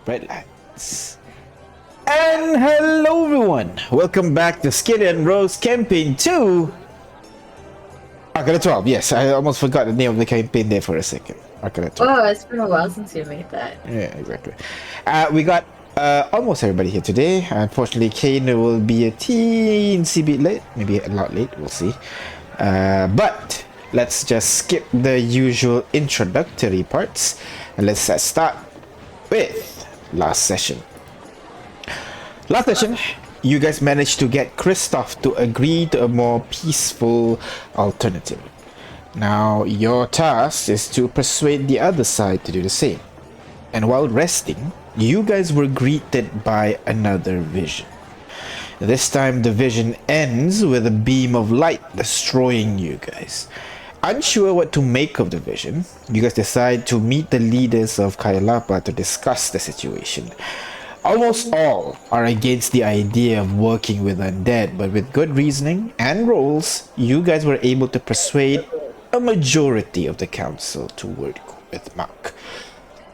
Bright lights. And hello everyone! Welcome back to Skyllian Rose Campaign 2! Arcana 12, yes, I almost forgot the name of the campaign there for a second. Arcana 12. Oh, it's been a while since you made that. Yeah, exactly. We got almost everybody here today. Unfortunately, Kane will be a teensy bit late. Maybe a lot late, we'll see. But let's just skip the usual introductory parts and let's start with last session. Last session, you guys managed to get Kristoff to agree to a more peaceful alternative. Now, your task is to persuade the other side to do the same. And while resting, you guys were greeted by another vision. This time, the vision ends with a beam of light destroying you guys. Unsure what to make of the vision, you guys decide to meet the leaders of Kailapa to discuss the situation. Almost all are against the idea of working with undead, but with good reasoning and rolls, you guys were able to persuade a majority of the council to work with Mark.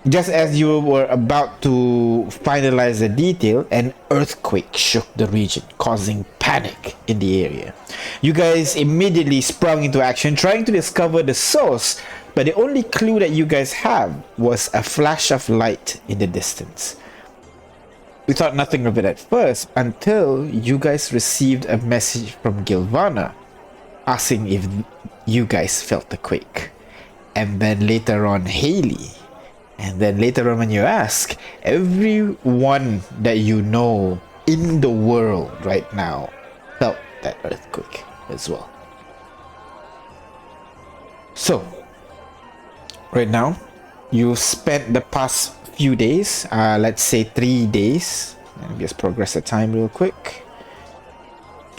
Just as you were about to finalize the detail, an earthquake shook the region, causing panic in the area. You guys immediately sprung into action, trying to discover the source, but the only clue that you guys have was a flash of light in the distance. We thought nothing of it at first until you guys received a message from Gilvana asking if you guys felt the quake. And then later on Haley. And then later on when you ask, everyone that you know in the world right now felt that earthquake as well. So, right now, you've spent the past few days, let's say 3 days. Let me just progress the time real quick.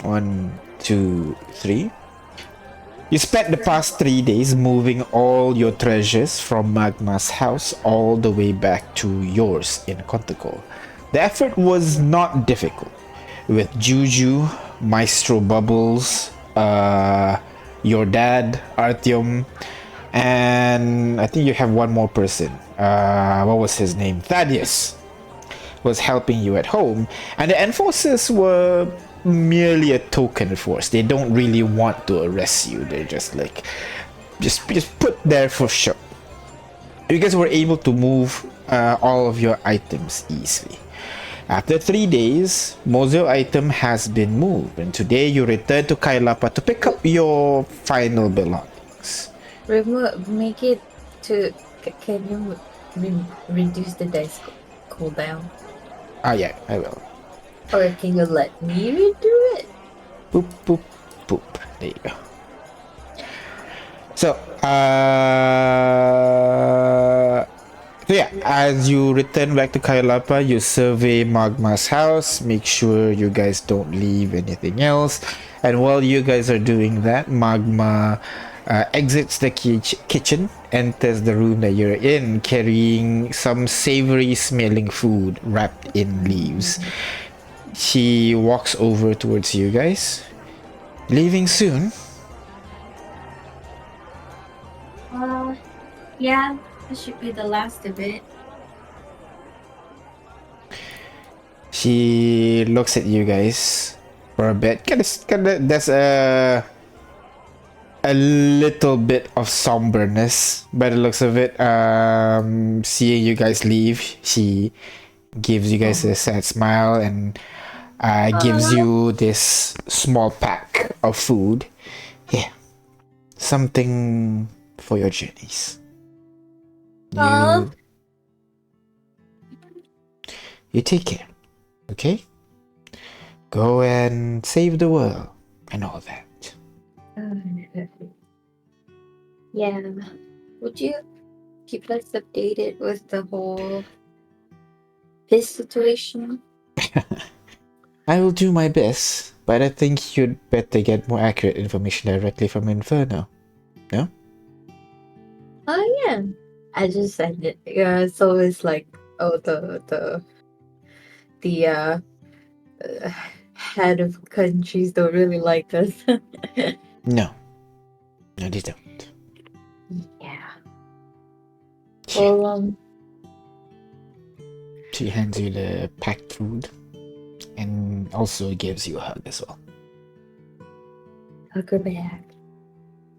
1, 2, 3. You spent the past 3 days moving all your treasures from Magma's house all the way back to yours in Contacle. The effort was not difficult, with Juju, Maestro Bubbles, your dad, Artyom, and I think you have one more person. What was his name? Thaddeus was helping you at home, and the enforcers were merely a token force. They don't really want to arrest you. They're just like, just put there for show. You guys were able to move all of your items easily. After 3 days, most of your item has been moved, and today you return to Kailapa to pick up your final belongings. Make it to. Can you reduce the dice cooldown? Yeah, I will. Or can you let me redo it? Boop, boop, boop. There you go. So, yeah, as you return back to Kailapa, you survey Magma's house, make sure you guys don't leave anything else. And while you guys are doing that, Magma exits the kitchen, enters the room that you're in, carrying some savory smelling food wrapped in leaves. She walks over towards you guys. Leaving soon? Yeah, that should be the last of it. She looks at you guys for a bit. There's a little bit of somberness by the looks of it. Seeing you guys leave, she gives you guys a sad smile and gives you this small pack of food. Here, something for your journeys. You take care, okay? Go and save the world and all that. Yeah. Would you keep us updated with the whole this situation? I will do my best, but I think you'd better get more accurate information directly from Inferno. No? Oh yeah. I just said it. Yeah, it's always like, oh, the head of countries don't really like us. No, they don't. Yeah. Well, She hands you the packed food and also gives you a hug as well. Hug her back.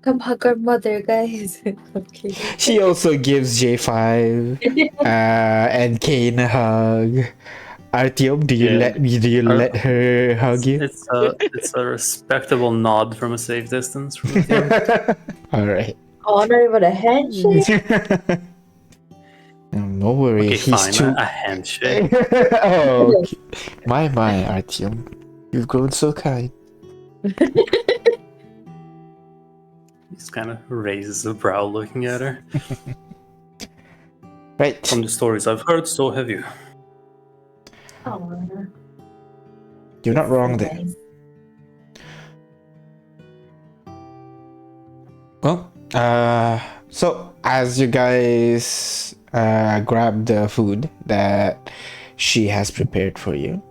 Come hug our mother, guys. Okay. She also gives J5 and Kane a hug. Artyom, do you Yeah. let her hug you? It's a respectable nod from a safe distance from the All right. Oh, not even a handshake. No worry, Okay, he's fine. too. A handshake. Oh, okay. My, Artyom, you've grown so kind. He just kind of raises a brow looking at her. Right. From the stories I've heard, so have you. Oh, You're not wrong there. nice. Well, so as you guys grab the food that she has prepared for you,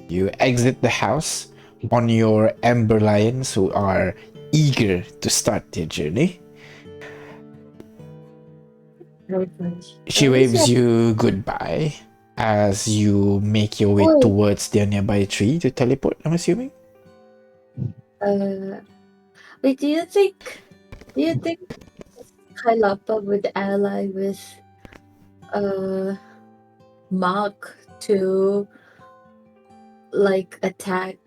you exit the house on your Ember Lions who are eager to start their journey. She waves you goodbye as you make your way Oi. towards the nearby tree to teleport, I'm assuming? Wait, do you think Kailapa would ally with Mach to like attack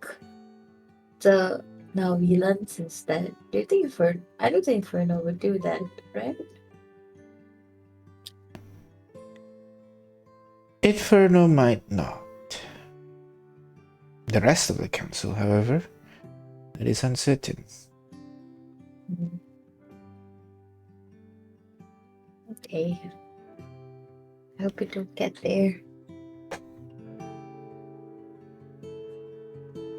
the Navilans instead? Do you think I don't think Inferno would do that, right? Inferno might not. The rest of the council, however, it is uncertain. Okay. I hope we don't get there.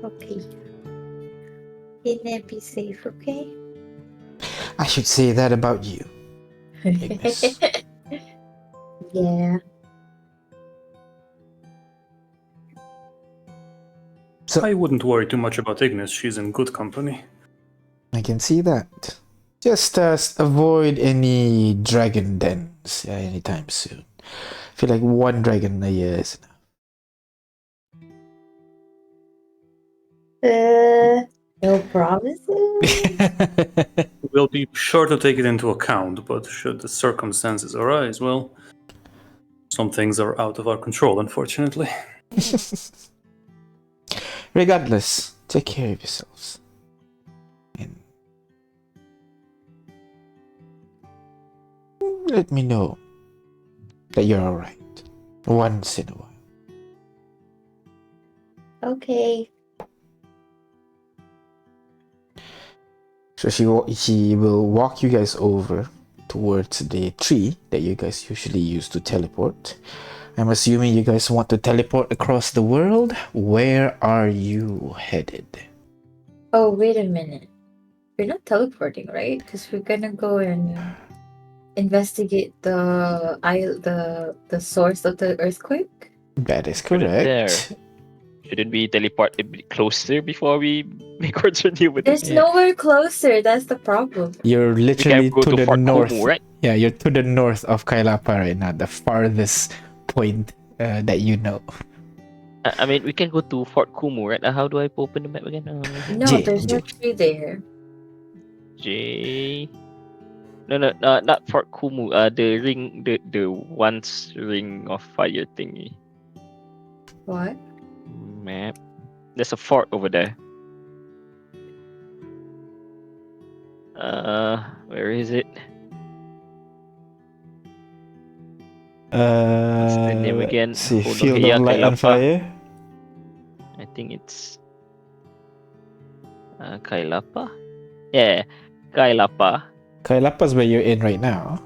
Okay. Be safe, okay? I should say that about you. Ignis. Yeah. So I wouldn't worry too much about Ignis. She's in good company. I can see that. Just avoid any dragon dens anytime soon. I feel like one dragon a year is No promises? enough. We'll be sure to take it into account, but should the circumstances arise, well, some things are out of our control, unfortunately. Regardless, take care of yourselves. And let me know that you're alright. Once in a while. Okay. So she will walk you guys over towards the tree that you guys usually use to teleport. I'm assuming you guys want to teleport across the world. Where are you headed? Oh, wait a minute. We're not teleporting, right? Because we're gonna go and investigate the source of the earthquake. That is Put it there. correct. Shouldn't we teleport a bit closer before we make our journey with There's it? Yeah. nowhere closer. That's the problem. You're We literally can go to the Fort north. Kumu, right? Yeah, you're to the north of Kailapa right now, the farthest point that you know. I mean, we can go to Fort Kumu, right? How do I open the map again? No, J, there's no J. tree there. J. No, not Fort Kumu. The ring, the once ring of fire thingy. What? Map. There's a fort over there. Where is it? What's the name again? Let's see, Hold on, Field yeah, of Light on Kailapa. Fire. I think it's Kailapa. Yeah, Kailapa. Kailapa's where you're in right now.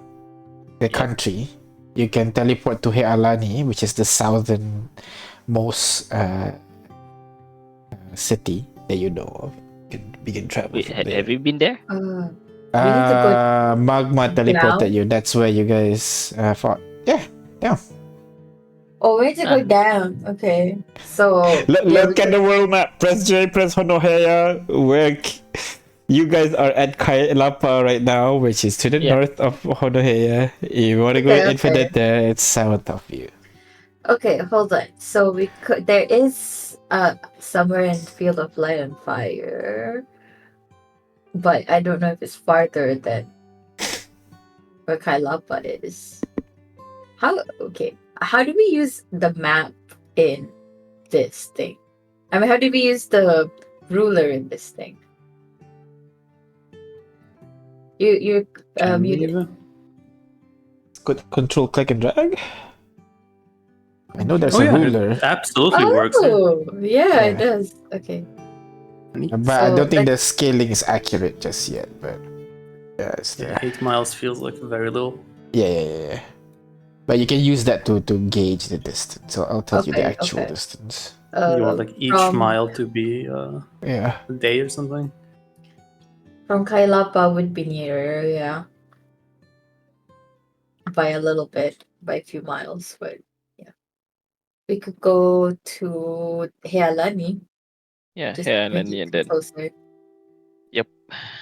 The Yeah. country. You can teleport to Healani, which is the southernmost city that you know of. You can begin travel Wait, from there. have you been there? We need to go Magma teleported down? you. That's where you guys fought. Yeah. Oh, we need to go down. Okay. So Look at the world map. Press J, press Honohea. You guys are at Kailapa right now, which is to the Yeah. north of Honohea. If you want to go Okay, Infinite there, it's south of you. Okay, hold on. So we could. There is somewhere in Field of Light and Fire, but I don't know if it's farther than where Kailapa is. How? Okay. How do we use the map in this thing? I mean, how do we use the ruler in this thing? You Can we you even? Good control, click, and drag. I know there's Oh a yeah, ruler, it absolutely works. Yeah. Oh, yeah, it Yeah. does. Okay. but I So, don't think like- the scaling is accurate just yet. But yeah, it's Yeah, there. 8 miles feels like very little. Yeah. But you can use that to gauge the distance. So I'll tell you the Okay, actual okay. distance. You want like each from mile to be Yeah. a day or something? from Kailapa would be nearer, yeah, by a little bit, by a few miles, but yeah, we could go to Healani, Yeah, just yeah, and make then it closer. yep,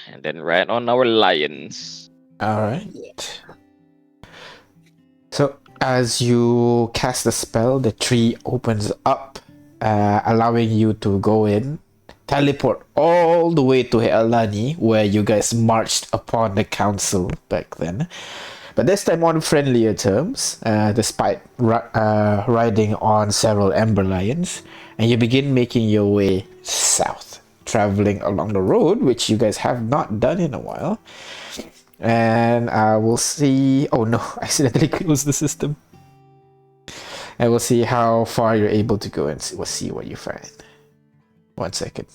and then right on our lions. All right. Yeah. So as you cast the spell, the tree opens up, allowing you to go in, teleport all the way to Healani, where you guys marched upon the council back then. But this time on friendlier terms, despite riding on several Ember Lions, and you begin making your way south, traveling along the road, which you guys have not done in a while. And we'll see. Oh no, I accidentally closed the system. And we'll see how far you're able to go, and we'll see what you find. 1 second.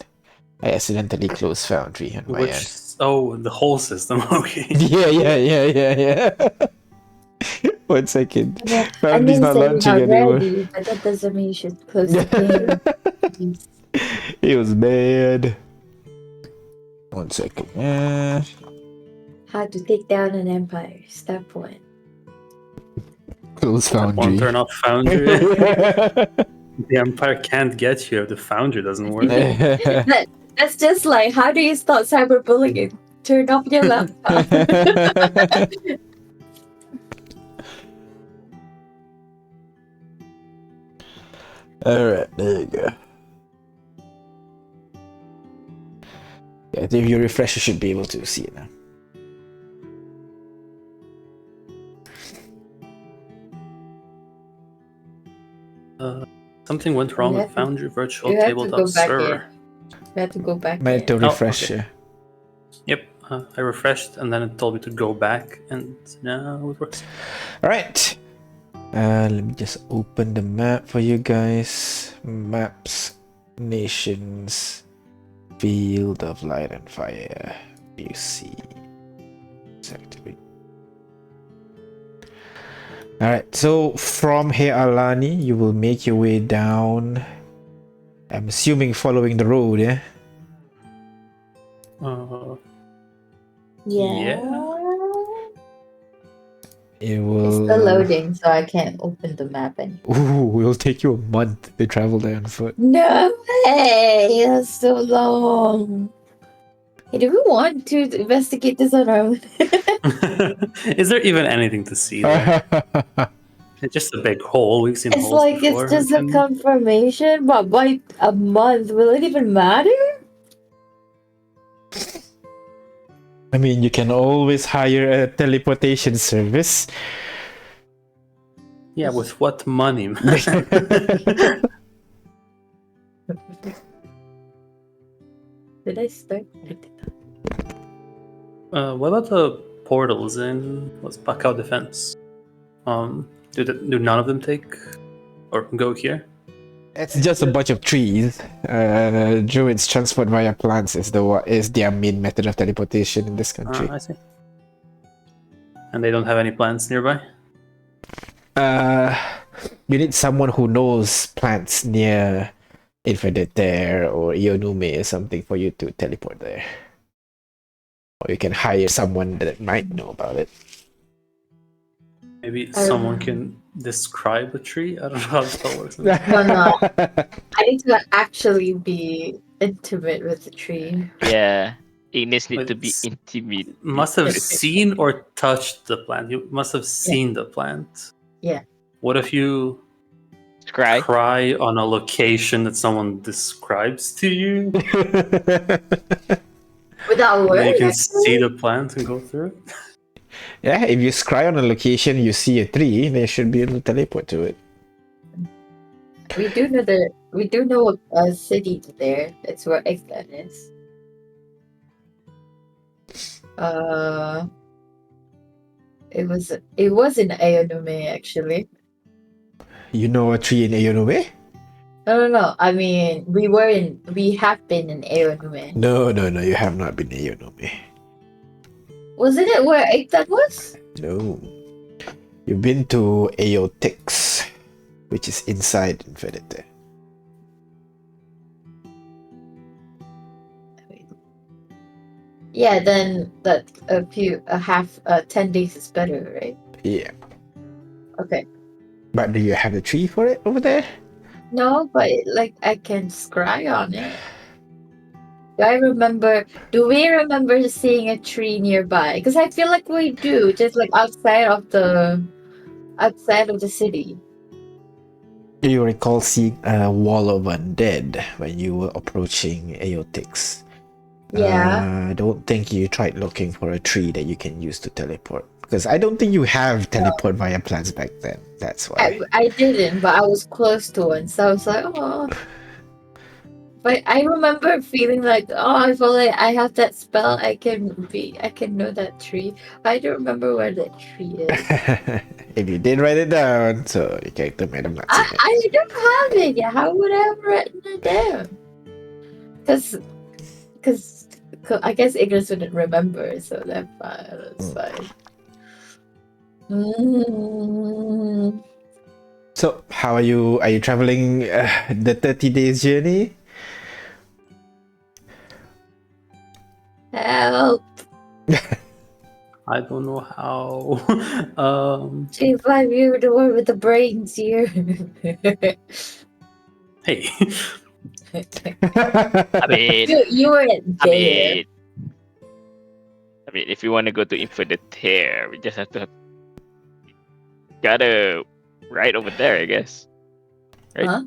I accidentally closed Foundry on my end. Oh, the whole system. Okay. Yeah. 1 second. And then Foundry's not say you're launching not anymore. ready, but that doesn't mean you should close the game. Jeez. It was bad. 1 second. How to take down an empire, step 1. Close One Foundry. turn off Foundry. The Empire can't get you if the Foundry doesn't work. That's just like, how do you stop cyberbullying? Turn off your laptop. Alright, there you go. Yeah, if you refresh, you should be able to see it now. Something went wrong You with have to- Foundry Virtual you have to go Tabletop back Server. We have to go back. Might have to in. refresh. okay. Yep, I refreshed and then it told me to go back, and now it works. Alright. Let me just open the map for you guys. Maps, nations, field of light and fire. You see. Exactly. Alright, so from Healani, you will make your way down. I'm assuming following the road, yeah? Yeah. It It's will. still loading, so I can't open the map anymore. Ooh, it'll take you a month to travel there on foot. No way! That's so long. Hey, do we want to investigate this on our own? Is there even anything to see there? It's just a big hole. We've seen It's holes like before. it's just a confirmation, but by a month, will it even matter? I mean, you can always hire a teleportation service. Yeah, with what money? Did I start? I did not. What about the portals in what's Bacau Defense? Do none of them take or go here? It's just a bunch of trees. Druids transport via plants is their main method of teleportation in this country. I see. And they don't have any plants nearby? You need someone who knows plants near Infidete or Ionume or something for you to teleport there. Or you can hire someone that might know about it. Maybe someone can describe a tree? I don't know how the spell works. No. I need to actually be intimate with the tree. Yeah, Ignis need to be It's- intimate. Must have seen or touched the plant. You must have seen the plant. Yeah. What if you Cry. cry on a location that someone describes to you. Without And then words, you can actually? see the plant and go through it. Yeah, if you scry on a location, you see a tree, they should be able to teleport to it. We do know a city there. It's where Eggland is. It was in Aonome actually. You know a tree in Aonome? No. I mean, we have been in Aonome. No, you have not been in Aonome. Wasn't it where Eggland was? No. You've been to Aotix, which is inside Infinite. Yeah, then that 10 days is better, right? Yeah. Okay. But do you have a tree for it over there? No, but like I can scry on it. Do we remember seeing a tree nearby? Because I feel like we do, just like outside of the city. Do you recall seeing a wall of undead when you were approaching Aotix? Yeah. I don't think you tried looking for a tree that you can use to teleport. Because I don't think you have teleport via plants back then. That's why. I didn't, but I was close to one, so I was like, oh. But I remember feeling like, oh, I feel like I have that spell. I can know that tree. I don't remember where that tree is. If you did write it down, so your character might have not seen it. I don't have it. Yeah, how would I have written it down? Because I guess Ignis wouldn't remember, so that's fine. Mm. So, how are you? Are you traveling the 30 days journey? Help! I don't know how. G5, you're the one with the brains here. Hey, I mean, you weren't there. I mean, if you want to go to Infinite Tear, we just have to gotta right over there, I guess. Right? Huh?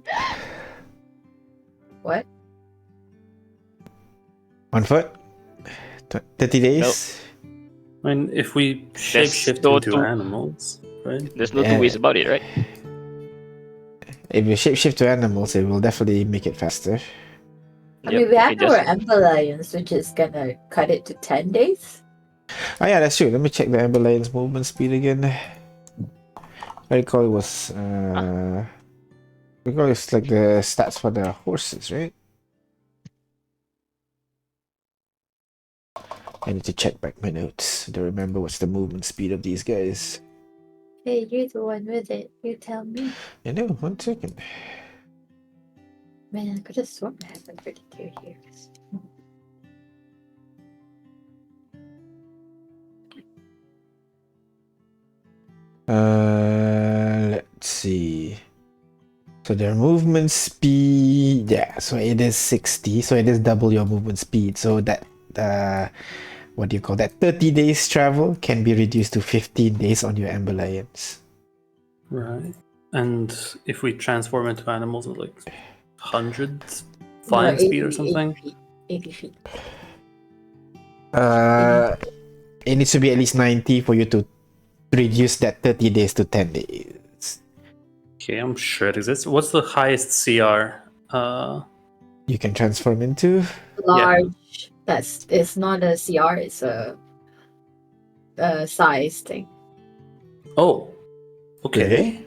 What? On foot? 30 days? I mean, if we There's shapeshift no into two- animals, right? There's no Yeah. two ways about it, right? If you shapeshift to animals, it will definitely make it faster. I mean, we you have can our just- Ember Alliance, which is gonna cut it to 10 days. Oh yeah, that's true. Let me check the Amber Lane's movement speed again. I recall it was it's like the stats for the horses, right? I need to check back my notes to remember what's the movement speed of these guys. Hey, you're the one with it. You tell me. I know, 1 second. Man, I could have sworn I had 132 here. Let's see. So their movement speed, yeah, so it is 60, so it is double your movement speed. So that, what do you call that? 30 days travel can be reduced to 15 days on your Amber Alliance. Right. And if we transform into animals at like 100 flying No, speed or 80 something? 80 feet. It needs to be at least 90 for you to reduce that 30 days to 10 days. Okay, I'm sure it exists. What's the highest CR? You can transform into. Large. It's not a CR, it's a size thing. Oh, okay.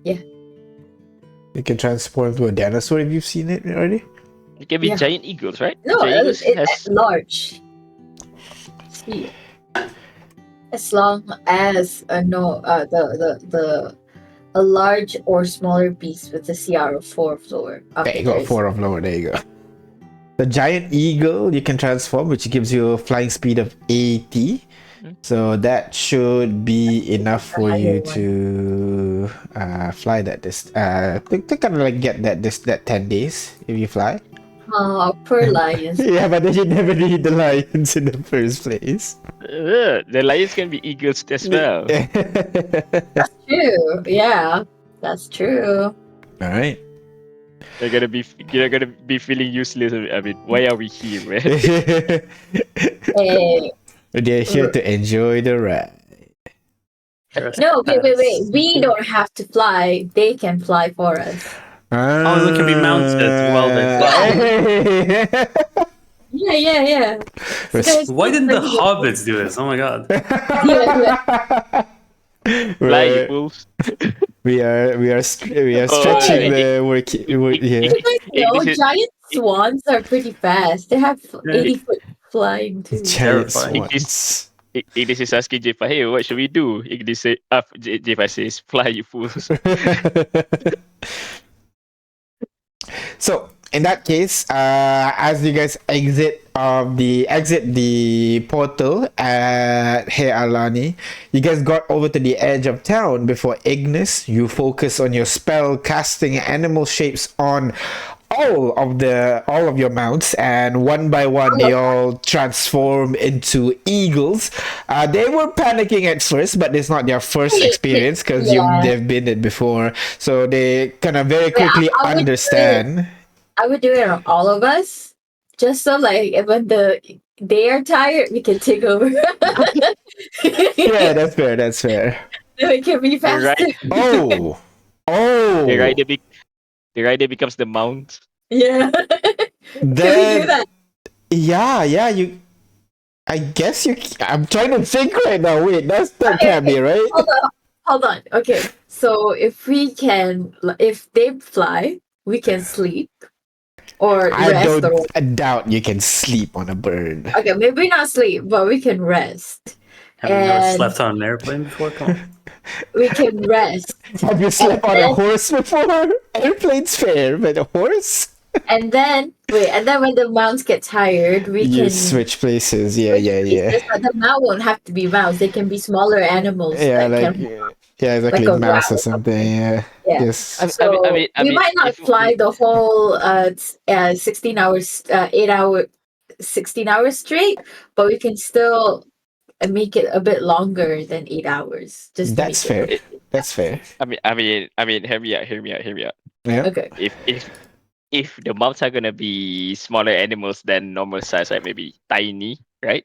You can transform to a dinosaur if you've seen it already. It can be Yeah. giant eagles, right? No, Giant eagles it's large. See, as long as a large or smaller beast with a CR of 4 floor. There you go, 4 of lower, there you go. The giant eagle you can transform, which gives you a flying speed of 80. So that should be enough for you to fly that to kind of like get that 10 days if you fly. Oh, poor lions. Yeah, but then you never need the lions in the first place. The lions can be eagles as well. True. Yeah, that's true. All right. You're gonna be feeling useless. I mean, why are we here, man? Hey, They're here to enjoy the ride. no, wait. We don't have to fly. They can fly for us. Oh, we can be mounted while they fly. Yeah. So Why didn't the pretty- hobbits do this? Oh my god. Yeah. Fly, you We're- fools. we are Oh, stretching yeah. the work. Yeah. You guys know This is- giant swans are pretty fast. They have Yeah. 80-foot flying too. Giant terrifying. swans. Ignis is asking Jeff, hey, what should we do? Ignis say, Jeff says, fly, you fools. So in that case, as you guys exit the portal at Hey Alani, you guys got over to the edge of town. Before Ignis, you focus on your spell casting animal shapes on all of your mounts, and one by one they all transform into eagles. They were panicking at first, but it's not their first experience because Yeah. they've been it before, so they kind of very quickly I would do it. understand. I would do it on all of us, just so like when they are tired, we can take over. Yeah, that's fair. That's fair. Then we can be You're faster. right. Oh, The oh. rider becomes the mount. Yeah. Can we do Then that? yeah. You. I guess you. I'm trying to think right now. Wait, that can't be right. Hold on. Okay. So if they fly, we can sleep or I rest. I doubt you can sleep on a bird. Okay, maybe not sleep, but we can rest. Have you never And- slept on an airplane before? Come on. We can rest. Have you slept on a then- horse before? Airplane's fair, but a horse? And then when the mounts get tired, we You can switch places. Yeah. But the mount won't have to be mouse. They can be smaller animals. Yeah, that like can, exactly, like a mouse rat or or something. Yeah. Yeah. Yes. we might not fly the whole 16 hours 16 hours straight, but we can still make it a bit longer than 8 hours. Just to That's make fair. That's fair. I mean, hear me out. Yeah. Okay. If the mounts are gonna be smaller animals than normal size, like maybe tiny, right?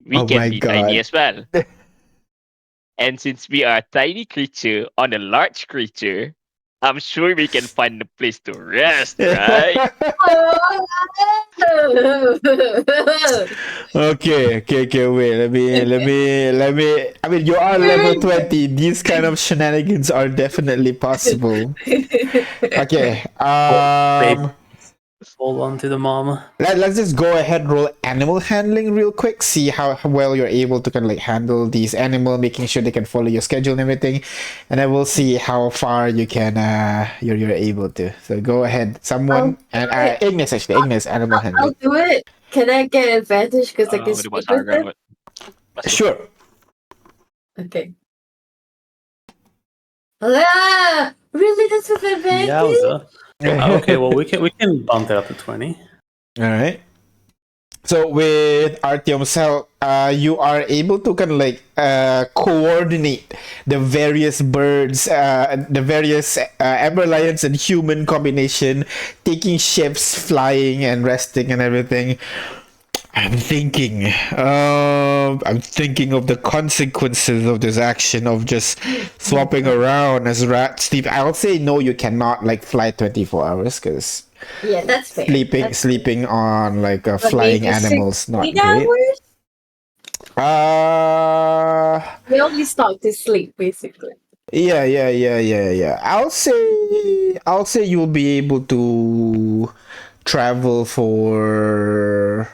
We Oh my can be tiny God. as well. And since we are a tiny creature on a large creature, I'm sure we can find a place to rest, right? Okay. Wait. Let me. I mean, you are level 20. These kind of shenanigans are definitely possible. Okay. Hold on to the mama. Let's just go ahead and roll animal handling real quick. See how well you're able to kind of like handle these animal, making sure they can follow your schedule and everything, and then we'll see how far you can you're able to. So go ahead, someone, and Ignis animal I'll handling. do it. Can I get advantage because I can What speak about with Sargon? them? Sure. Okay. Really? That's with advantage? Yowza. Okay, well we can bump that up to 20. All right. So with Artyom's help, you are able to kind of like coordinate the various birds, the various Ember Lions and human combination, taking shifts, flying and resting and everything. I'm thinking of the consequences of this action of just swapping around as rats sleep. I'll say no, you cannot like fly 24 hours because Yeah, that's fair. sleeping on like But flying maybe animals not 16 great. hours? We only stop to sleep, basically. Yeah. I'll say you'll be able to travel for.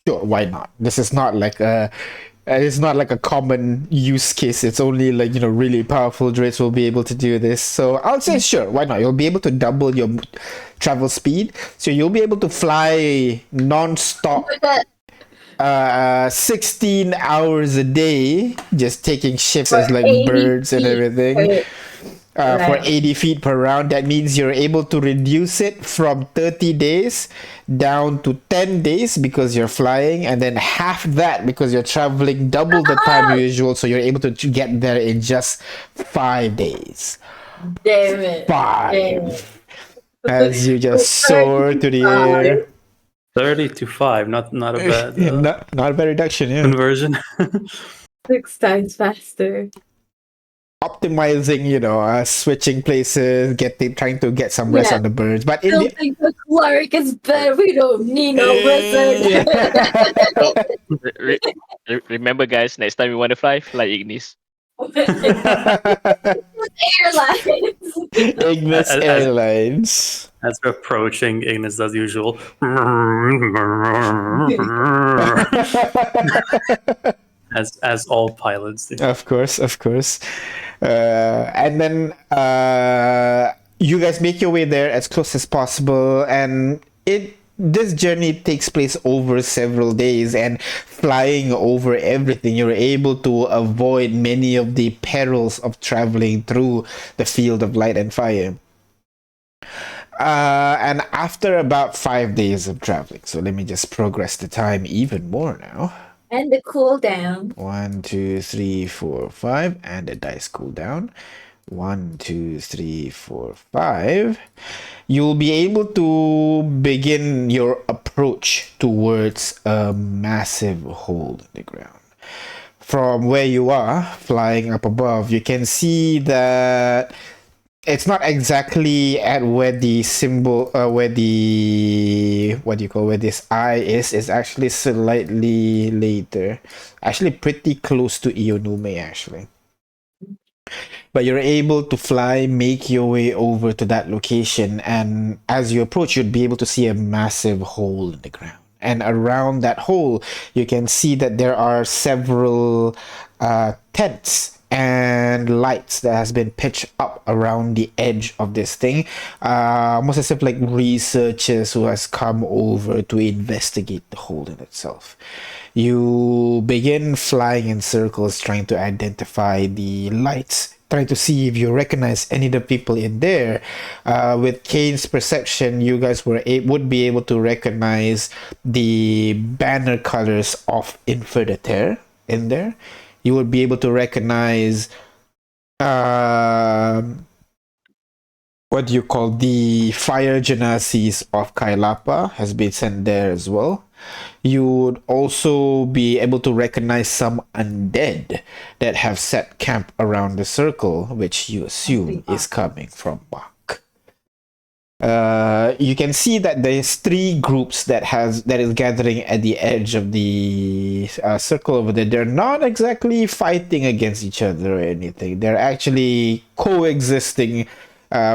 Sure, why not? This is not like a. It's not like a common use case. It's only like, you know, really powerful droids will be able to do this. So I'll say sure, why not? You'll be able to double your travel speed. So you'll be able to fly non-stop But that 16 hours a day, just taking shifts as like 80 birds and feet. everything. Wait, for Right. 80 feet per round. That means you're able to reduce it from 30 days down to 10 days because you're flying, and then half that because you're traveling double the time usual. So you're able to get there in just 5 days. Damn it. Damn it. 5. As you just soar to the air. 30 to 5, not a bad Not a bad reduction, yeah. conversion. 6 times faster. Optimizing, switching places, trying to get some rest Yeah. on the birds. But in Still the think the cleric is better. We don't need no wizard. So, remember, guys, next time you want to fly Ignis. Airlines. Ignis As- Airlines. As we're approaching, Ignis does usual. as all pilots do. Of course. And then you guys make your way there as close as possible, and this journey takes place over several days, and flying over everything, you're able to avoid many of the perils of traveling through the field of light and fire. And after about 5 days of traveling, so let me just progress the time even more now. And the cooldown. 1, 2, 3, 4, 5, and the dice cooldown. 1, 2, 3, 4, 5. You'll be able to begin your approach towards a massive hole in the ground. From where you are, flying up above, you can see that it's not exactly at where the symbol, where this eye is. It's actually slightly later. Actually, pretty close to Ionume, actually. But you're able to fly, make your way over to that location, and as you approach, you'd be able to see a massive hole in the ground. And around that hole, you can see that there are several tents and lights that has been pitched up around the edge of this thing, almost as if like researchers who has come over to investigate the hole in itself. You begin flying in circles, trying to identify the lights, trying to see if you recognize any of the people in there. With Kane's perception, you guys would be able to recognize the banner colors of Infernitaire in there. You would be able to recognize the fire genasis of Kailapa has been sent there as well. You would also be able to recognize some undead that have set camp around the circle, which you assume is coming from Bach. You can see that there's 3 groups that is gathering at the edge of the circle over there. They're not exactly fighting against each other or anything. They're actually coexisting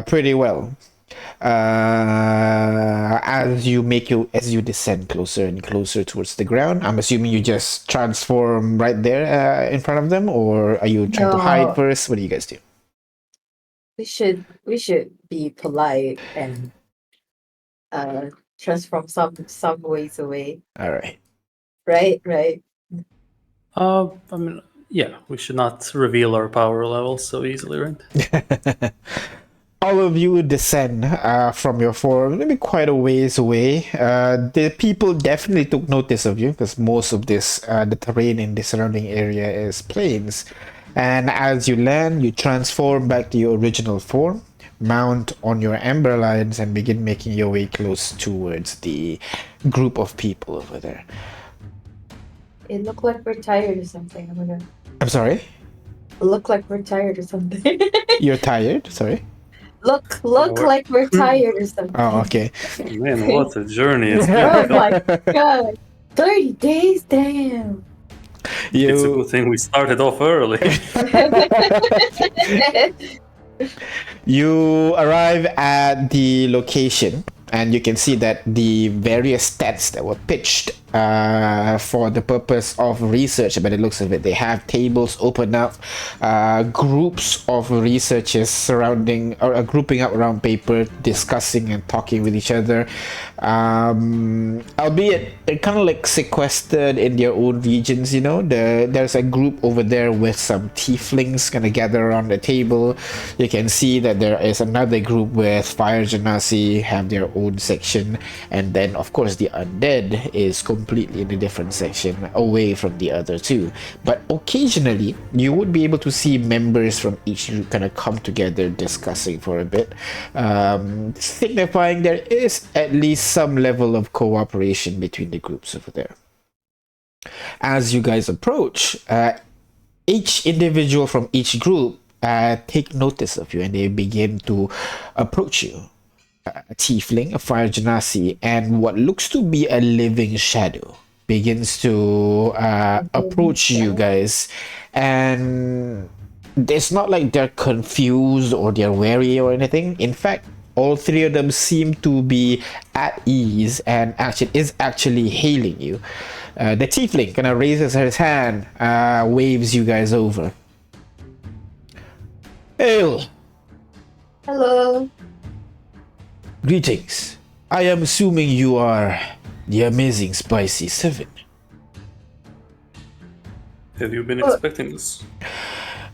pretty well. As you descend closer and closer towards the ground, I'm assuming you just transform right there in front of them, or are you trying to hide first? What do you guys do? We should be polite and transform some ways away. All right. Right. I mean, yeah, we should not reveal our power levels so easily, right? All of you descend from your form, maybe quite a ways away. The people definitely took notice of you because most of the terrain in the surrounding area is plains. And as you land, you transform back to your original form, mount on your Amber Lions, and begin making your way close towards the group of people over there. It looked like we're tired or something. Oh my god. I'm sorry? It looked like we're tired or something. You're tired? Sorry? Look like we're tired or something. Oh, okay. Man, what a journey it's Oh been. my god. 30 days, damn. It's a good thing we started off early. You arrive at the location and you can see that the various stats that were pitched for the purpose of research, by the looks of it, they have tables open up, groups of researchers surrounding or grouping up around paper, discussing and talking with each other, albeit they're kind of like sequestered in their own regions. You know, there's a group over there with some tieflings kind of gather around the table. You can see that there is another group with fire genasi have their own section, and then of course the undead is completely in a different section away from the other two. But occasionally you would be able to see members from each group kind of come together discussing for a bit, signifying there is at least some level of cooperation between the groups over there. As you guys approach, each individual from each group take notice of you, and they begin to approach you. A tiefling, a fire genasi, and what looks to be a living shadow begins to approach you guys, and it's not like they're confused or they're wary or anything. In fact, all three of them seem to be at ease and actually hailing you. The tiefling kind of raises his hand, waves you guys over. Hail! Hello. Greetings. I am assuming you are the amazing Spicy 7. Have you been expecting this?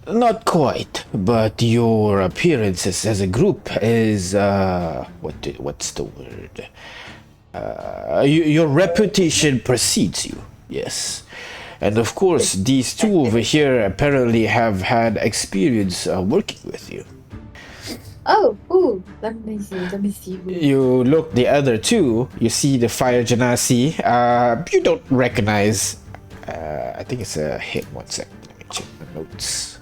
Not quite, but your appearances as a group is what's the word? Your reputation precedes you. Yes. And of course, these two over here apparently have had experience working with you. Oh, ooh. Let me see. You look the other two, you see the fire genasi. You don't recognize. I think it's a hit. 1 second. Let me check the notes.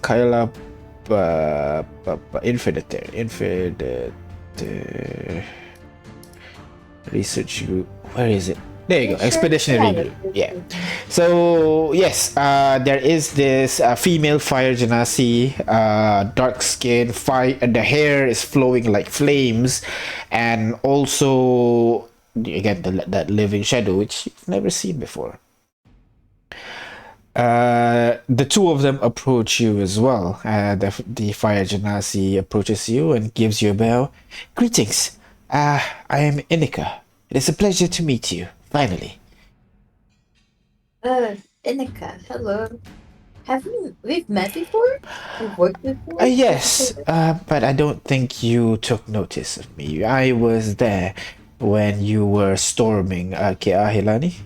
Kyla, Infinitor, Research Group. Where is it? There you go, Expeditionary Group. Yeah. So yes, there is this female fire genasi, dark skin, fire, and the hair is flowing like flames, and also again that living shadow, which you've never seen before. The two of them approach you as well. The fire genasi approaches you and gives you a bow. Greetings. I am Inika. It is a pleasure to meet you. Finally. Inika, hello. We've met before? We've worked before? Yes, but I don't think you took notice of me. I was there when you were storming Keahilani.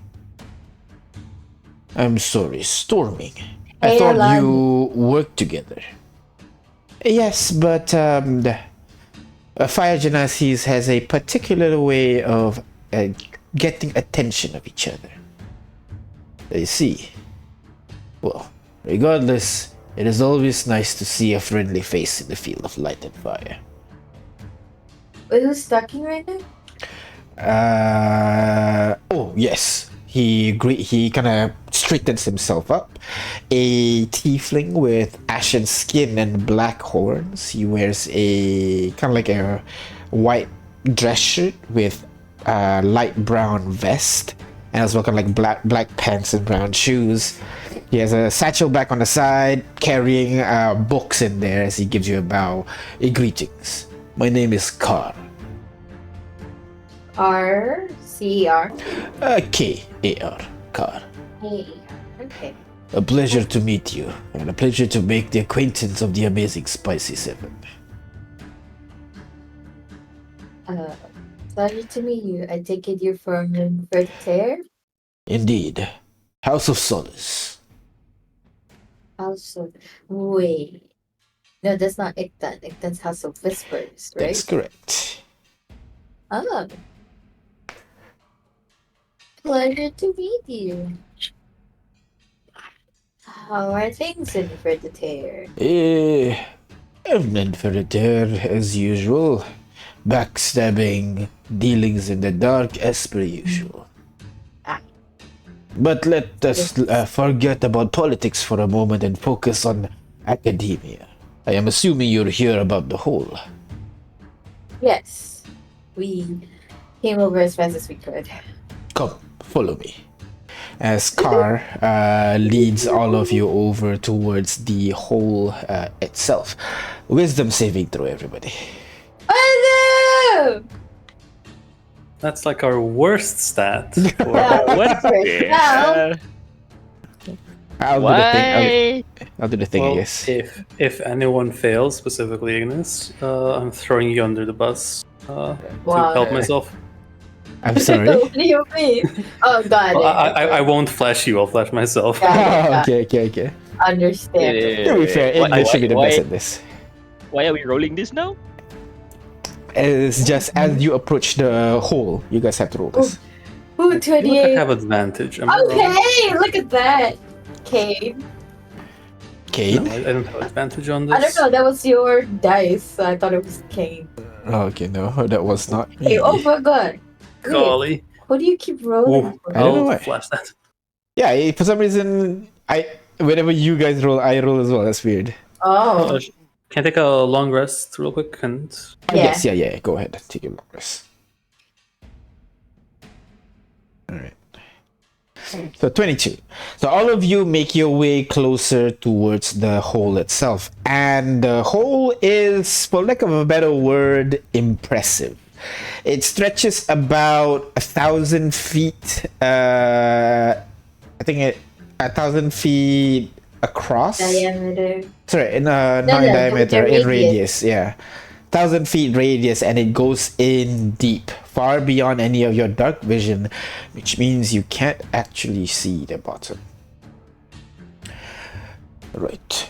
I'm sorry, storming. I thought you worked together. Yes, but Fire Genasis has a particular way of getting attention of each other. You see. Well, regardless, it is always nice to see a friendly face in the field of light and fire. Wait, who's talking right now? Oh yes. He kind of straightens himself up. A tiefling with ashen skin and black horns. He wears a kind of like a white dress shirt with a light brown vest, and as well kind of like black pants and brown shoes. He has a satchel back on the side, carrying books in there as he gives you a bow. Greetings. My name is Kar. R-C-E-R? K-A-R. Kar. Hey. Okay. A pleasure to meet you, and a pleasure to make the acquaintance of the amazing Spicy 7. Pleasure to meet you. I take it you're from Vertaire? Indeed. House of Solace. House of... Wait. No, that's not Iktan. Iktan's House of Whispers, right? That's correct. Oh. Pleasure to meet you. How are things in Vertaire? Eminent Vertaire as usual. Backstabbing, dealings in the dark as per usual. But let us forget about politics for a moment and focus on academia. I am assuming you're here about the hole. Yes. We came over as fast as we could. Come, follow me. As Car leads all of you over towards the hole itself. Wisdom saving throw, everybody. Oh no! That's like our worst stat. For, What the hell? I'll do the thing. Why? I'll do the thing, I well, guess. if anyone fails, specifically Ignis, I'm throwing you under the bus to Wow. help myself. I'm sorry. What do you mean? Oh god. Well, I won't flash you. I'll flash myself. Yeah. Okay. Understand. To be fair, Ignis should be the best at this. Why are we rolling this now? It's just as you approach the hole, you guys have to roll this. Ooh, I 28. have advantage. Am I wrong? Okay, look at that. Kane. Kane? No, I don't have advantage on this. I don't know, that was your dice, so I thought it was Kane. Okay, no, that was not me. Hey, oh my god. Wait, Golly. what do you keep rolling Ooh, for? I don't know I'll why. flash that. Yeah, for some reason, whenever you guys roll, I roll as well. That's weird. Oh, Can I take a long rest real quick? And Yeah. Yes, yeah. Go ahead. Take your long rest. Alright. So 22. So all of you make your way closer towards the hole itself. And the hole is, for lack of a better word, impressive. It stretches about 1,000 feet. I think 1,000 feet across. diameter. Sorry, not in no, diameter, the in radius. radius, yeah. 1,000 feet radius, and it goes in deep, far beyond any of your dark vision, which means you can't actually see the bottom. Right.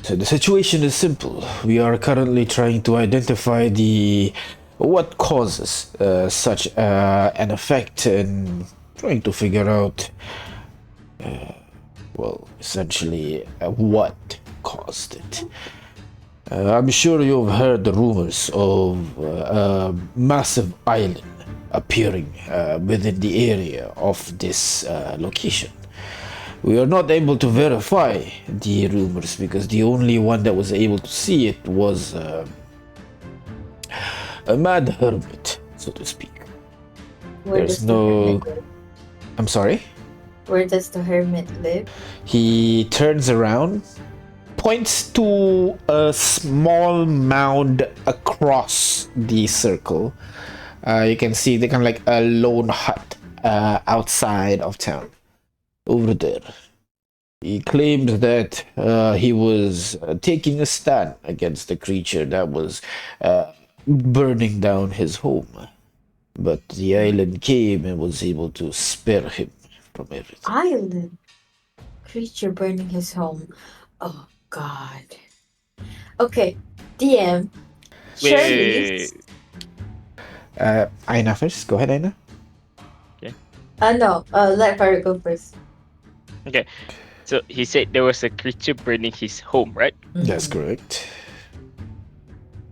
So the situation is simple. We are currently trying to identify what causes such an effect, and trying to figure out, essentially, what caused it. I'm sure you've heard the rumors of a massive island appearing within the area of this location. We are not able to verify the rumors because the only one that was able to see it was a mad hermit, so to speak. Where There's does the no- hermit live? I'm sorry? Where does the hermit live? He turns around, points to a small mound across the circle. You can see the kind of like a lone hut outside of town. Over there. He claimed that he was taking a stand against the creature that was burning down his home. But the island came and was able to spare him from everything. Island. Creature burning his home. Oh god. Okay, DM. Shirley. Aina first. Go ahead, Aina. No, let Farah go first. So he said there was a creature burning his home, right? That's correct.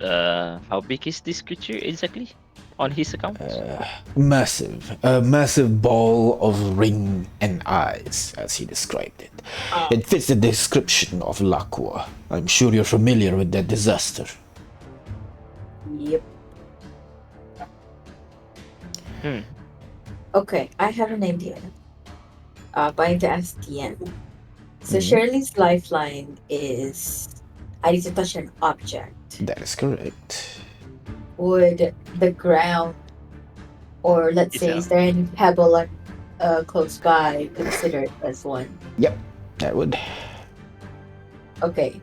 How big is this creature exactly on his account? Massive. A massive ball of ring and eyes, as he described it. It fits the description of Lakua. I'm sure you're familiar with that disaster. Yep. Okay, I have an idea. But I need to ask DM. So Shirley's lifeline is I need to touch an object. That is correct. Would the ground, or let's say, is there any pebble close by considered as one? Yep, that would. Okay.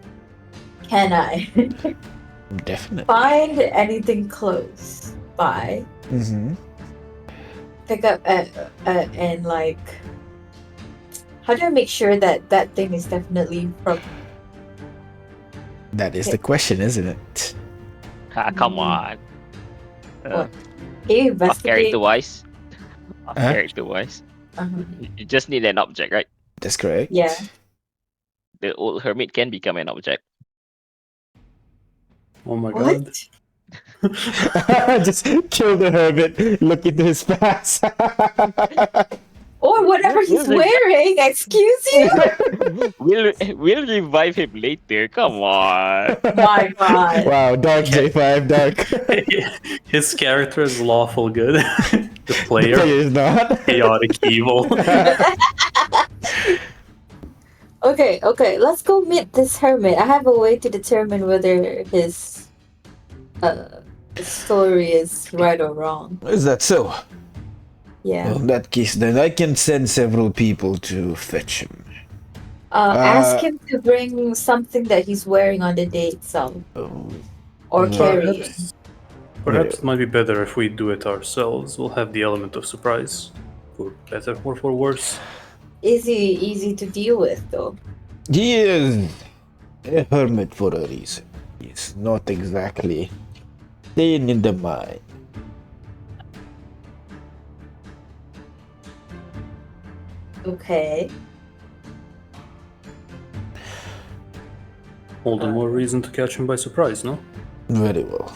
Can I Definitely. find anything close by, Mm-hmm. pick up and like, how do I make sure that that thing is definitely from? That is the question, isn't it? Come on. What? Can you Off investigate? character wise. Off Huh? character wise. Uh-huh. You just need an object, right? That's correct. Yeah. The old hermit can become an object. oh my god. What? Just kill the hermit. Look into his past. Or whatever he's We'll wearing. Excuse you? we'll revive him later. Come on. My God. Wow, dark J5, dark. His character is lawful good. The The player, player is not. chaotic evil. Okay. Let's go meet this hermit. I have a way to determine whether his story is right or wrong. Is that so? Yeah. Well, in that case, then I can send several people to fetch him. Ask him to bring something that he's wearing on the day itself. Oh, Or Mm. carrying. Perhaps it might be better if we do it ourselves. We'll have the element of surprise, for better or for worse. Easy to deal with though. he is a hermit for a reason. He's not exactly staying in the mine. Okay. All the more reason to catch him by surprise, no? Very well.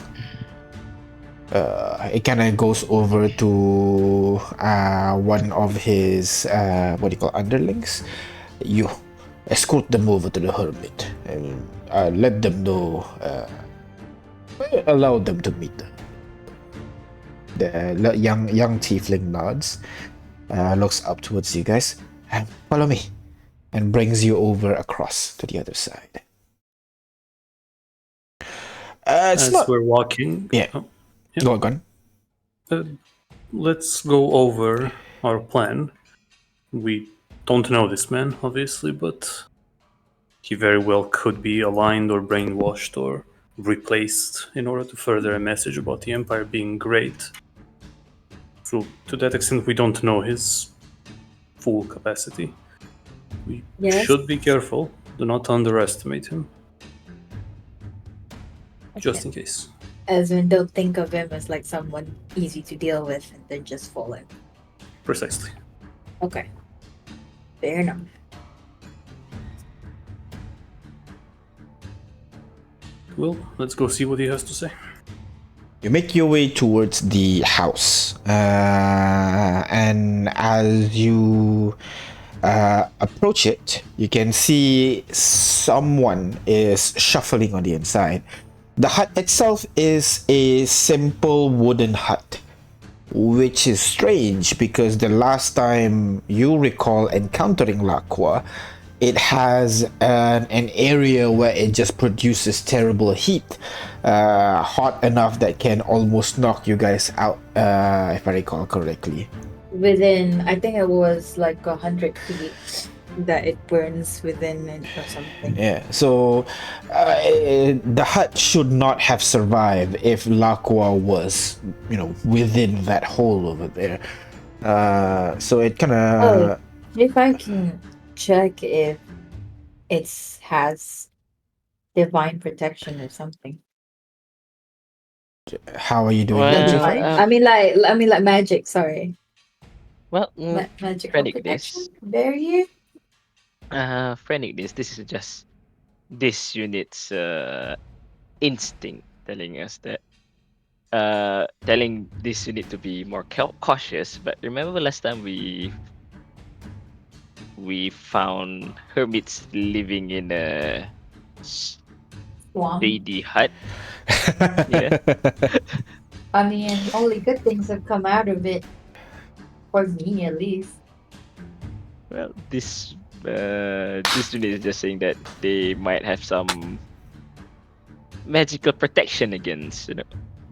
It kind of goes over to one of his what do you call underlings. You escort them over to the hermit and let them know. Allow them to meet them. The young tiefling nods, looks up towards you guys, and follow me, and brings you over across to the other side. It's As not. we're walking, Yeah. Yeah. Go on. Let's go over our plan. We don't know this man, obviously, but he very well could be aligned or brainwashed or replaced in order to further a message about the Empire being great. So, to that extent, we don't know his full capacity. We Yes. should be careful. Do not underestimate him, just in case. As in, don't think of him as like someone easy to deal with and then just fall in. Precisely. Okay. Fair enough. Well, let's go see what he has to say. You make your way towards the house, and as you approach it, you can see someone is shuffling on the inside. The hut itself is a simple wooden hut, which is strange because the last time you recall encountering Laqua, it has an area where it just produces terrible heat, hot enough that can almost knock you guys out, if I recall correctly. Within, I think it was like 100 feet that it burns within it or something. Yeah, so the hut should not have survived if Laqua was, within that hole over there. So it kind of. If I can check if it has divine protection or something. How are you doing Well, that, Divine. Jeffrey? I mean like magic. Sorry. Well, Magical Panic protection this. barrier. Frantic this is just this unit's instinct telling us that telling this unit to be more cautious. But remember last time we found hermits living in a Swamp. shady hut. Yeah. I mean, only good things have come out of it. For me, at least. Well, this unit is just saying that they might have some magical protection against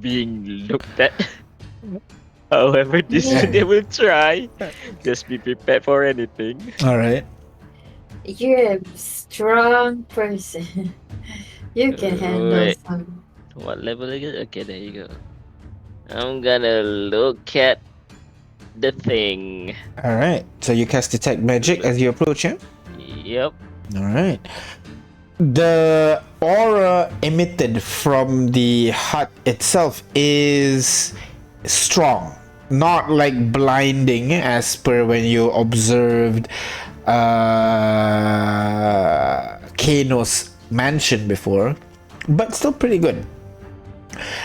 being looked at. However, this Yeah. unit will try. Just be prepared for anything. All right. You're a strong person. You can handle Wait. some. What level again? Okay, there you go. I'm gonna look at the thing. All right. So you cast detect magic as you approach him. Yep. All right. The aura emitted from the hut itself is strong, not like blinding as per when you observed Kano's mansion before, but still pretty good.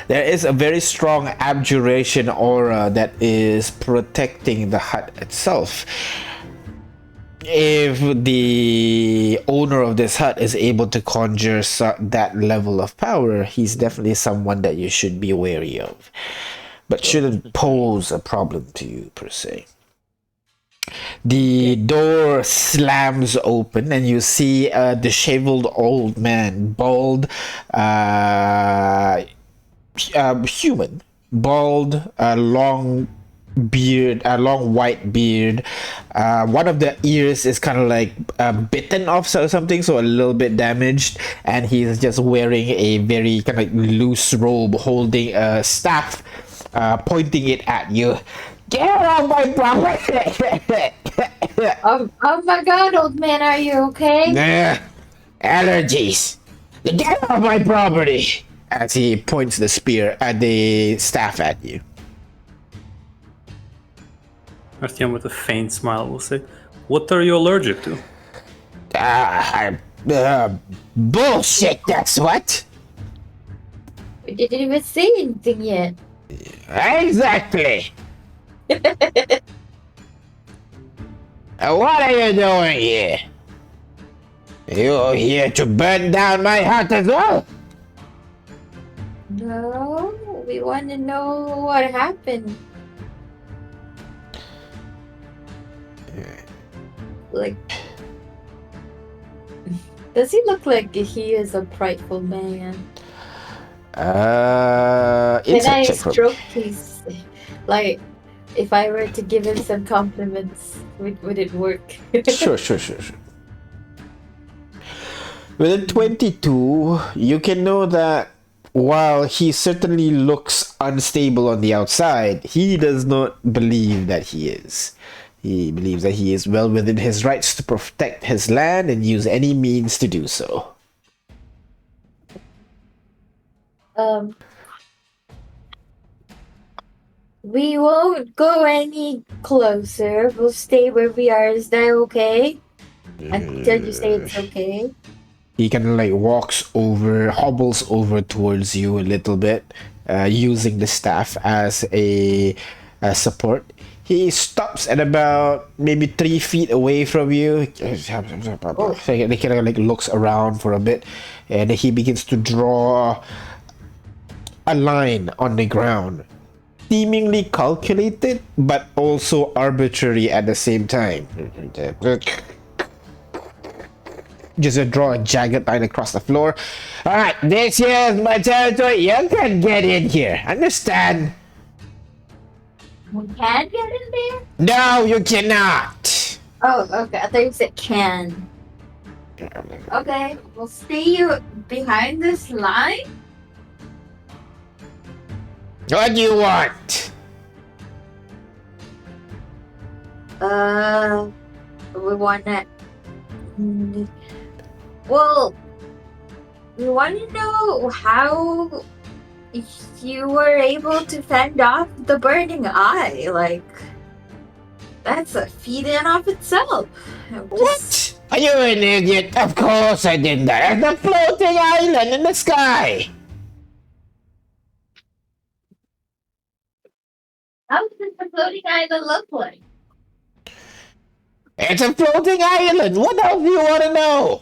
There is a very strong abjuration aura that is protecting the hut itself. If the owner of this hut is able to conjure that level of power, he's definitely someone that you should be wary of, but shouldn't pose a problem to you per se. The door slams open and you see a disheveled old man, bald, human, bald, long beard, a long white beard. One of the ears is kind of like bitten off or something, so a little bit damaged, and he's just wearing a very kind of like loose robe, holding a staff, pointing it at you. Get off my property! Oh my god, old man, are you okay? Allergies. Get off my property! As he points the spear at the staff at you. Artyom, with a faint smile, will say, "What are you allergic to?" Bullshit, that's what? We didn't even say anything yet. Exactly. What are you doing here? You're here to burn down my hut as well? No, we want to know what happened. Like, does he look like he is a prideful man? It's Can I a check from- stroke his, like, if I were to give him some compliments, would it work? Sure. With a 22, you can know that while he certainly looks unstable on the outside, he does not believe that he is. He believes that he is well within his rights to protect his land and use any means to do so. We won't go any closer. We'll stay where we are. Is that okay? Until you say it's okay. He kind of like hobbles over towards you a little bit, using the staff as a support. He stops at about maybe 3 feet away from you. He kind of like looks around for a bit, and he begins to draw a line on the ground, seemingly calculated but also arbitrary at the same time. Just draw a jagged line across the floor. All right, this here is my territory. You can get in here. Understand? We can get in there? No, you cannot. Oh, okay. I thought you said can. Okay, we'll stay behind this line. What do you want? We wanna. Well, we want to know how you were able to fend off the burning eye. Like, that's a feat in of itself. What? Are you an idiot? Of course I did that. It's a floating island in the sky. How does the floating island look like? It's a floating island. What else do you want to know?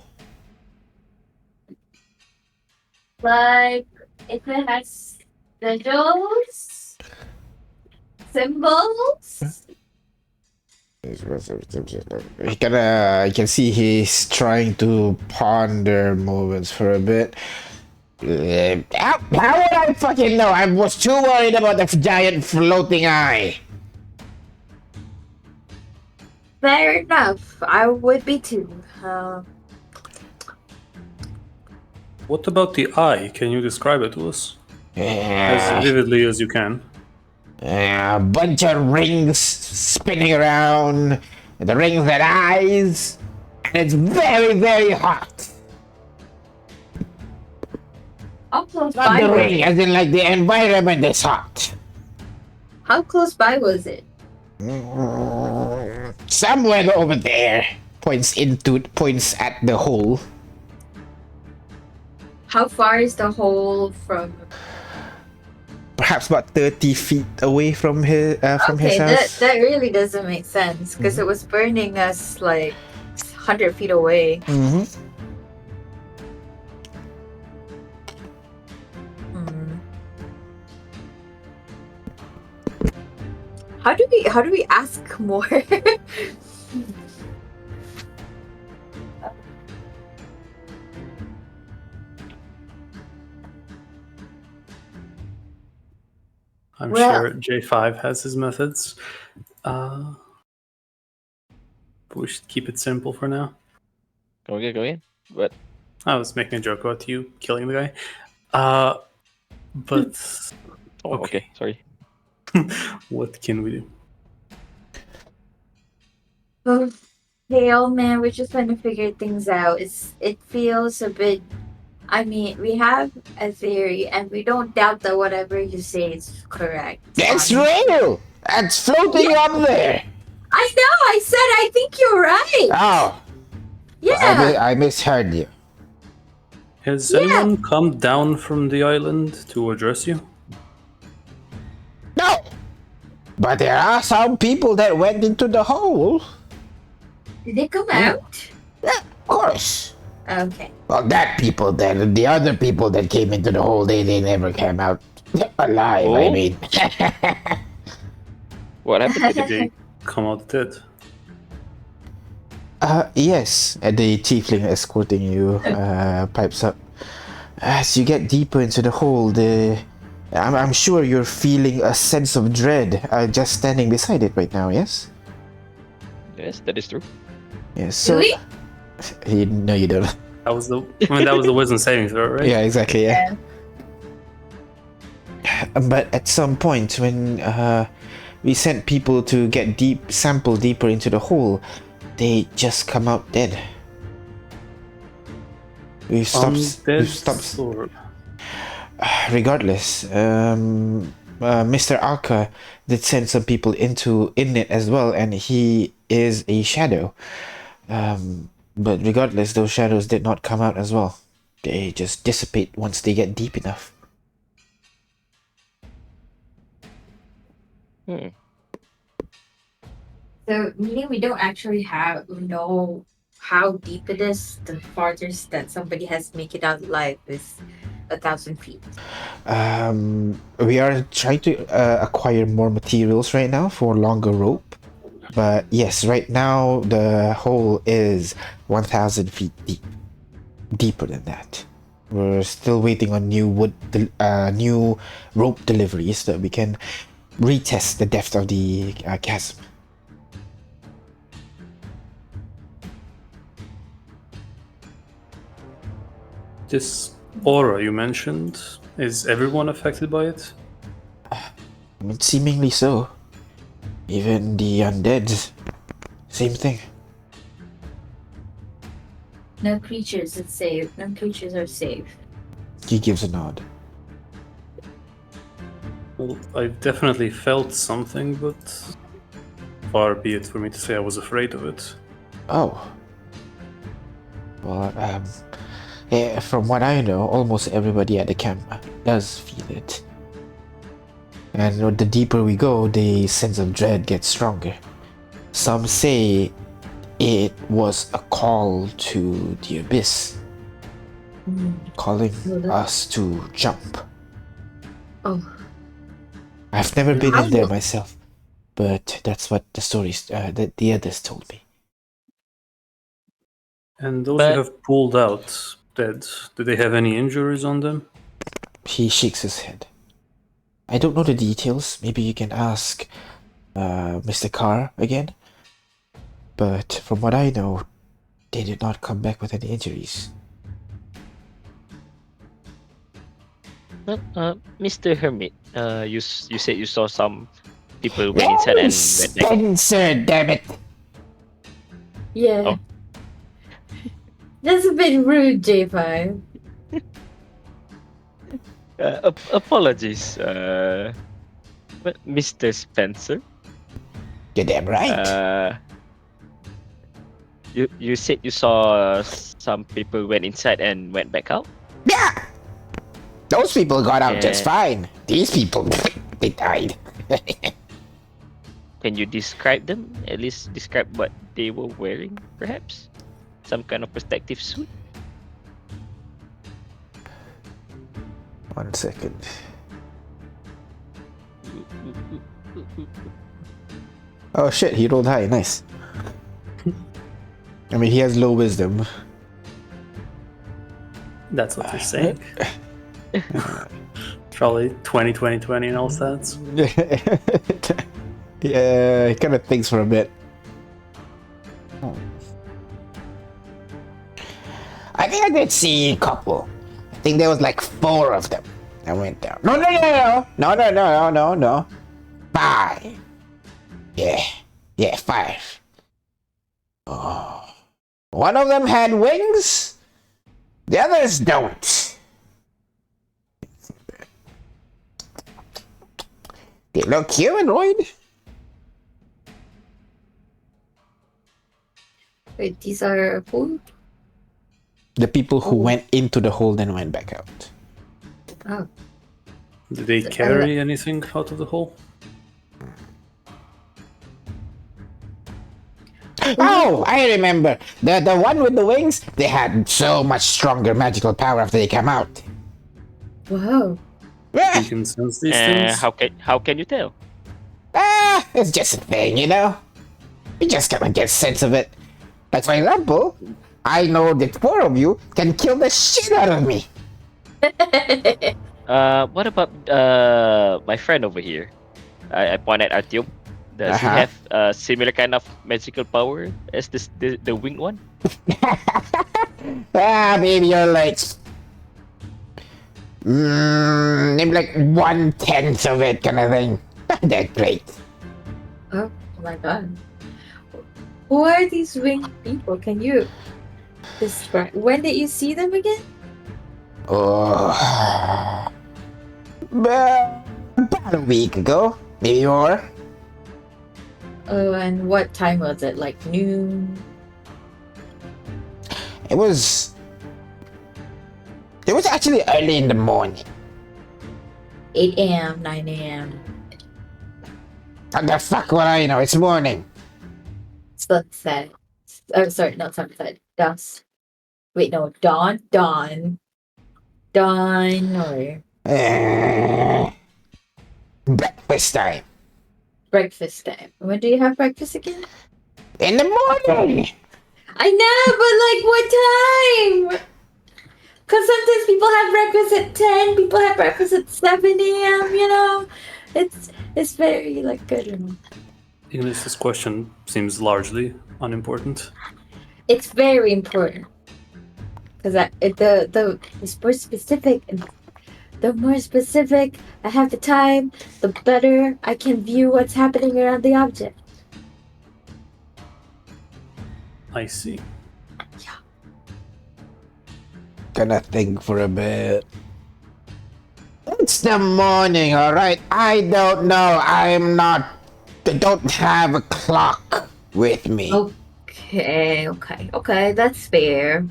Like, if it has sigils, symbols. You can see he's trying to ponder moments for a bit. How would I fucking know? I was too worried about the giant floating eye. Fair enough. I would be too. What about the eye? Can you describe it to us as Yeah. vividly as you can? A bunch of rings spinning around. The rings had eyes. And it's very, very hot. How close Not by the was ring, it? as in like the environment is hot. How close by was it? Somewhere over there. Points at the hole. How far is the hole from perhaps about 30 feet away from his Okay, house. that really doesn't make sense because Mm-hmm. it was burning us like 100 feet away. Mm-hmm. Hmm. How do we ask more? I'm Well- sure J5 has his methods. But we should keep it simple for now. Go again. But I was making a joke about you killing the guy. But okay. Sorry. what can we do? Oh, hey, old man, we're just trying to figure things out. It feels a bit. I mean, we have a theory, and we don't doubt that whatever you say is correct. It's honestly. real. It's floating up there. I know. I said I think you're right. Oh, Yeah. I misheard you. Has Yeah. anyone come down from the island to address you? No, but there are some people that went into the hole. Did they come Yeah. out? Yeah, of course. Okay. Well, that people then, the other people that came into the hole, they never came out alive. I Oh. mean, What happened to Did them? they come out dead? yes, the tiefling escorting you pipes up. As you get deeper into the hole, I'm sure you're feeling a sense of dread just standing beside it right now. Yes. Yes, that is true. Yes. So, Really? no, you don't. That was the wisdom saving throw, right? Yeah, exactly. Yeah. But at some point, when we sent people to get sample deeper into the hole, they just come out dead. We've stopped. Undead We've stopped. or Regardless, Mr. Arca did send some people in it as well, and he is a shadow. But regardless, those shadows did not come out as well. They just dissipate once they get deep enough. So meaning we don't actually know how deep it is. The farthest that somebody has make it out alive is 1,000 feet. We are trying to acquire more materials right now for longer rope. But yes, right now the hole is 1,000 feet deep. Deeper than that. We're still waiting on new new rope deliveries so that we can retest the depth of the chasm. this aura you mentioned, is everyone affected by it? I mean, seemingly so. Even the undead, same thing. No creatures is safe. No creatures are safe. He gives a nod. Well, I've definitely felt something, but far be it for me to say I was afraid of it. Oh. Well, yeah, from what I know, almost everybody at the camp does feel it. And the deeper we go, the sense of dread gets stronger. Some say it was a call to the abyss, calling us to jump. Oh. I've never been in there How- myself, but that's what the stories that the others told me. And those But- you have pulled out dead, do they have any injuries on them? He shakes his head. I don't know the details. Maybe you can ask Mr. Carr again. But from what I know, they did not come back with any injuries. But, Mr. Hermit, you said you saw some people went inside and went back. Spencer, damn it! Yeah. Oh. That's a bit rude, J5. Apologies, but Mr. Spencer. You're damn right. You said you saw some people went inside and went back out. Yeah! Those people got out just Yeah. fine. These people, they died. Can you describe them? At least describe what they were wearing, perhaps? Some kind of protective suit? 1 second. Oh shit, he rolled high. Nice. I mean, he has low wisdom. That's what you're saying. Probably 20, 20, 20 in all stats. Yeah, he kind of thinks for a bit. I think I did see a couple. I think there was like 4 of them that went down. No. 5. Yeah, 5. Oh. One of them had wings. The others don't. They look humanoid. Wait, these are who? The people who went into the hole then went back out. Oh. Did they carry anything out of the hole? Oh, I remember. The one with the wings, they had so much stronger magical power after they came out. Wow. You can sense these things. How can you tell? It's just a thing, you know? You just gotta get a sense of it. Like, for example, I know that 4 of you can kill the shit out of me. What about my friend over here? I point at Artyom. Does he have a similar kind of magical power as the winged one? Maybe you're like... maybe like 1/10 of it kind of thing. Not that great. Oh my god. Who are these winged people? Can you describe? When did you see them again? Oh... about a week ago. Maybe more. Oh, and what time was it? Like noon? It was actually early in the morning. 8 a.m., 9 a.m. What the fuck would I know? It's morning. Sunset. Oh, sorry, not sunset. Dusk. Wait, no, dawn? Dawn. Or Breakfast time. breakfast time. When do you have breakfast again? In the morning. I know, but like what time? Because sometimes people have breakfast at 10, people have breakfast at 7 a.m., you know? It's very, like, good. Ignis's question seems largely unimportant. It's very important. Because the more specific, the more specific I have the time, the better I can view what's happening around the object. I see. Gonna think for a bit. It's the morning, alright? I don't know. I don't have a clock with me. Okay, that's fair.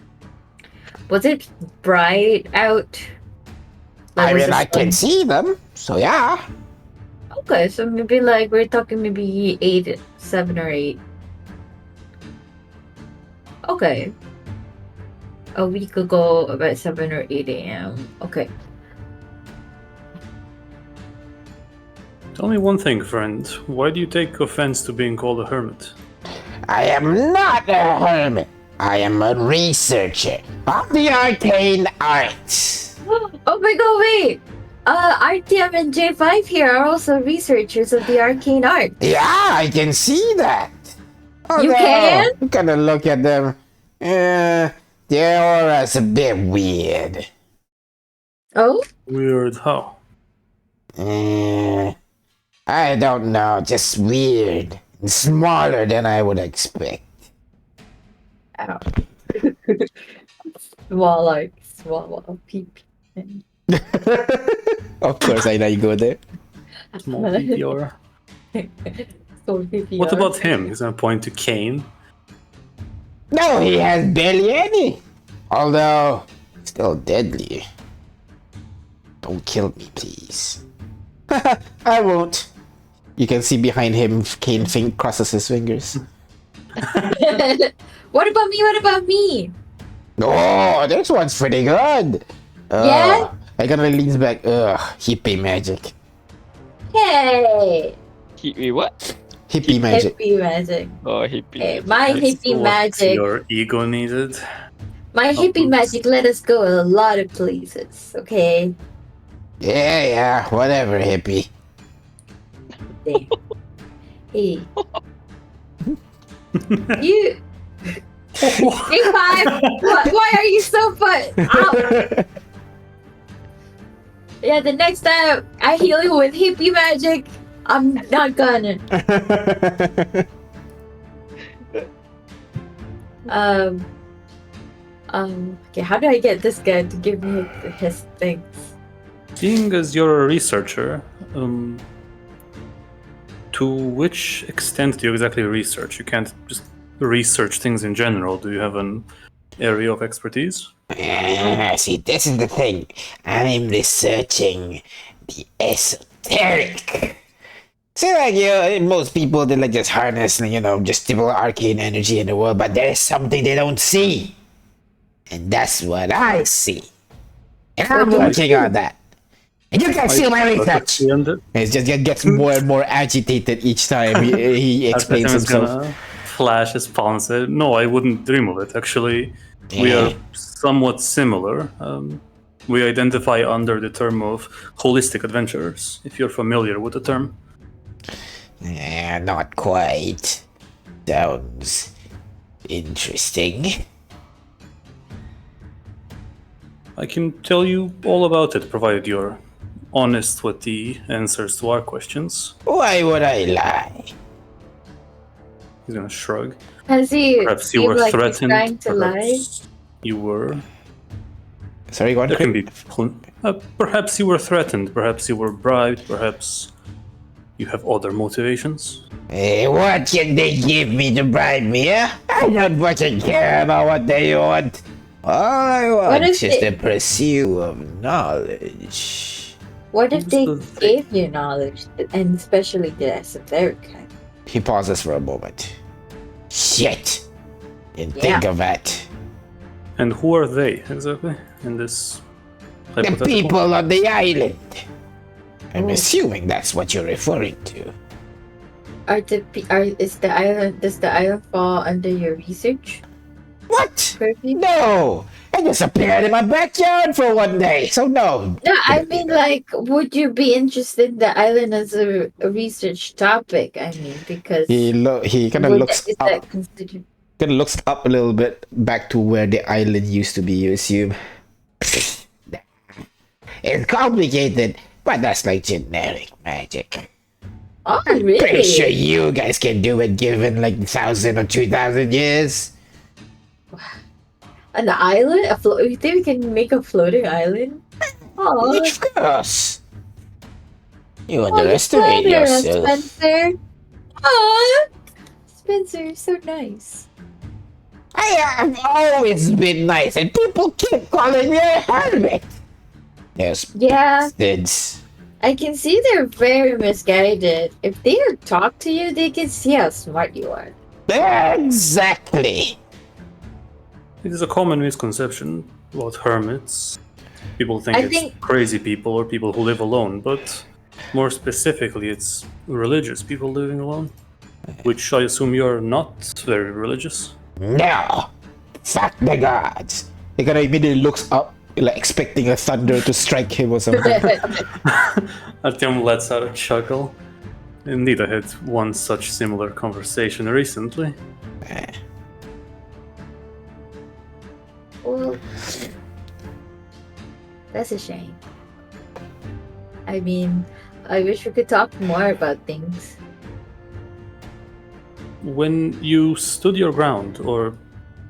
Was it bright out? I was mean, the I can sun- see them, so yeah. Okay, so maybe like we're talking maybe 7 or 8. Okay. A week ago, about 7 or 8 a.m. Okay. Tell me one thing, friend. Why do you take offense to being called a hermit? I am not a hermit. I am a researcher of the arcane arts. Oh my god, wait! RTM and J5 here are also researchers of the arcane art. Yeah, I can see that. You can? I'm gonna look at them. Their aura's a bit weird. Oh? Weird how? I don't know, just weird. Smaller than I would expect. Ow. Small peep. Of course, I know you go there. Small PPR. So peepee. What about him? He's gonna point to Kane. No, he has barely any. Although, still deadly. Don't kill me, please. I won't. You can see behind him, Kane crosses his fingers. What about me? What about me? Oh, this one's pretty good. Yeah? I gotta lean back. Hippie magic. Hey! What? Hippie magic. Hippie magic. Oh, hippie. Hey, my That's hippie what magic. your ego needed. My hippie oops. magic let us go a lot of places, okay? Yeah, whatever, hippie. Damn. Hey. You. K5! Why are you so fun? Ow. Yeah, the next time I heal you with hippie magic, I'm not gonna. Okay, how do I get this guy to give me his things? Seeing as you're a researcher, to which extent do you exactly research? You can't just research things in general. Do you have an area of expertise? See, this is the thing. I'm researching the esoteric. See, like, most people, they like just harness, just typical arcane energy in the world, but there is something they don't see. And that's what I see. And I'm working on that. And you can see my research. It just gets more and more agitated each time he explains himself. Gonna flash his palm and say, "No, I wouldn't dream of it. Actually, we are somewhat similar. We identify under the term of holistic adventurers, if you're familiar with the term." Not quite. Sounds interesting. I can tell you all about it, provided you're honest with the answers to our questions. Why would I lie? He's gonna shrug. Has he Perhaps you seemed were like he's threatened. trying to lie? Perhaps you were. Sorry, go on. There can be. Perhaps you were threatened. Perhaps you were bribed. Perhaps you have other motivations. What can they give me to bribe me, huh? I don't fucking care about what they want. All I want is the pursuit of knowledge. What if they What's the thing? gave you knowledge, and especially the esoteric kind? He pauses for a moment. Shit! Didn't think of that. And who are they exactly in this The hypothetical? people on the island. I'm Oh. assuming that's what you're referring to. Does the island fall under your research What? purview? No! I just appeared in my backyard for one day, so no. No, I mean, like, would you be interested in the island as a research topic? I mean, because He kind of looks is up. that considered? Kind of looks up a little bit back to where the island used to be, you assume. It's complicated, but that's like generic magic. Oh, Pretty really? sure you guys can do it given like 1,000 or 2,000 years. An island? You think we can make a floating island? Oh, Of course. You underestimate yourself. Spencer. Oh, Spencer, you're so nice. I have always been nice, and people keep calling me a hermit. Yes, Yeah, bastards. I can see they're very misguided. If they talk to you, they can see how smart you are. Exactly. It is a common misconception about hermits. People think I it's think- crazy people or people who live alone, but more specifically, it's religious people living alone. Which I assume you're not very religious. No. Fuck the gods. He kind of immediately looks up, like expecting a thunder to strike him or something. Artyom lets out a chuckle. Indeed, I had one such similar conversation recently. Well, that's a shame. I mean, I wish we could talk more about things. When you stood your ground, or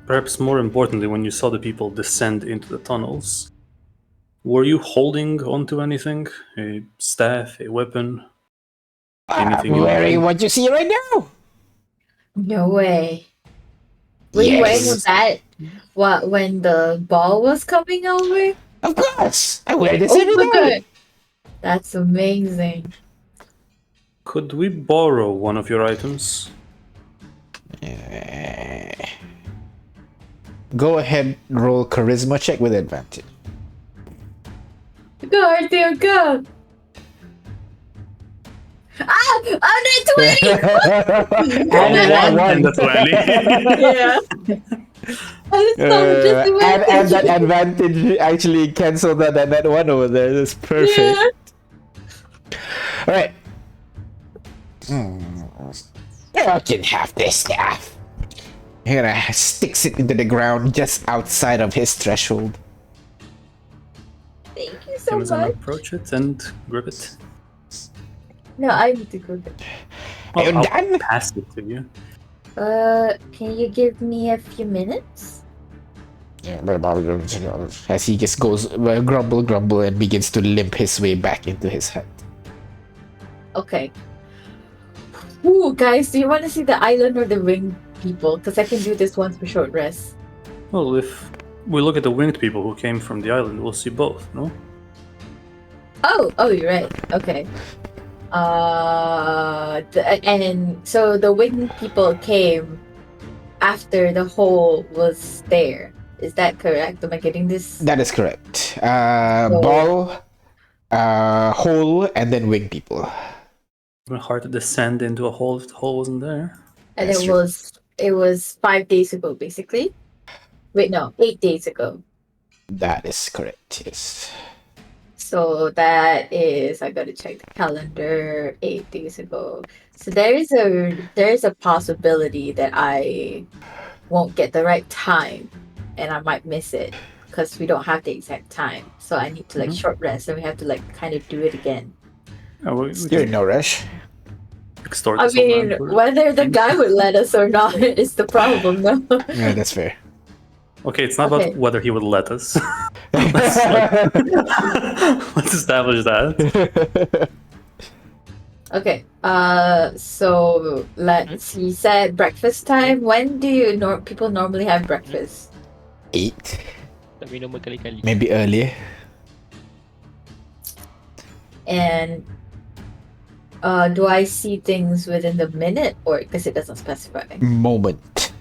perhaps more importantly, when you saw the people descend into the tunnels, were you holding onto anything? A staff, a weapon? Anything I'm you wearing want? what you see right now. No way. Were you wearing Yes. that when the ball was coming over? Of course. I wear this Oh every my day. god. That's amazing. Could we borrow one of your items? Go ahead, roll charisma check with advantage. Go, Arthur, go! Ah! I'm at 20! And that And one. the 20. Yeah. I saw just And that advantage actually canceled out that one over there. That's perfect. Yeah. Alright. You can have this staff. You're gonna sticks it into the ground just outside of his threshold. Thank you so Amazon much. approach it and grip it. No, I need to go there. Are you I'll done? pass it to you. Can you give me a few minutes? As he just goes grumble and begins to limp his way back into his hut. Okay. Ooh, guys, do you want to see the island or the winged people? Because I can do this once for short rest. Well, if we look at the winged people who came from the island, we'll see both, no? Oh, you're right. Okay. And so the winged people came after the hole was there. Is that correct? Am I getting this? That is correct. Ball, hole, and then wing people. It's hard to descend into a hole if the hole wasn't there. And That's it true. was 5 days ago, basically. Wait, no, 8 days ago. That is correct, yes. So that is, I gotta check the calendar. 8 days ago. So there's a possibility that I won't get the right time, and I might miss it because we don't have the exact time. So I need to like short rest, and we have to like kind of do it again. Oh, we You're in can no rush. extort I this old man mean, for- whether the guy would let us or not is the problem, though. Yeah, that's fair. Okay, it's not Okay. about whether he would let us. Let's establish that. Okay. So let's. He said breakfast time. When do people normally have breakfast? 8, Kami nung magkali-kali. maybe earlier. And do I see things within the minute, or because it doesn't specify Moment.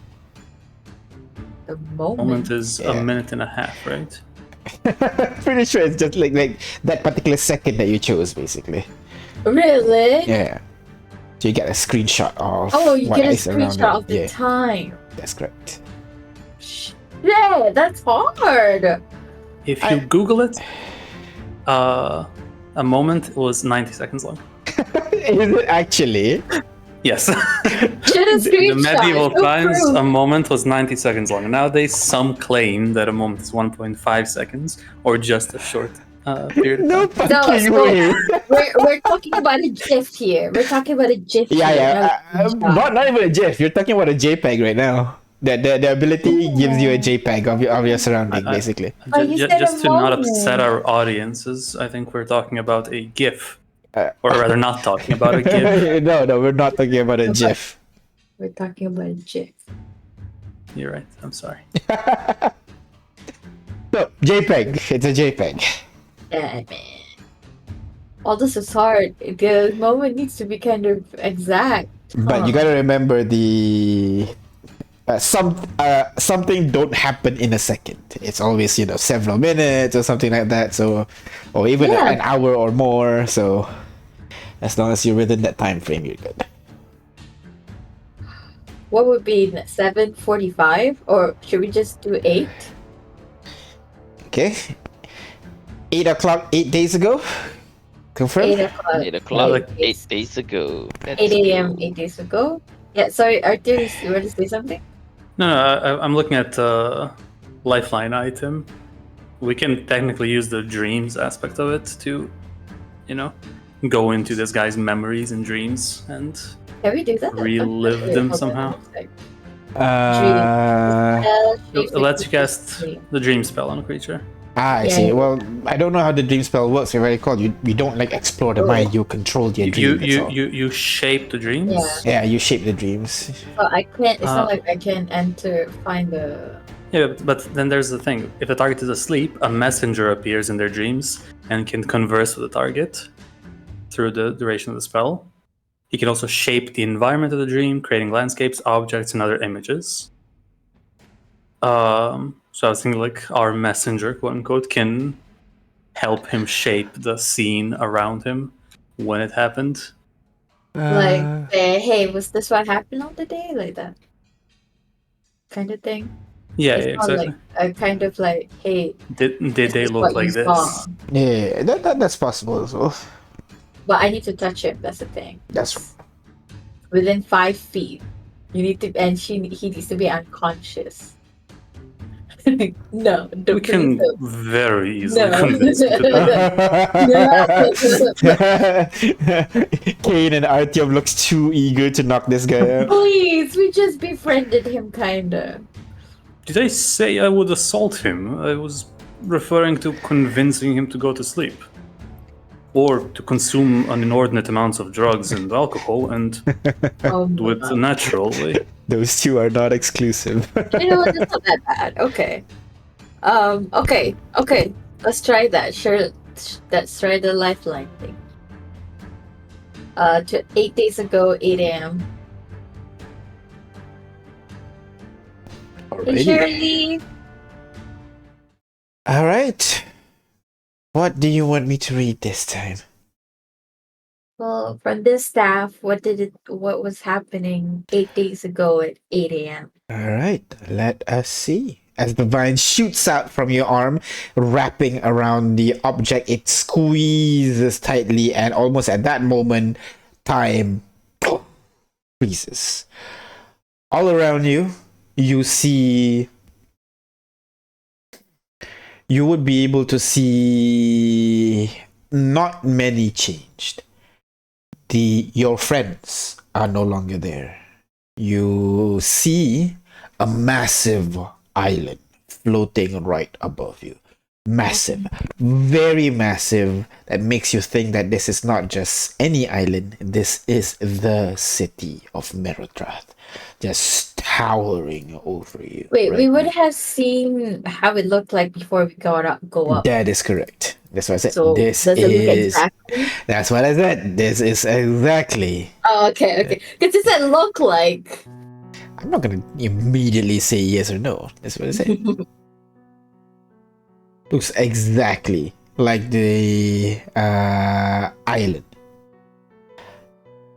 the moment? Moment is Yeah. a minute and a half, right? Pretty sure it's just like that particular second that you chose, basically. Really? Yeah. So you get a screenshot of Oh, you what get a is around screenshot it. of the Yeah, time. that's correct. Yeah, that's hard. If you Google it, a moment was 90 seconds long. Is it actually? Yes. Should have The screenshot. medieval No times, proof. a moment was 90 seconds long. Nowadays, some claim that a moment is 1.5 seconds or just a short period of No time. fucking so- way. We're talking about a GIF here. We're talking about a GIF Yeah, here. yeah. not a screenshot. Not even a GIF. You're talking about a JPEG right now. The ability gives you a JPEG of your surrounding, I- basically. Oh, you said Just a to not moment. upset our audiences, I think we're talking about a GIF. Or rather, not talking about a GIF. No, we're not talking about a Okay. GIF. We're talking about a GIF. You're right. I'm sorry. No, JPEG. It's a JPEG. Yeah, man. All this is hard. The moment needs to be kind of exact. But you gotta remember the something don't happen in a second. It's always several minutes or something like that. So, or even Yeah. an hour or more. So, as long as you're within that time frame, you're good. What would be 7:45, or should we just do 8? Okay. 8 o'clock, 8 days ago. Confirm. 8 o'clock. 8 o'clock, Eight 8 days ago. Let's 8 a.m. go. 8 days ago. Yeah, sorry, Arthur, you want to say something? No, I'm looking at lifeline item. We can technically use the dreams aspect of it to, go into this guy's memories and dreams and Can we do that? relive Wait, them hold on, somehow. one sec. It lets you cast the dream spell on a creature. I Yeah, see. yeah. Well, I don't know how the dream spell works. If I recall, you don't explore the mind. You control your You dream. that's all. you shape the dreams. Yeah. Yeah, you shape the dreams. So I can't. It's not Uh, like I can find the. Yeah, but then there's the thing. If the target is asleep, a messenger appears in their dreams and can converse with the target through the duration of the spell. He can also shape the environment of the dream, creating landscapes, objects, and other images. So I was thinking like our messenger, quote unquote, can help him shape the scene around him when it happened. Like, hey, was this what happened on the day? Like that kind of thing. Yeah, It's not exactly. like a kind of like, hey, Did this they is look what you like saw. this? Yeah, that's possible as well. But I need to touch him. That's the thing. That's Within 5 feet. You need to, and he needs to be unconscious. No, We don't please can don't. very easily No. convince him to do that. Kane and Artyom looks too eager to knock this guy out. Please, we just befriended him, kinda. Did I say I would assault him? I was referring to convincing him to go to sleep. Or to consume an inordinate amounts of drugs and alcohol and Oh do it my. the natural way. Those two are not exclusive. You know what? It's not that bad. Okay. Okay. Let's try that. Sure. Let's try the lifeline thing. To 8 days ago, 8 a.m. Hey, Alrighty. Shirley. All right. What do you want me to read this time? Well, from this staff, what was happening 8 days ago at 8 a.m.? All right, let us see. As the vine shoots out from your arm, wrapping around the object, it squeezes tightly, and almost at that moment, time freezes. All around you, you see. You would be able to see not many changed. Your friends are no longer there. You see a massive island floating right above you. Massive, very massive, that makes you think that this is not just any island, this is the city of Merodrath, just towering over you. Wait, we right would now. have seen how it looked like before we go up. That is correct. That's what I said. So This does it look is. exactly? That's what I said. This is exactly. Oh, okay. Because does it look like? I'm not gonna immediately say yes or no. That's what I said. Looks exactly like the island,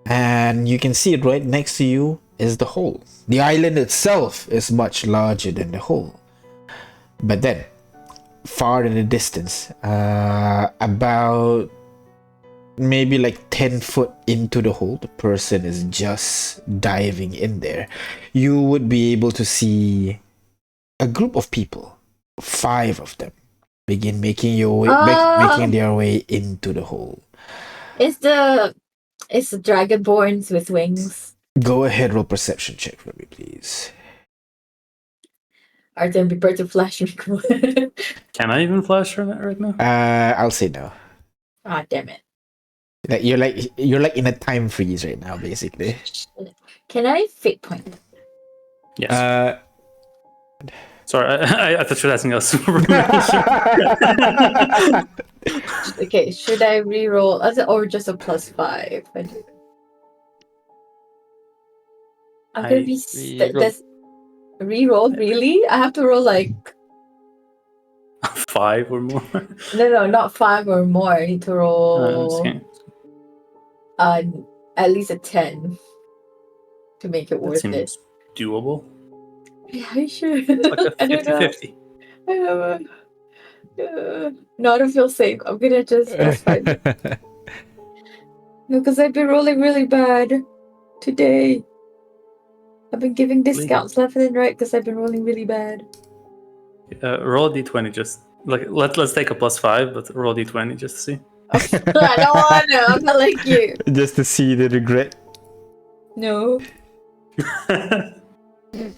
and you can see it right next to you is the hole. The island itself is much larger than the hole, but then far in the distance, about maybe like 10 foot into the hole, the person is just diving in there. You would be able to see a group of people, 5 of them, begin making making their way into the hole. It's the dragonborns with wings. Go ahead, roll perception check for me, please. Artem, prepare to flash me. Can I even flash right now? I'll say no. Ah, damn it. Like you're like in a time freeze right now, basically. Can I fate point? Yes. Sorry, I thought you were asking us. Okay, should I re-roll or just a +5? I'm gonna be that's re-roll. Really? I have to roll like 5 or more. no, not 5 or more. I need to roll at least a 10 to make it That worth it. seems doable. Yeah, I should. It's like a I don't know. 50-50. No, I don't feel safe. I'm gonna just that's fine. No, because I've been rolling really bad today. I've been giving discounts left and right because I've been rolling really bad. Roll a d20, just like let's take a +5, but roll a d20 just to see. Okay. I don't want to. I'm not like you. Just to see the regret. No.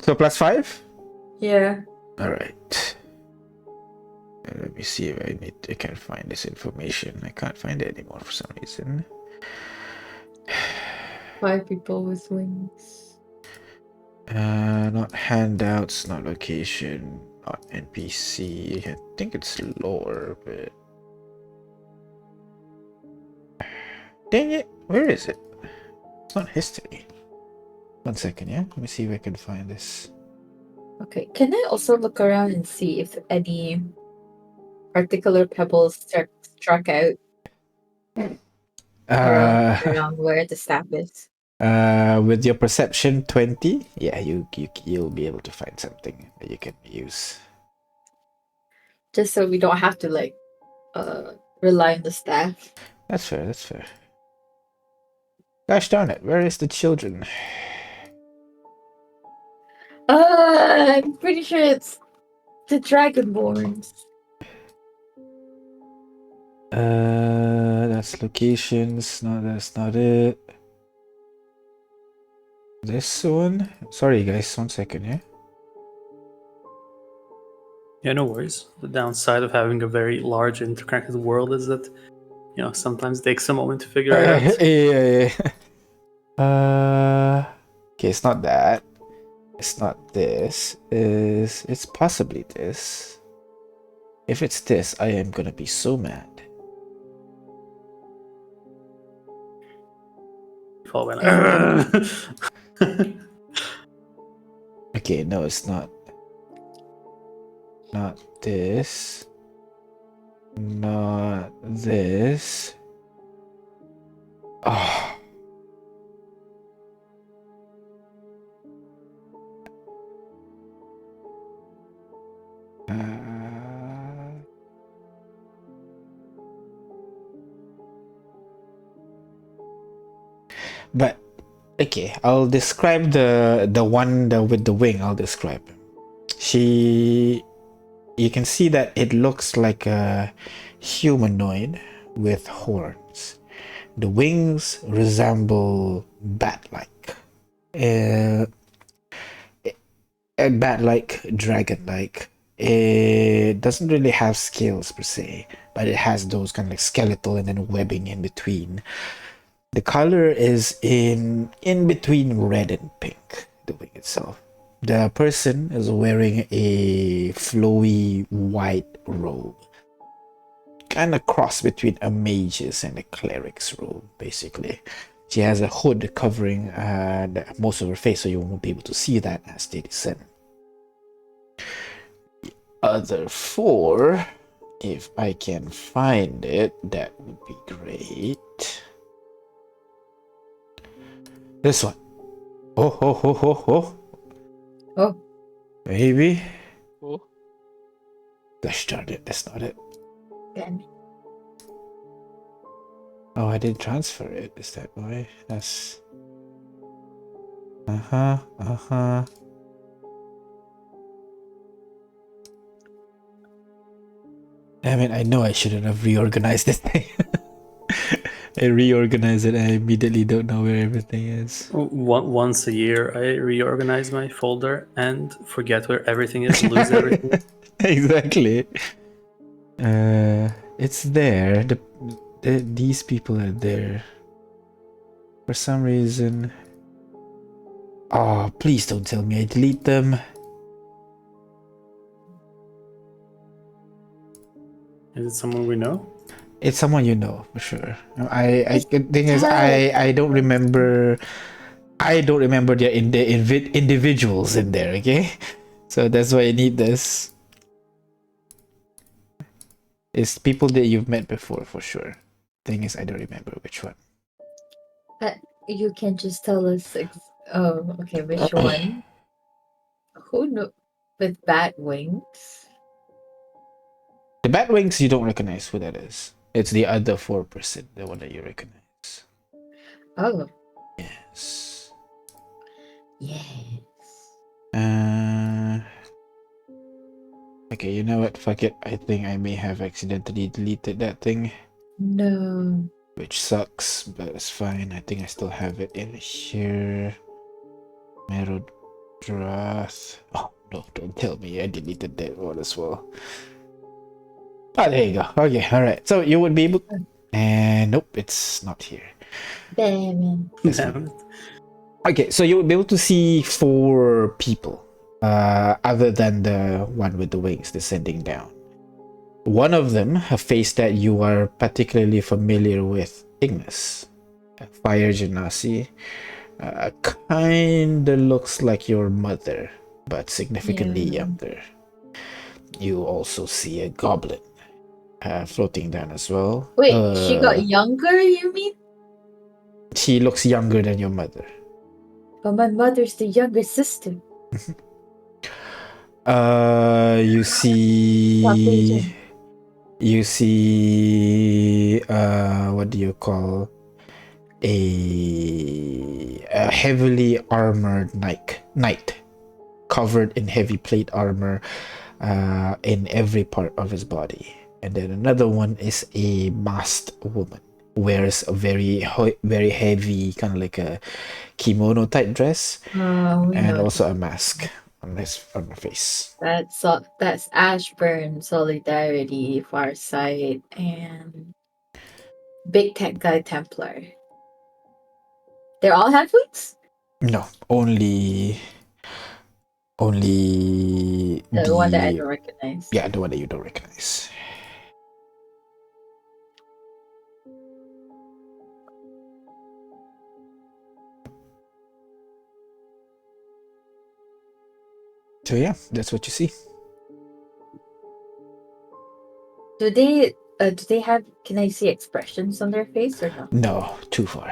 So +5? Yeah. All right. Let me see if I can find this information. I can't find it anymore for some reason. 5 people with wings. Not handouts, not location, not NPC. I think it's lore, but dang it, where is it? It's not history. 1 second, yeah? Let me see if I can find this. Okay, can I also look around and see if any particular pebbles struck out around where the staff is? With your perception 20, yeah, you'll be able to find something that you can use. Just so we don't have to rely on the staff. That's fair, that's fair. Gosh darn it, where is the children? I'm pretty sure it's the Dragonborns. That's locations. No, that's not it. This one? Sorry guys, 1 second, yeah? Yeah, no worries. The downside of having a very large interconnected world is that, sometimes it takes a moment to figure it out. Yeah. Okay, it's not that. It's not this. It's possibly this. If it's this, I am gonna be so mad. Fall when Okay, no, it's not. Not this. Not this. Oh. But okay, I'll describe the one with the wing. I'll describe. You can see that it looks like a humanoid with horns. The wings resemble bat-like, bat-like, dragon-like. It doesn't really have scales per se, but it has those kind of like skeletal and then webbing in between. The color is in between red and pink, the wing itself. The person is wearing a flowy white robe. Kind of cross between a mage's and a cleric's robe, basically. She has a hood covering most of her face, so you won't be able to see that as they descend. The other four, if I can find it, that would be great. This one. Oh. Oh. Maybe. Oh. Gosh darn it, that's not it. Damn. Oh, I didn't transfer it. Is that why? That's... Uh-huh. I mean, I know I shouldn't have reorganized this thing. I reorganize it and I immediately don't know where everything is. Once a year, I reorganize my folder and forget where everything is, lose everything. Exactly. It's there. These people are there. For some reason. Oh, please don't tell me I delete them. Is it someone we know? It's someone you know for sure. The thing is, I don't remember. I don't remember the individuals in there. Okay, so that's why I need this. It's people that you've met before for sure. Thing is, I don't remember which one. You can just tell us. Oh, okay. Which one? Who know with bat wings? The bat wings you don't recognize who that is. It's the other 4%, the one that you recognize. Oh. Yes. Yes. Okay, you know what? Fuck it. I think I may have accidentally deleted that thing. No. Which sucks, but it's fine. I think I still have it in here. Merodrath. Oh, no, don't tell me I deleted that one as well. Oh, there you go. Okay, alright. So you would be able... And nope, it's not here. Damn. This Damn one. it. Okay, so you will be able to see 4 people, other than the one with the wings descending down. One of them, a face that you are particularly familiar with, Ignis, Fire Genasi, kinda looks like your mother, but significantly Yeah. younger. You also see a goblin floating down as well. Wait, she got younger, you mean? She looks younger than your mother. But my mother's the younger sister. You see, Caucasian. what do you call a heavily armored knight covered in heavy plate armor in every part of his body. And then another one is a masked woman, wears a very heavy, kind of like a kimono type dress, We and know also a mask on her face. that's Ashburn, Solidarity, Farsight, and Big Tech Guy Templar. They're all halflings? No, only The one that I don't recognize. yeah, the one that you don't recognize. So yeah, that's what you see. Do they have, can I see expressions on their face or no? No, too far.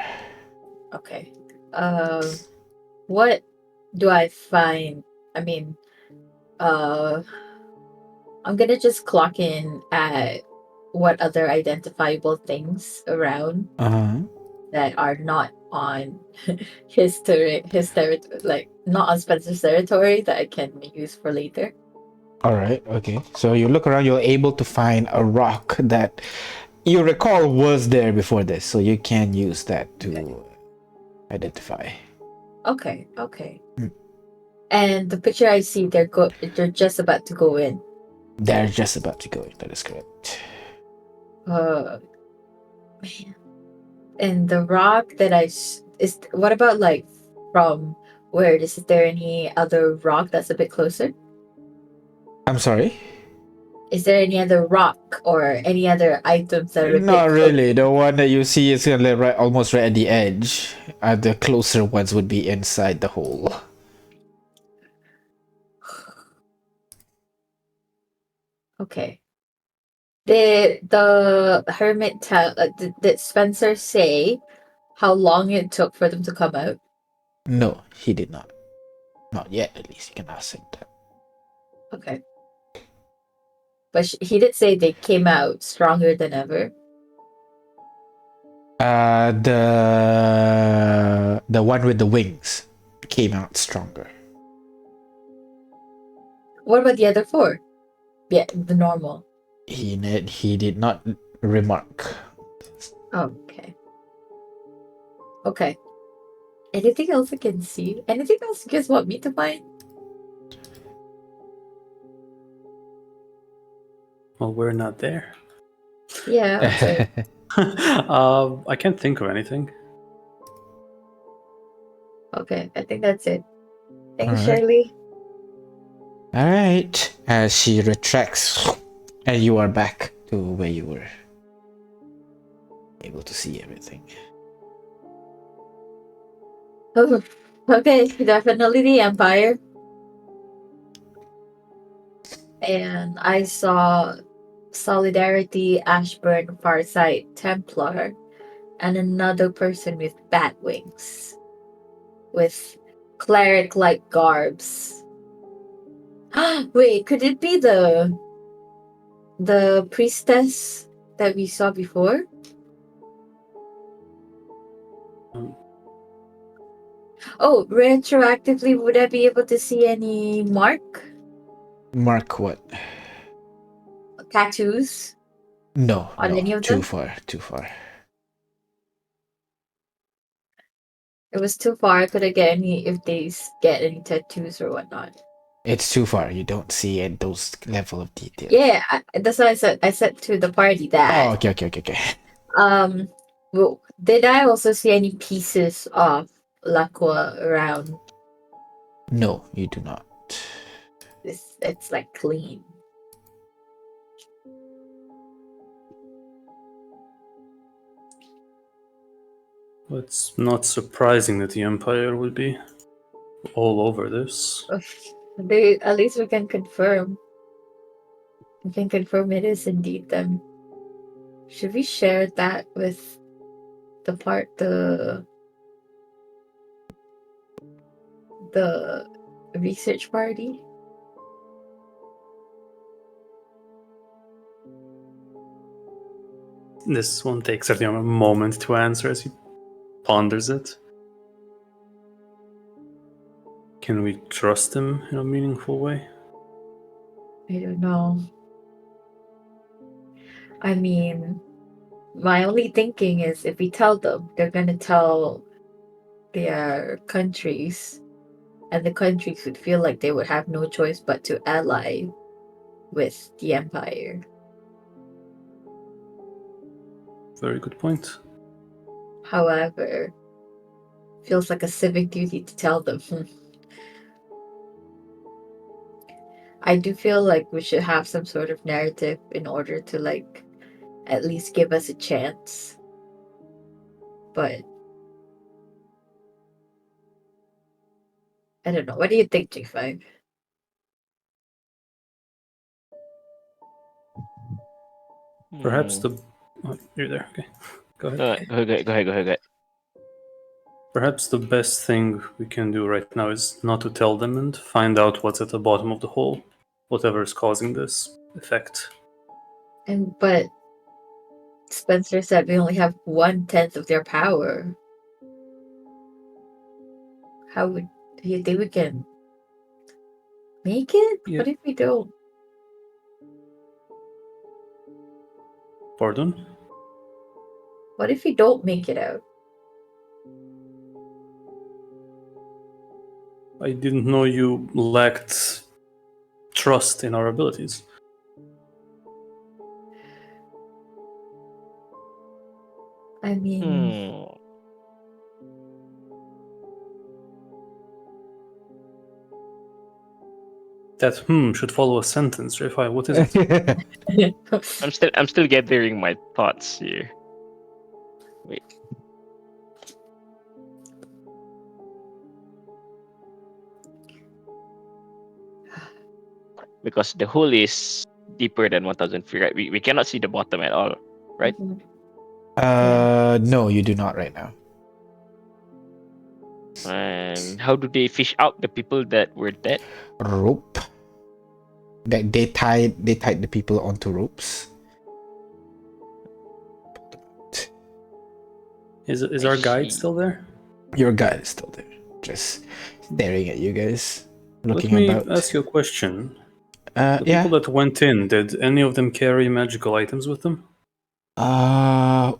Okay. What do I find? I mean, I'm gonna just clock in at what other identifiable things around that are not on his territory, like not on Spencer's territory, that I can use for later. All right, okay. So you look around, you're able to find a rock that you recall was there before this, so you can use that to identify. Okay. Hmm. And the picture I see, they're just about to go in. They're just about to go in. That is correct. Man. And the rock that is, what about like from where? Is there any other rock that's a bit closer? I'm sorry? Is there any other rock or any other items that are a Not bit really. The one that you see is right, almost right at the edge. The closer ones would be inside the hole. Okay. Did the hermit did Spencer say how long it took for them to come out? No, he did not. Not yet, at least. You can ask him that. Okay. But he did say they came out stronger than ever. The one with the wings came out stronger. What about the other 4? Yeah, the normal. He did not remark. Okay. Okay. Anything else I can see? Anything else you guys want me to find? Well, we're not there. Yeah. Okay. I can't think of anything. Okay, I think that's it. Thanks, All right. Shirley. All right. As she retracts, and you are back to where you were, able to see everything. Oh, okay, definitely the Empire. And I saw Solidarity, Ashburn, Farsight, Templar, and another person with bat wings. With cleric-like garbs. Wait, could it be the priestess that we saw before? Oh, retroactively, would I be able to see any mark? Mark what? Tattoos? No, On no, any of too them? far, too far. It was too far. I couldn't get any, if they get any tattoos or whatnot. It's too far. You don't see at those level of detail. Yeah, that's what I said. I said to the party that. Oh, okay. Well, did I also see any pieces of Laqua around. No, you do not. It's like clean. It's not surprising that the Empire would be all over this. At least we can confirm. We can confirm it is indeed them. Should we share that with the research party? This one takes a moment to answer as he ponders it. Can we trust him in a meaningful way? I don't know. I mean, my only thinking is if we tell them, they're gonna tell their countries, and the countries would feel like they would have no choice but to ally with the Empire. Very good point. However, feels like a civic duty to tell them. I do feel like we should have some sort of narrative in order to like at least give us a chance. But I don't know. What do you think, G5? Perhaps Hmm. the... Oh, you're there, okay. Go ahead. Go ahead. Perhaps the best thing we can do right now is not to tell them and find out what's at the bottom of the hole. Whatever is causing this effect. But Spencer said we only have 1/10 of their power. How would you think we can make it? Yeah. What if we don't? Pardon? What if we don't make it out? I didn't know you lacked trust in our abilities. I mean, Hmm. That should follow a sentence, Refi. What is it? I'm still gathering my thoughts here. Wait. Because the hole is deeper than 1,000 feet, right? We cannot see the bottom at all, right? No, you do not right now. And how do they fish out the people that were dead? Rope. They tied the people onto ropes. Is I our guide see. still there? Your guide is still there, just staring at you guys, Let looking me about. ask you a question. Yeah. People that went in, did any of them carry magical items with them? That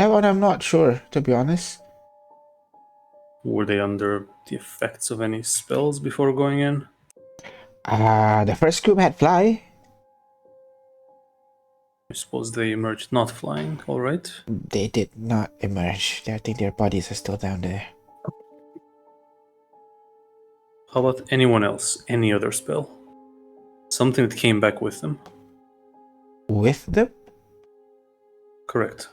one I'm not sure, to be honest. Were they under the effects of any spells before going in? The first group had fly. I suppose they emerged not flying, alright. They did not emerge. I think their bodies are still down there. How about anyone else? Any other spell? Something that came back with them? With them? Correct.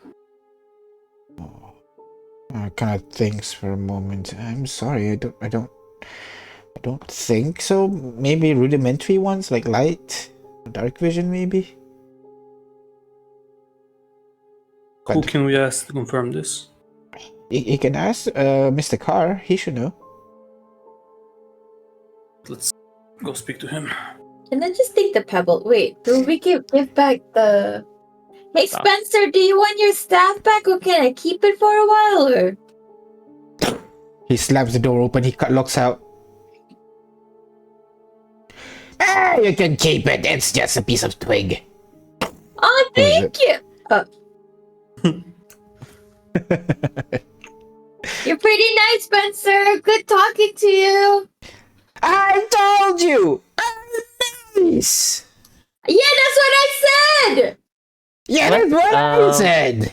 Kind of thinks for a moment. I'm sorry, I don't think so. Maybe rudimentary ones like light, dark vision, maybe. Who can we ask to confirm this? You can ask Mr. Carr. He should know. Let's go speak to him. Can I just take the pebble? Wait, do we give back the... Hey Staff. Spencer, do you want your staff back or can I keep it for a while or? He slams the door open. He locks out. You can keep it. It's just a piece of twig. Oh, thank you! You're pretty nice, Spencer. Good talking to you. I told you. Nice. Yeah, that's what I said! Yeah, What? that's what I said.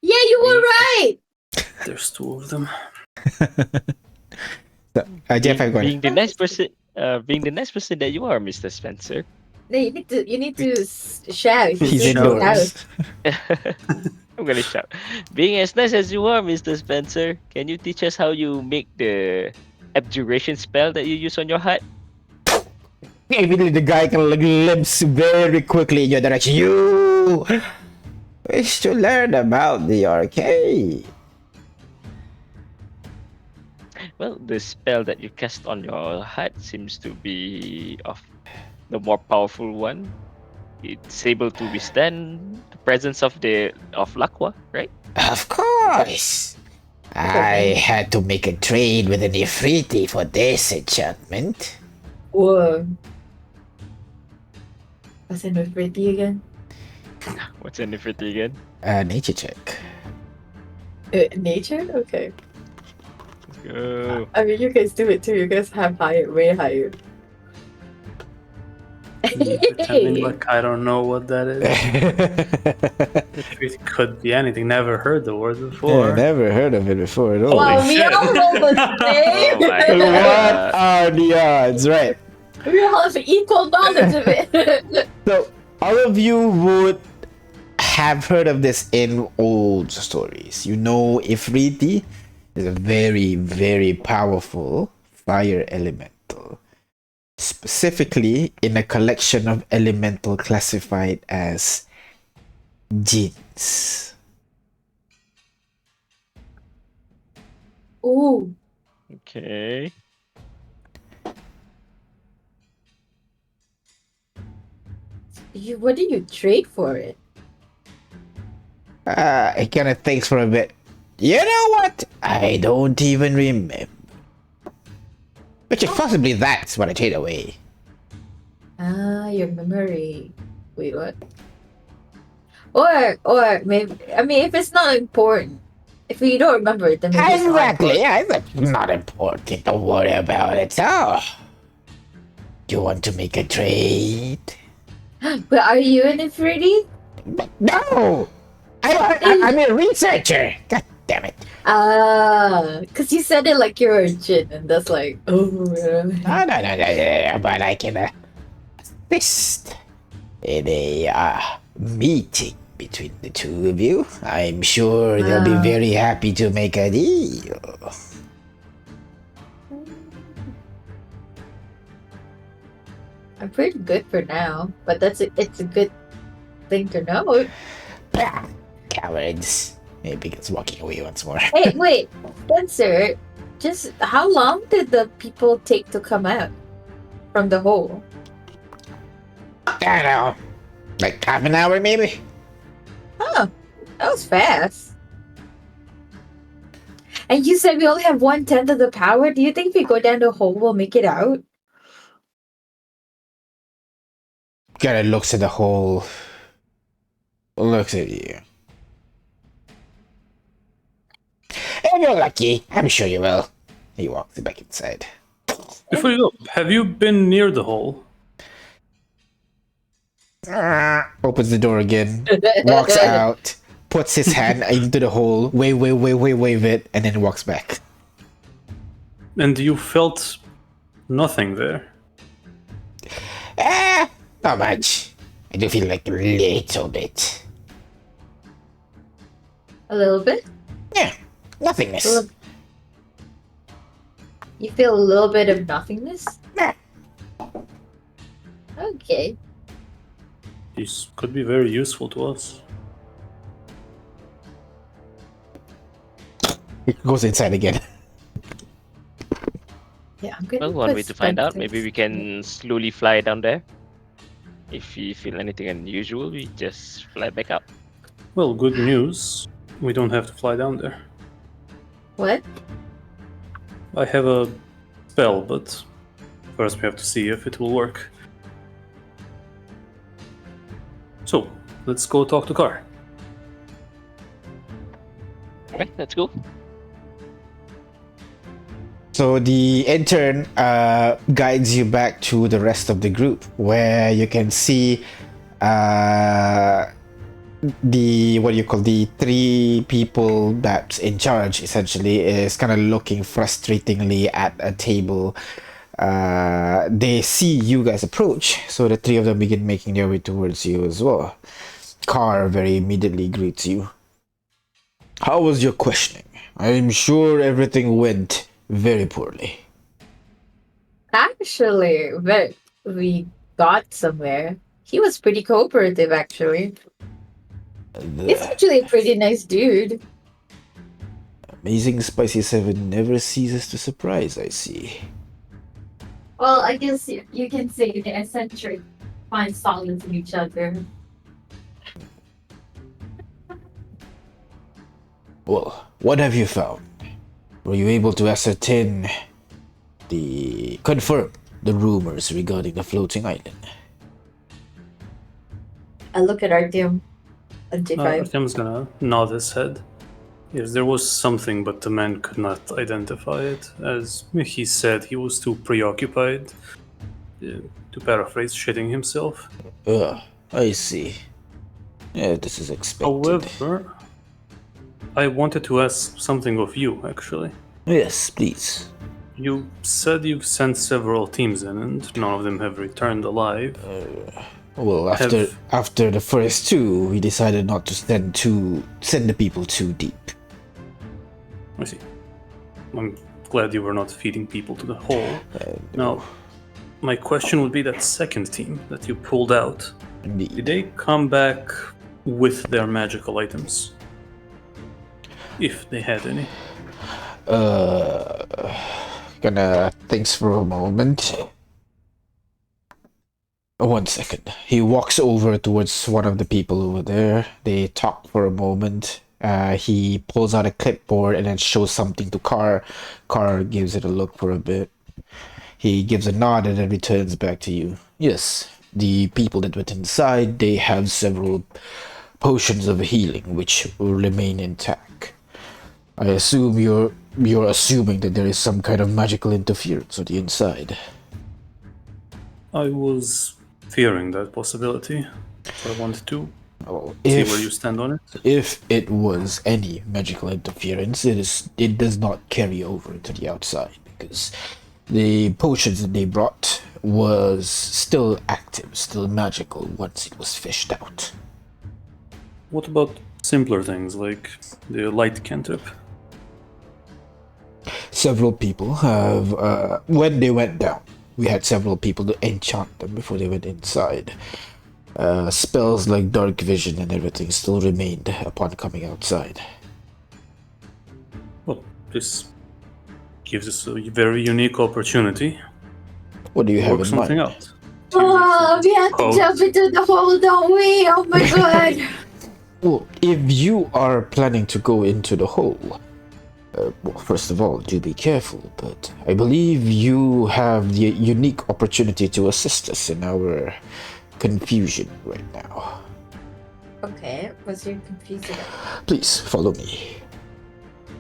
Yeah, you were right! There's two of them. So, Jeff, I've got being the nice person, that you are, Mr. Spencer. No, you need to shout. He's in Shout. indoors. I'm gonna shout. Being as nice as you are, Mr. Spencer, can you teach us how you make the abjuration spell that you use on your hut? Immediately, the guy can glimpse very quickly in your direction. You wish to learn about the arcade? Well, the spell that you cast on your hut seems to be of the more powerful one. It's able to withstand the presence of Lakwa, right? Of course. I had to make a trade with an Ifriti for this enchantment. Whoa. What's in with Freddy again? What's in it for it again? Nature check. Nature? Okay. Go. I mean, you guys do it too. You guys have higher, way higher. Pretending like I don't know what that is. It could be anything. Never heard the word before. Yeah, never heard of it before at all. Wow, we shit. all know the same. Oh my What are the odds, right? We all have equal knowledge of it. So, all of you would have heard of this in old stories. You know, Ifriti is a very, very powerful fire elemental. Specifically, in a collection of elemental classified as jinns. Ooh. Okay. What do you trade for it? It kind of thinks for a bit. You know what? I don't even remember. Which is possibly that's what I trade away. Ah, your memory. Wait, what? Or maybe, I mean, if it's not important, if you don't remember it, then maybe it's not Exactly. Yeah, it's not important. Don't worry about it. So, you want to make a trade? important. But are you an Ifriti? No! I'm a researcher. God damn it. Because you said it like you're a djinn, and that's like, oh, No. But I can assist in a meeting between the two of you. I'm sure they'll be Wow. very happy to make a deal. I'm pretty good for now, but it's a good thing to know. Ah, cowards. Maybe it's walking away once more. Hey, wait, Spencer, just how long did the people take to come out from the hole? I don't know. Like half an hour, maybe? Huh, that was fast. And you said we only have 1/10 of the power. Do you think if we go down the hole, we'll make it out? Gotta looks at the hole. Looks at you. If you're lucky, I'm sure you will. He walks back inside. Before you go, have you been near the hole? Opens the door again, walks out, puts his hand into the hole, wave it, and then walks back. And you felt nothing there? Not much. I do feel like a little bit. A little bit? Yeah, nothingness. You feel a little bit of nothingness? Nah. Okay. This could be very useful to us. He goes inside again. Yeah, I'm gonna Well, one put way to find out, Spencer's- maybe we can slowly fly down there. If we feel anything unusual, we just fly back up. Well, good news. We don't have to fly down there. What? I have a spell, but first we have to see if it will work. So, let's go talk to Car. Alright, let's go. So the intern guides you back to the rest of the group, where you can see the what do you call the three people that's in charge essentially is kind of looking frustratingly at a table. They see you guys approach, so the three of them begin making their way towards you as well. Carr very immediately greets you. How was your questioning? I'm sure everything went very poorly. Actually, but we got somewhere. He was pretty cooperative, actually. He's The actually a pretty nice dude. amazing Spicy 7 never ceases to surprise, I see. Well, I guess you can say the eccentric find solace in each other. Well, what have you found? Were you able to ascertain confirm the rumors regarding the floating island? I look at Artyom. Artyom's gonna nod his head. Yes, there was something, but the man could not identify it. As he said, he was too preoccupied, to paraphrase, shitting himself. I see. Yeah, this is expected. However, I wanted to ask something of you, actually. Yes, please. You said you've sent several teams in, and none of them have returned alive. Well, after the first two, we decided not to send the people too deep. I see. I'm glad you were not feeding people to the hole. Now, my question would be that second team that you pulled out. Indeed. Did they come back with their magical items? If they had any. Gonna thinks for a moment. 1 second. He walks over towards one of the people over there. They talk for a moment. He pulls out a clipboard and then shows something to Carr. Carr gives it a look for a bit. He gives a nod and then returns back to you. Yes, the people that went inside, they have several potions of healing which will remain intact. I assume you're assuming that there is some kind of magical interference on the inside. I was fearing that possibility, so I wanted to Well, see where you stand on it. If it was any magical interference, it does not carry over to the outside because the potions that they brought was still active, still magical once it was fished out. What about simpler things like the light cantrip? Several people have, when they went down, we had several people to enchant them before they went inside. Spells like dark vision and everything still remained upon coming outside. Well, this gives us a very unique opportunity What do you to have work in something mind? out. Oh, we have to Oh. jump into the hole, don't we? Oh my god. Well, if you are planning to go into the hole, well, first of all, do be careful, but I believe you have the unique opportunity to assist us in our confusion right now. Okay, what's your confusion? Please follow me.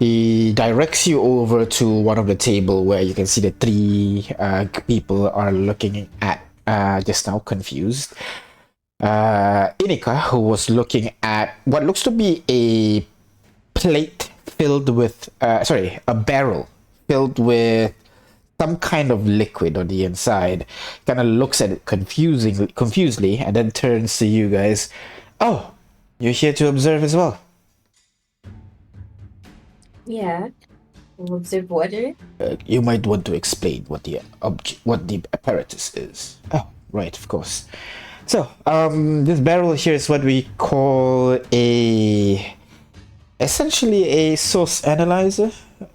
He directs you over to one of the table where you can see the three people are looking at just now confused. Inika, who was looking at what looks to be a plate filled with, a barrel filled with some kind of liquid on the inside, kind of looks at it confusedly, and then turns to you guys. Oh, you're here to observe as well. Yeah. We'll observe water. You might want to explain what the apparatus is. Oh, right, of course. So, this barrel here is what we call essentially a source analyzer.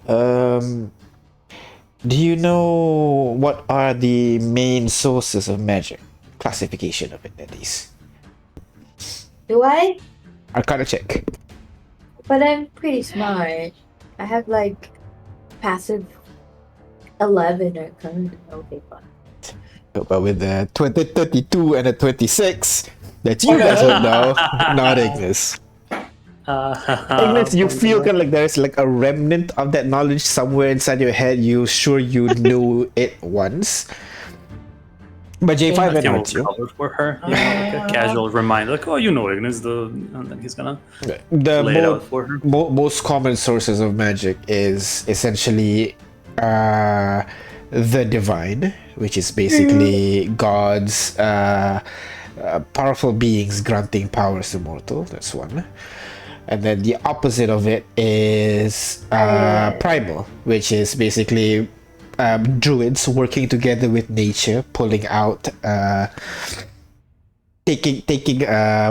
Do you know what are the main sources of magic? Classification of it, at least. Do I? Arcana check. But I'm pretty smart. I have like passive 11 or kind. Okay, fine. But with a 32 and a 26, that you guys would know, not Ignis. Ignis, you feel kind of like there's like a remnant of that knowledge somewhere inside your head. You sure you knew it once. But J5 Same. and Tim will R2. cover for her, like a casual reminder, like, oh, you know Ignis, and then he's gonna The lay it out for her. most common sources of magic is essentially the divine, which is basically gods, powerful beings granting powers to mortal. That's one. And then the opposite of it is primal, which is basically druids working together with nature, pulling out, taking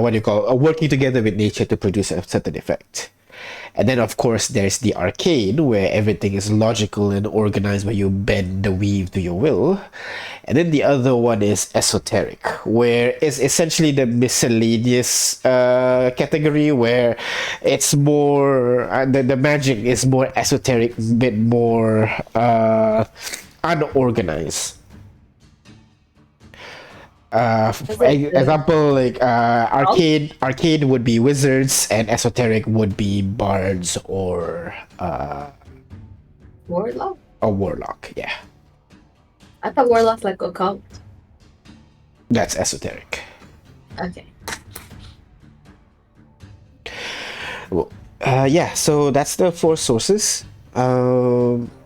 what do you call, working together with nature to produce a certain effect. And then, of course, there's the arcane, where everything is logical and organized, where you bend the weave to your will. And then the other one is esoteric, where it's essentially the miscellaneous category, where it's more, the magic is more esoteric, a bit more unorganized. Example, like arcade would be wizards, and esoteric would be bards or Warlock? a warlock. Yeah, I thought Warlock's like occult. that's esoteric. Okay. Well, yeah, so that's the four sources.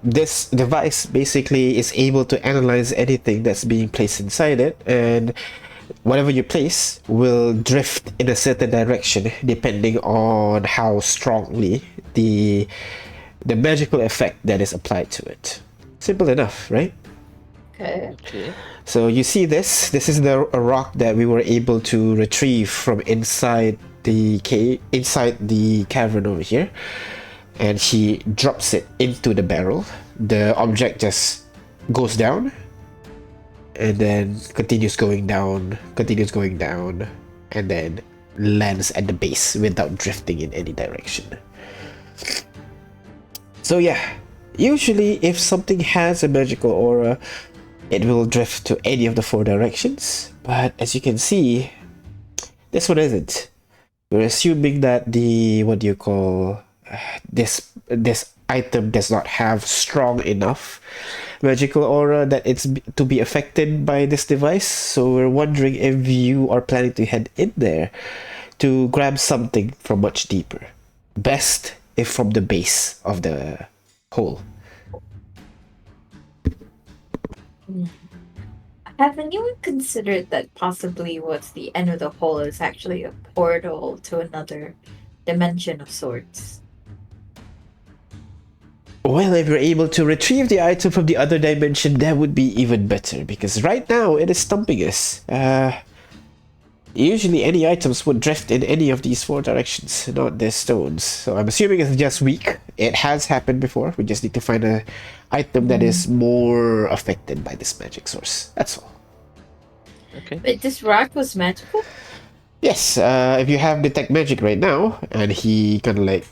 This device basically is able to analyze anything that's being placed inside it, and whatever you place will drift in a certain direction depending on how strongly the magical effect that is applied to it. Simple enough, right? Okay. Okay. So you see this. This is a rock that we were able to retrieve from inside the cavern over here, and she drops it into the barrel. The object just goes down, and then continues going down, and then lands at the base without drifting in any direction. So yeah, usually if something has a magical aura, it will drift to any of the four directions, but as you can see, this one isn't. We're assuming that the, what do you call, this item does not have strong enough magical aura that it's to be affected by this device. So we're wondering if you are planning to head in there to grab something from much deeper. Best if from the base of the hole. Have anyone considered that possibly what's the end of the hole is actually a portal to another dimension of sorts? Well, if you're able to retrieve the item from the other dimension, that would be even better, because right now it is stumping us. Usually any items would drift in any of these four directions, not the stones. So I'm assuming it's just weak. It has happened before. We just need to find a item that is more affected by this magic source. That's all. Okay. But this rock was magical? Yes, if you have detect magic right now, and he kind of like,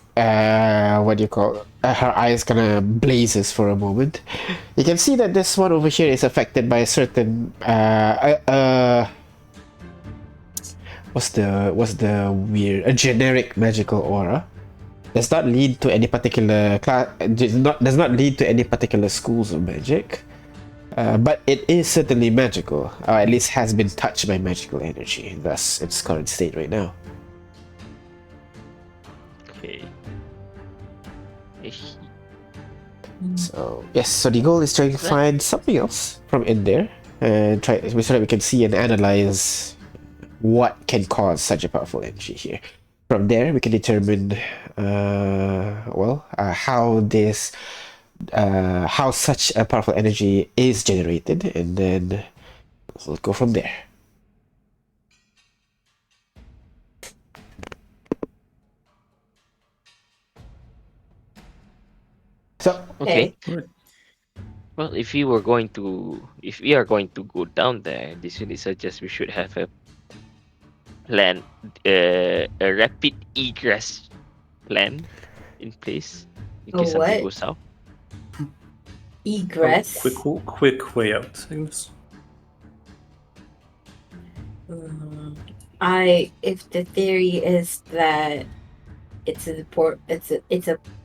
what do you call it? Her eyes kind of blazes for a moment. You can see that this one over here is affected by a certain, what's the weird, a generic magical aura. Does not lead to any particular class, does not lead to any particular schools of magic. But it is certainly magical, or at least has been touched by magical energy, thus its current state right now. Okay. So yes, so the goal is trying to find something else from in there, and try so that we can see and analyze what can cause such a powerful energy here. From there, we can determine, how such a powerful energy is generated, and then we'll go from there. So Okay. Right. Well, if we are going to go down there, this really suggests we should have a plan, a rapid egress plan in place in case something what? goes south. Egress? Quick way out, I guess. If the theory is that it's a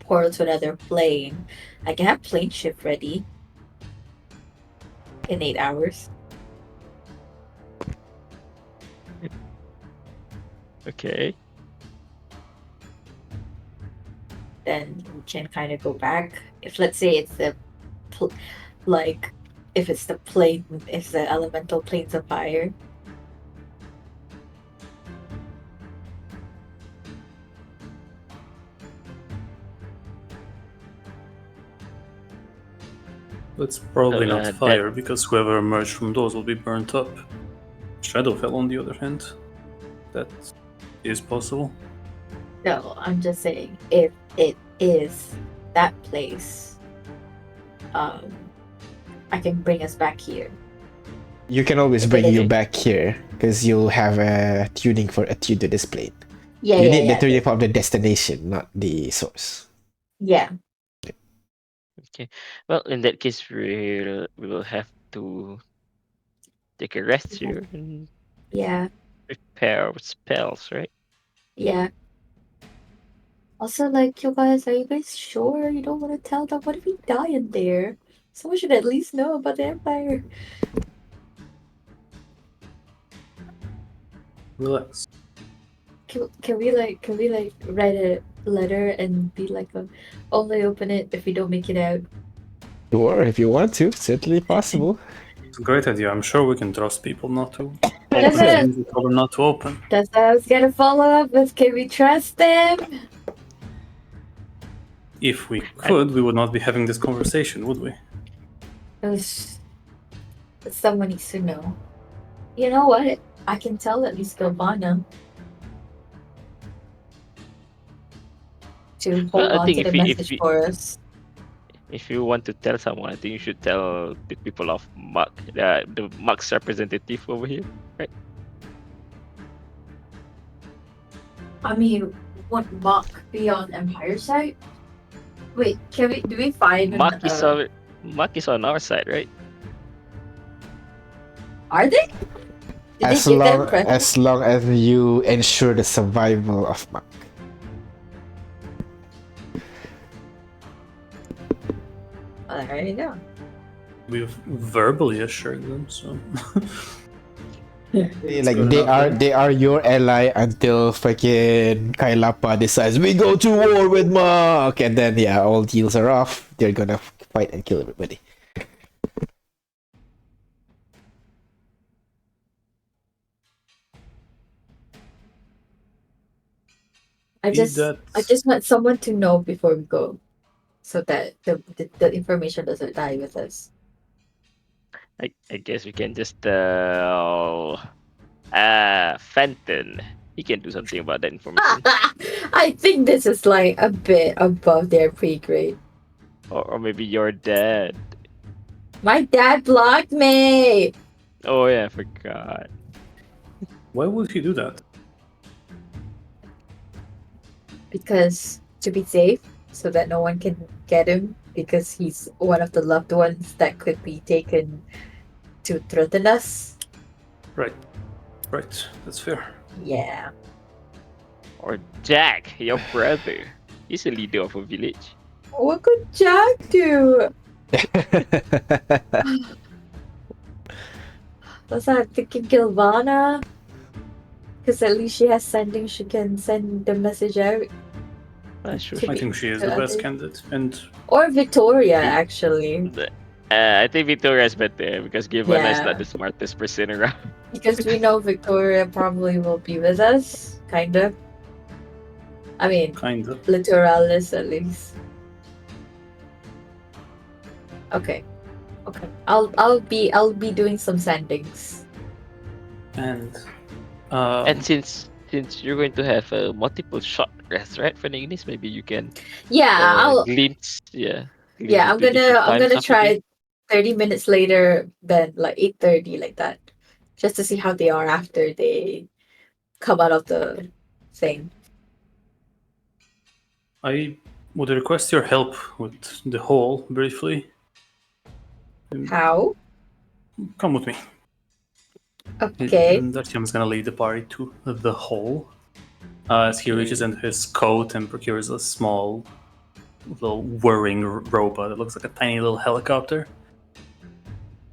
portal to another plane, I can have plane shift ready in 8 hours. Okay. Then we can kind of go back. If let's say it's the like if it's the plane, it's the elemental planes of fire. It's probably not That- fire, because whoever emerged from those will be burnt up. Shadowfell, on the other hand, that is possible. No, I'm just saying if it is that place, I can bring us back here. You can always If bring it you is- back here because you'll have a tuning for attune to this plane. Yeah, You yeah, need yeah, the tuning from the destination, not the source. yeah. Okay. Well, in that case, we will have to take a rest here and Yeah, prepare our spells, right? yeah. Also, like, you guys, are you guys sure you don't want to tell them? What if we die in there? Someone should at least know about the Empire. Relax. Can we write a letter and be like, only open it if we don't make it out? Sure, if you want to, certainly possible. It's a great idea. I'm sure we can trust people not to That's open it. things we told them not to open. That's what I was gonna follow up with. Can we trust them? If we could, we would not be having this conversation, would we? Ugh. Someone needs to know. You know what? I can tell at least Galvana to hold Well, I on think to the if we- if message we- for us. If you want to tell someone, I think you should tell the people of Mark, the Mark's representative over here. I mean, won't Mark be on Empire side? Wait, do we find Mark is on our side, right? are they? Did As they give them long credit? as long as you ensure the survival of Mark. There you go. We've verbally assured them, so. Like good enough, they are your ally until fucking Kailapa decides we go to war with Mark, and then yeah, all deals are off. They're gonna fight and kill everybody. I just want someone to know before we go, so that the information doesn't die with us. I guess we can just tell Fenton. He can do something about that information. I think this is like a bit above their pay grade. or maybe your dad. My dad blocked me Oh yeah, I forgot. Why would he do that? because to be safe, so that no one can get him, because he's one of the loved ones that could be taken to threaten us. Right, that's fair. Yeah. Or Jack, your brother. He's a leader of a village. What could Jack do? Was I thinking Gilvana? Because at least she has sending, she can send the message out. Sure. To I be- think she is to the best others. candidate, and Or Victoria, actually. I think Victoria's better because Giovanna is Yeah. not the smartest person around. Because we know Victoria probably will be with us, kind of. I mean, kind of. Literalis at least. Okay. I'll be doing some sendings. And And since you're going to have a multiple shot rest, right, for Ignis, maybe you can Yeah, glimpse. Yeah. yeah, I'm glimpse into different gonna times of the try day. 30 minutes later than like 8:30 like that. Just to see how they are after they come out of the thing. I would request your help with the hole briefly. How? Come with me. Okay. And Dartium's gonna lead the party to the hole. As he reaches into his coat and procures a small little whirring robot that looks like a tiny little helicopter.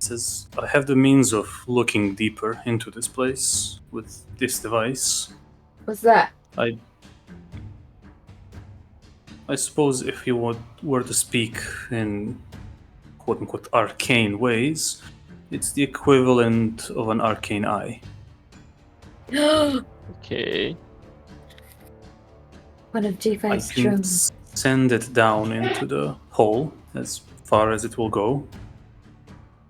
says, I have the means of looking deeper into this place with this device. What's that? I suppose if you were to speak in quote-unquote arcane ways, it's the equivalent of an arcane eye. Okay. One of I J5's can drones. send it down into the hole as far as it will go.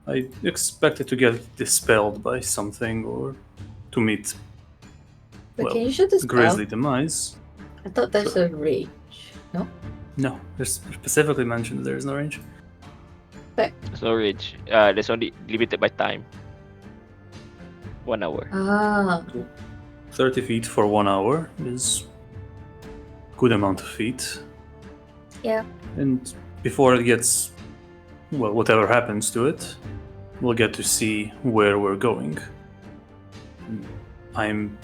I expect it to get dispelled by something or to meet, But well, can you shoot the spell? grisly demise. I thought that's a rage. No? No, there's specifically mentioned that there is no range. There's no range. There's only limited by time. 1 hour. Ah. 30 feet for 1 hour is good amount of feet. Yeah. And before it gets, well, whatever happens to it, we'll get to see where we're going. I'm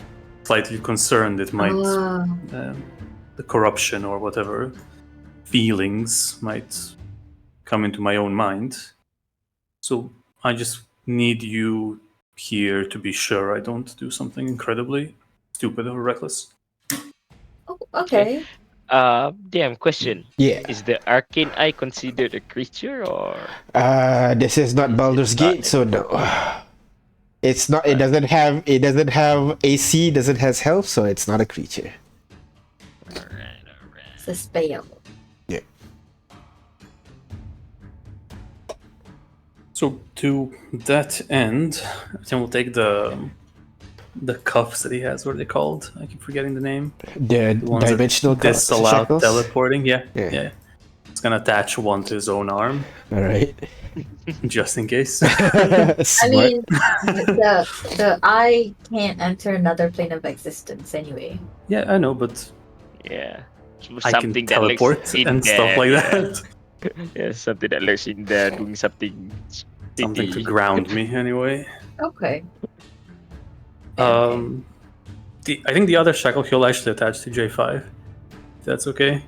slightly concerned it might, Ah. the corruption or whatever feelings might come into my own mind. So I just need you here to be sure I don't do something incredibly stupid or reckless. Oh, okay. Damn question. Yeah. Is the arcane eye considered a creature or? This is not Baldur's not Gate, so no. It's not. It doesn't have. It doesn't have AC. Doesn't has health, so it's not a creature. Alright. It's a spell. Yeah. So to that end, then we'll take the cuffs that he has. What are they called? I keep forgetting the name. The ones that dimensional disallow shackles. teleporting. Yeah. Yeah. It's gonna attach one to his own arm, All right. just in case. I Smart. mean, the eye can't enter another plane of existence anyway. Yeah, I know, but Yeah. I can teleport and stuff like that. Yeah, something that lurks in there doing something. Something to shitty. ground me, anyway. Okay. I think the other shackle he'll actually attach to J5. If that's okay.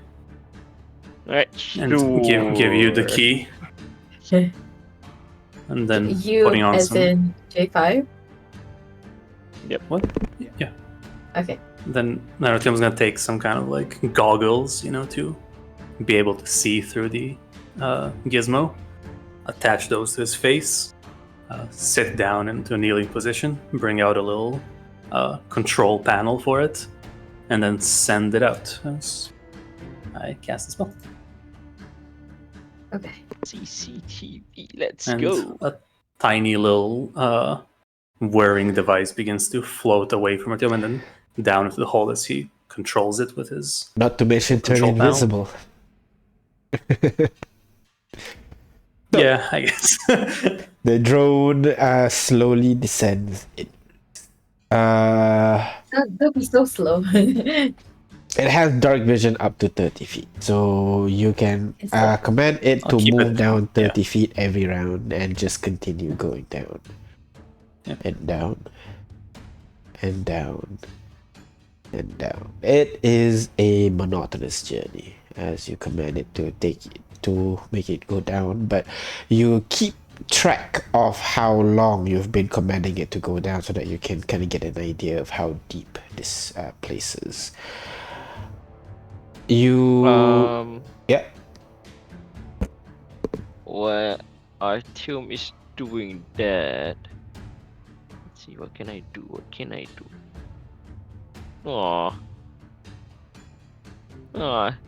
Alright. And give you the sure. key. Okay. And then You putting on as some. in J5? What? Yeah. Okay. Then Narratim's gonna take some kind of like goggles, to be able to see through the gizmo. Attach those to his face. Sit down into a kneeling position. Bring out a little control panel for it, and then send it out as I cast the spell. Okay. CCTV. Let's And go. a tiny little whirring device begins to float away from him and then down into the hole as he controls it with his. Not to mention turn Control panel. invisible. Yeah, I guess. The drone slowly descends in. Don't be so slow. It has dark vision up to 30 feet, so you can Is that- command it I'll to keep move it- down 30 yeah. feet every round and just continue going down. Yeah. And down. And down. And down. It is a monotonous journey as you command it to make it go down, but you keep track of how long you've been commanding it to go down so that you can kind of get an idea of how deep this place is. Yeah. While Artyom is doing that, let's see, what can I do? Aw,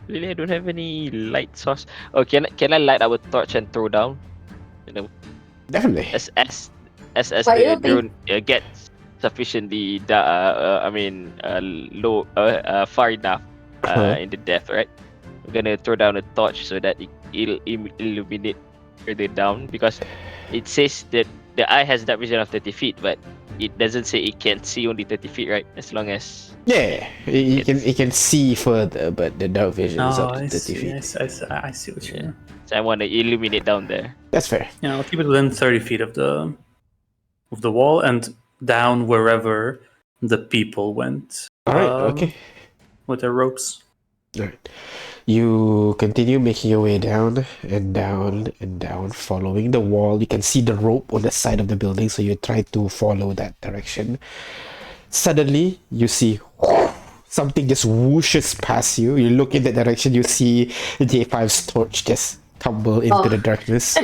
really, I don't have any light source. Oh, can I light our torch and throw down? Definitely. As Why you the don't drone gets sufficiently low far enough in the depth, right? I'm gonna throw down a torch so that it'll illuminate further down, because it says that the eye has that vision of 30 feet, but it doesn't say it can see only 30 feet, right? As long as Yeah, you can see further, but the dark vision is Oh, up to I 30 see. feet. I see what you mean. so I want to illuminate down there. That's fair. Yeah, I'll keep it within 30 feet of the wall and down wherever the people went. All right, okay. With their ropes. All right. You continue making your way down and down and down, following the wall. You can see the rope on the side of the building, so you try to follow that direction. Suddenly, you see something just whooshes past you. You look in that direction, you see J5's torch just tumble into the darkness.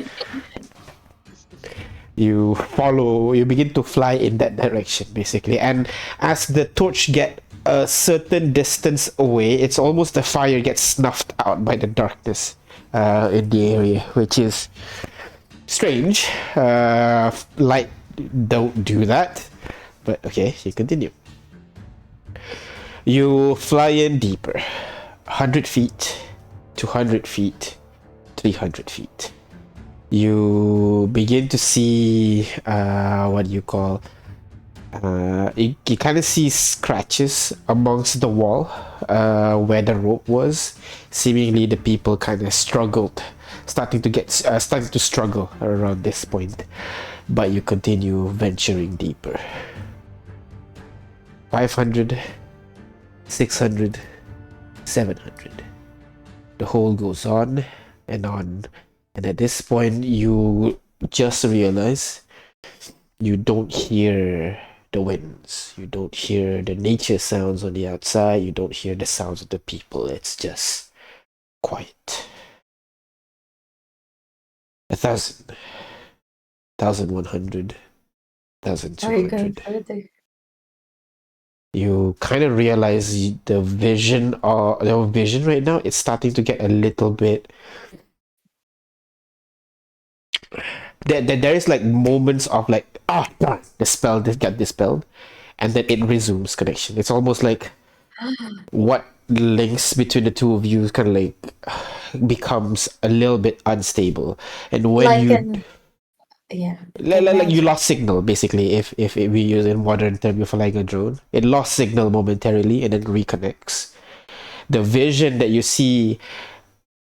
You follow, you begin to fly in that direction, basically. And as the torch get a certain distance away, it's almost the fire gets snuffed out by the darkness in the area, which is strange. Light don't do that, but okay, you continue. You fly in deeper, 100 feet, 200 feet, 300 feet. You begin to see what do you call you kind of see scratches amongst the wall where the rope was. Seemingly the people kind of struggled, starting to struggle around this point, but you continue venturing deeper. 500, 600, 700. The hole goes on and on. And at this point, you just realize you don't hear the winds. You don't hear the nature sounds on the outside. You don't hear the sounds of the people. It's just quiet. 1,000, 1,100, Are you going 1,200. further? You kind of realize the vision right now, it's starting to get a little bit. There is like moments of like, the spell just got dispelled, and then it resumes connection. It's almost like what links between the two of you kind of like becomes a little bit unstable, and when Like you an yeah. like you Imagine. lost signal, basically. If we use in modern term, you're flying a drone, it lost signal momentarily and then reconnects. The vision that you see,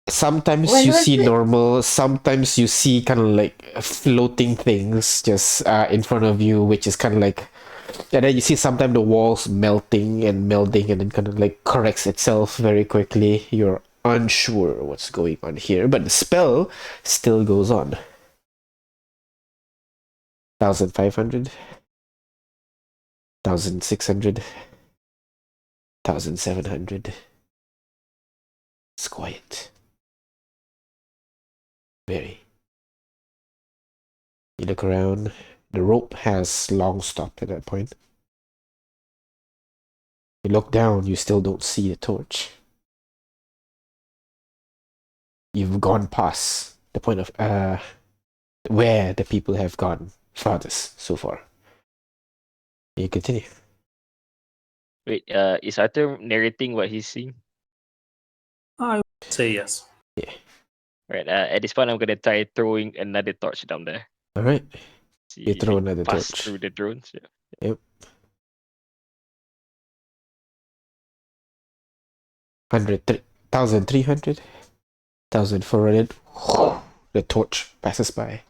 sometimes When you was see it? normal, sometimes you see kind of like floating things just in front of you, which is kind of like, and then you see sometimes the walls melting and melding and then kind of like corrects itself very quickly. You're unsure what's going on here, but the spell still goes on. 1,500, 1,600, 1,700. It's quiet. Very. You look around. The rope has long stopped at that point. You look down, you still don't see the torch. You've gone past the point of where the people have gone farthest so far. You continue. Wait, is Arthur narrating what he's seeing? I would say yes. Yeah. Right. At this point, I'm gonna try throwing another torch down there. Alright. See You if throw it another pass torch. through the drones. Yeah. Yep. 1,300, 1,400. The torch passes by.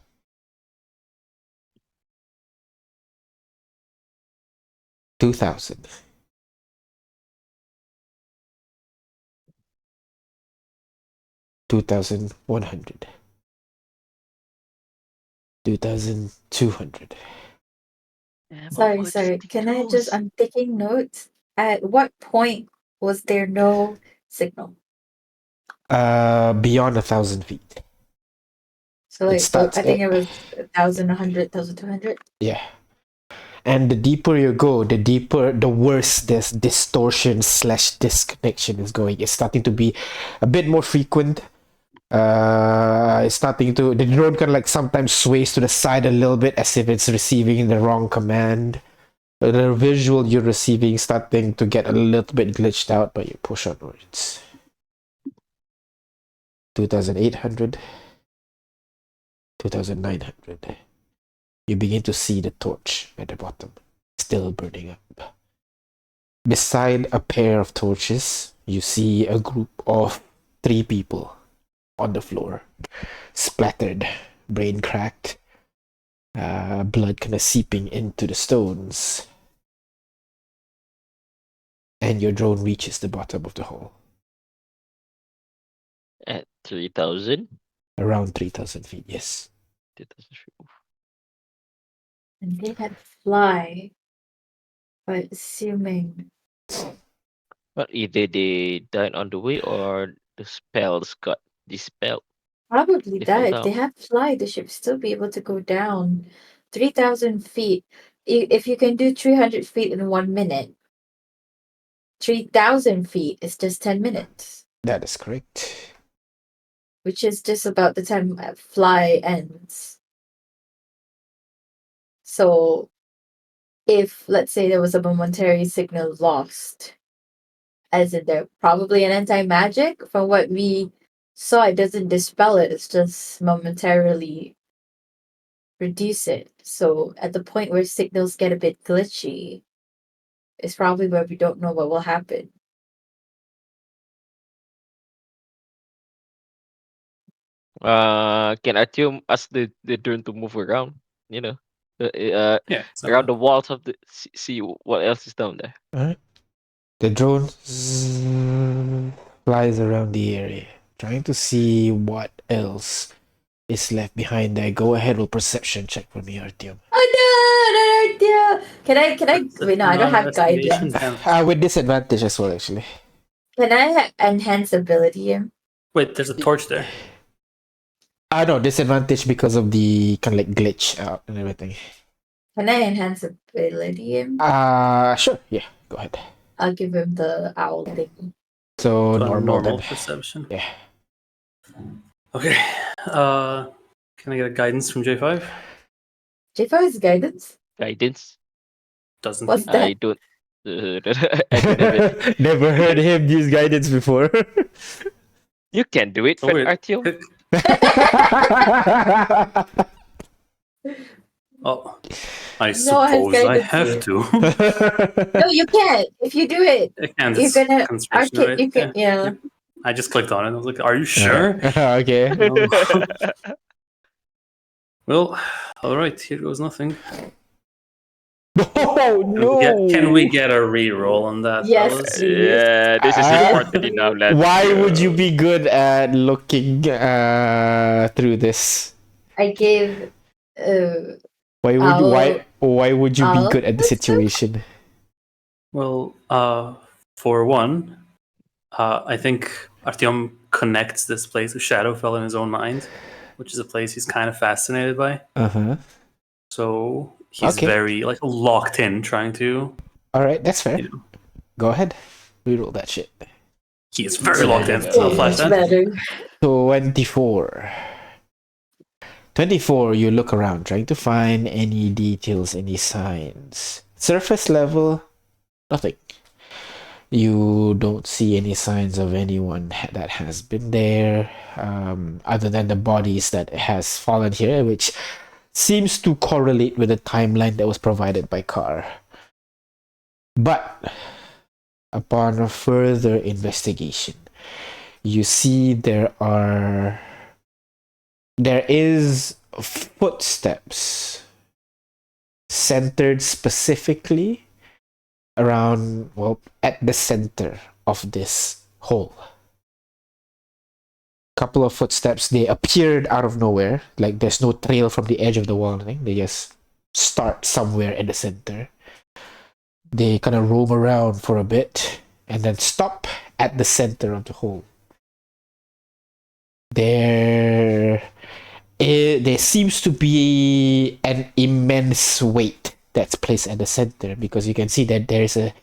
2,000. 2,100. 2,200. Yeah, Sorry, but sorry. stay Can I just? close. I'm taking notes. At what point was there no signal? Beyond 1,000 feet. So It like, starts I think at, it was 1,000, 100, 1,200. yeah. And the deeper you go, the worse this distortion slash disconnection is going. It's starting to be a bit more frequent. It's starting to, the drone kind of like sometimes sways to the side a little bit as if it's receiving the wrong command. The visual you're receiving starting to get a little bit glitched out, but you push onwards. 2,800, 2,900. You begin to see the torch at the bottom, still burning up. Beside a pair of torches, you see a group of 3 people on the floor, splattered, brain cracked, blood kind of seeping into the stones. And your drone reaches the bottom of the hole. 3,000. Around 3,000 feet, yes. 3,000 feet. And they had fly. But assuming Well, either they died on the way or the spells got dispelled. probably They that fell if they down. have fly, they should still be able to go down 3,000 feet. If you can do 300 feet in 1 minute, 3,000 feet is just 10 minutes, That is correct. which is just about the time fly ends. So if, let's say, there was a momentary signal lost, as in there probably an anti-magic, from what we saw, it doesn't dispel it, it's just momentarily reduce it. So at the point where signals get a bit glitchy, is probably where we don't know what will happen. Can Artyom ask the drone to move around? You know, Yeah. So around the walls of the see what else is down there. Alright. The drone flies around the area, trying to see what else is left behind there. Go ahead, roll perception check for me, Artyom. Oh no, no, no. Can I wait, no, I don't have investigation guidance. can. With disadvantage as well, actually. Can I enhance ability him? Wait, there's a torch there. No, disadvantage because of the kind of like glitch out and everything. Can I enhance ability him? Sure, yeah, go ahead. I'll give him the owl thing. So So normal, normal then. perception. Yeah. Okay. Can I get a guidance from J5? J4 is guidance. Guidance. Doesn't What's he? that? I don't. I don't have any. Never heard him use guidance before. You can do it, Oh wait. Artyom. Oh, I No, I suppose I guidance have you. to. No, you can't. If you do it, I can't. you're It's gonna conscription, arcade. right? You can, yeah. Yep. I just clicked on it. I was like, "Are you sure?" Okay. No. Well, all right. Here goes nothing. Oh no! Can we get a re-roll on that, Yes, fellas? please. Yeah, this is Ah. important enough. Let's Why go. would you be good at looking through this? I gave Why would you be Owl good at the situation? Well, for one, I think Artyom connects this place with Shadowfell in his own mind, which is a place he's kind of fascinated by. Uh-huh. So he's Okay. very like locked in, trying to. Alright, that's fair. You know, Go ahead. Reroll that shit. he is very locked in. Yeah. So so flash much that. better. 24. 24, you look around, trying to find any details, any signs. Surface level, nothing. You don't see any signs of anyone that has been there, other than the bodies that has fallen here, which seems to correlate with the timeline that was provided by Carr. But upon a further investigation, you see there is footsteps centered specifically around, well, at the center of this hole. Couple of footsteps, they appeared out of nowhere, like there's no trail from the edge of the wall. They just start somewhere in the center. They kind of roam around for a bit and then stop at the center of the hole. There seems to be an immense weight that's placed at the center, because you can see that there's a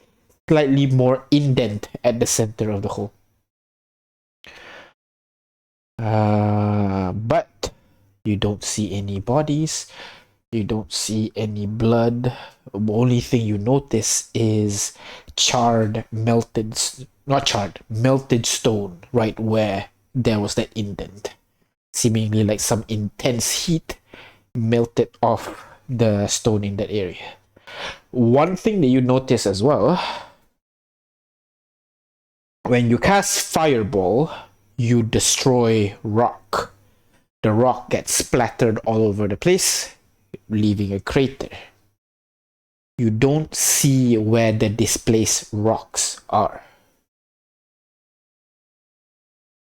slightly more indent at the center of the hole. But you don't see any bodies. You don't see any blood. The only thing you notice is melted stone right where there was that indent. Seemingly like some intense heat melted off the stone in that area. One thing that you notice as well, when you cast Fireball, you destroy rock. The rock gets splattered all over the place, leaving a crater. You don't see where the displaced rocks are.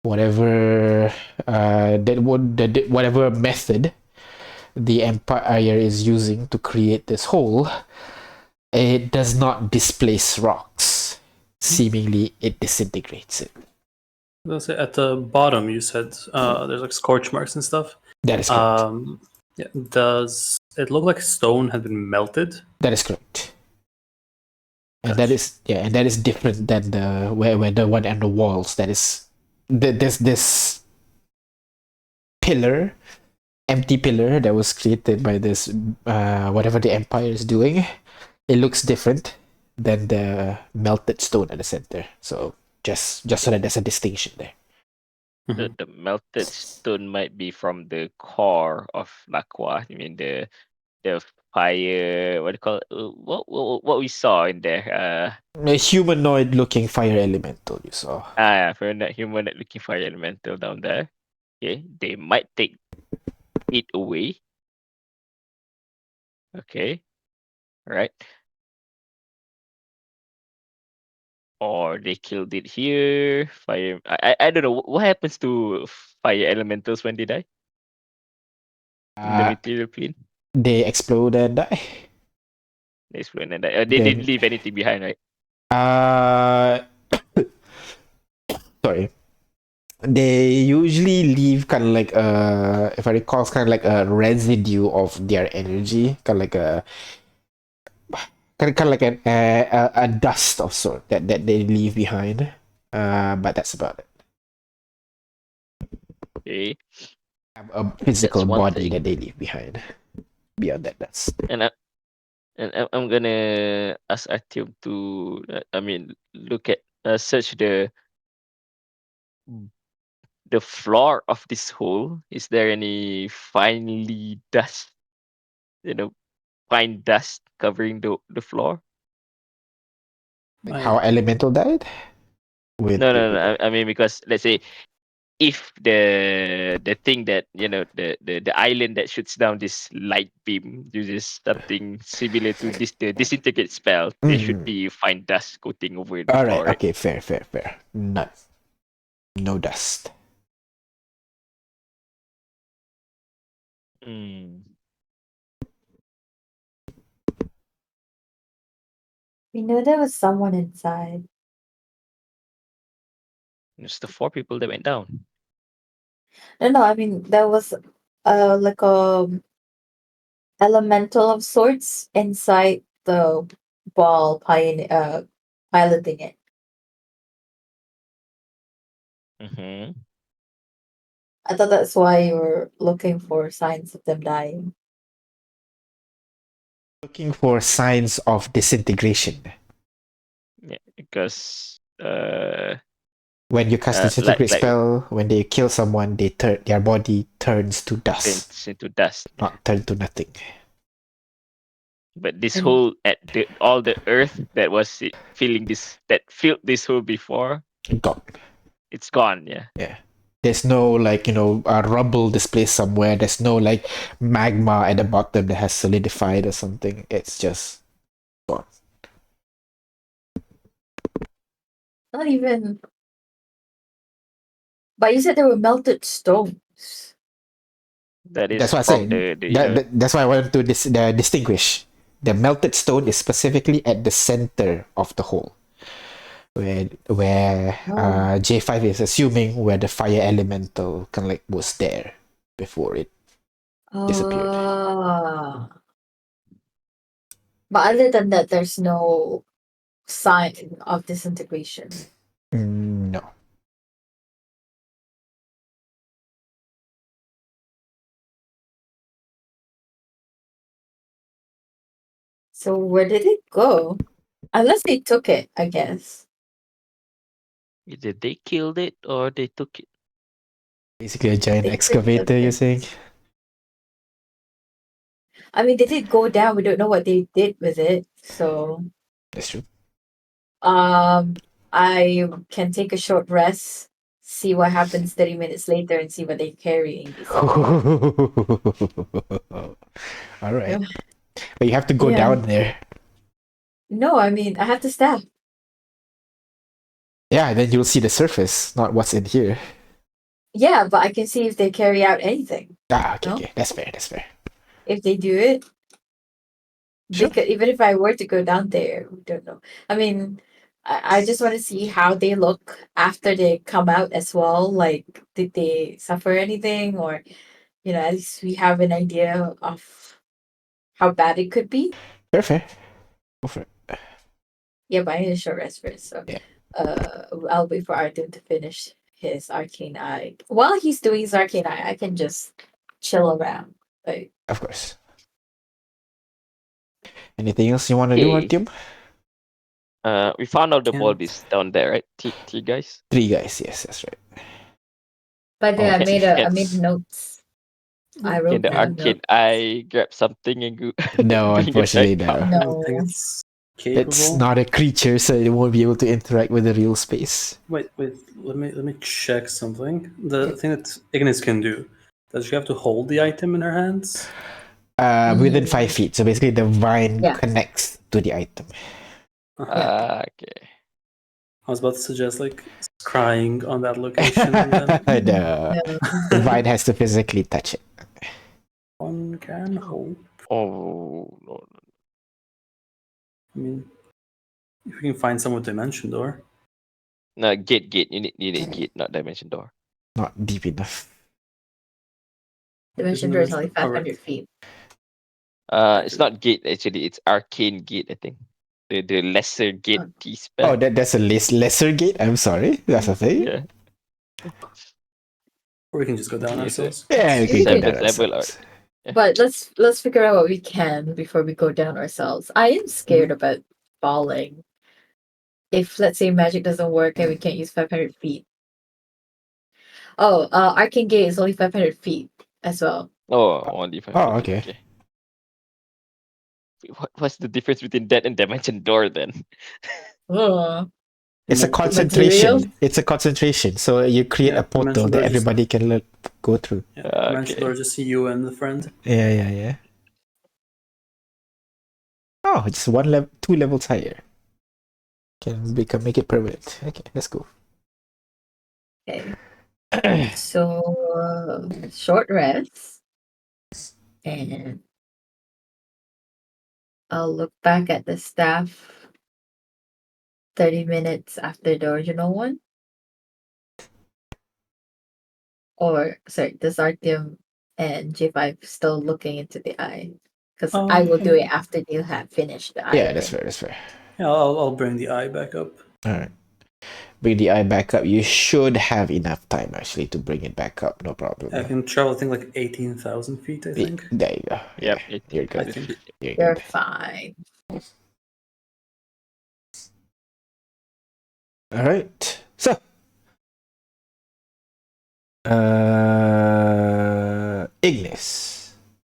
whatever whatever method the Empire is using to create this hole, it does not displace rocks. Seemingly, it disintegrates it. Let's say at the bottom, you said there's like scorch marks and stuff. That is correct. Yeah, does it look like stone had been melted? That is correct. And Gotcha. that is different than the where the one on the walls. That is this pillar, empty pillar that was created by this whatever the Empire is doing. It looks different than the melted stone at the center. So just so that there's a distinction there. The melted stone might be from the core of Lakwa. I mean the fire. What do you call it? What we saw in there? A humanoid-looking fire elemental you saw. For that human looking fire elemental down there. Okay, they might take it away. Okay, right. Or they killed it here. Fire. I don't know what happens to fire elementals when they die in the material plane. They explode and die. They explode and die. They didn't leave anything behind, right? Sorry. They usually leave kind of like if I recall, it's kind of like a residue of their energy, kind of like a like a dust of sort that they leave behind. But that's about it. Okay. A physical That's one body thing. that they leave behind. Beyond that, that's And I'm gonna ask Artyom to look at search the floor of this hole. Is there any finely dust, fine dust covering the floor? like how Elemental died. With No. I mean, because let's say if the thing that the island that shoots down this light beam uses something similar to the disintegrate spell, there should be fine dust coating over the all floor, right, right? okay, fair. None. No dust. We knew there was someone inside. It's the 4 people that went down. No, I mean there was like a elemental of sorts inside the ball piloting it. Mm-hmm. I thought that's why you were looking for signs of them dying. Looking for signs of disintegration. Yeah, because when you cast disintegrate like spell, when they kill someone, their body turns to dust, turns into dust. not turn to nothing. But this And- hole all the earth that was filling that filled this hole before, Gone. it's gone. Yeah. Yeah. There's no rubble displaced somewhere. There's no like magma at the bottom that has solidified or something. It's just gone. Not even. But you said there were melted stones. That is That's what I'm from saying. That's why I wanted to distinguish. The melted stone is specifically at the center of the hole, where J5 is assuming where the fire elemental kind of like was there before it disappeared. But other than that, there's no sign of disintegration. No. So where did it go? Unless they took it, I guess. Either they killed it or they took it. Basically a giant They excavator, took you're it. saying? I mean, they did go down. We don't know what they did with it. So That's true. I can take a short rest, see what happens 30 minutes later, and see what they're carrying. All right. But you have to go Yeah. down there. No, I mean, I have to staff. Yeah, then you'll see the surface, not what's in here. Yeah, but I can see if they carry out anything. Okay, No? okay. That's fair, that's fair. If they do it, Sure. because even if I were to go down there, we don't know. I mean, I just want to see how they look after they come out as well. Like, did they suffer anything, or at least we have an idea of how bad it could be. Fair, fair. Go for it. Yeah, but I need a short rest first, so Yeah. I'll wait for Artem to finish his arcane eye. While he's doing his arcane eye, I can just chill around. Like, Of course. Anything else you want to do, Okay. Artyom? We found out the Can't- bulb is down there, right? Three guys. 3 guys, yes, that's right. by the way, I Okay. made notes. I Can wrote the down arcade notes. I grab something and go No, bring it unfortunately, back no. up? I No. don't think it's capable. It's not a creature, so it won't be able to interact with the real space. Wait. Let me check something. The thing that Ignis can do. Does she have to hold the item in her hands? Within 5 feet. So basically, the vine Yeah. connects to the item. Okay. I was about to suggest like scrying on that location, and then No. No. The vine has to physically touch it. one can hope. Oh no. I mean, if we can find some with dimension door. No, gate. You need gate, not dimension door. Not deep enough. Dimension door is only 500 feet. It's not gate actually. It's arcane gate. I think the lesser gate T Oh, spell. that's a lesser gate? I'm sorry. That's a thing? Yeah. Or we can just go down Yeah, ourselves. Yeah, we can go Seventh down level ourselves. But let's figure out what we can before we go down ourselves. I am scared about falling. If let's say magic doesn't work and we can't use 500 feet. Oh, Arcane Gate is only 500 feet as well. Oh, only 500 Oh, feet, okay. What's the difference between that and dimension door then? Oh, It's a Dimen- concentration. Materials? It's a concentration. So you create Yeah, a portal dimension that door just- everybody can go through. Yeah, Okay. dimension door just see you and the friend. Yeah. Oh, it's 2 levels higher. Can make it permanent. Okay, let's go. okay. So short rest, and I'll look back at the staff 30 minutes after the original one. Or sorry, does Artyom and J5 still looking into the eye? Because I will do it after you have finished the eye. Yeah, that's fair. That's fair. Yeah, I'll bring the eye back up. All right. Bring the eye back up. You should have enough time actually to bring it back up. No problem. I can travel, I think, like 18,000 feet, I think. There you go. Yep. Yeah, you're good. I think. You're You're good. fine. All right. So, Ignis,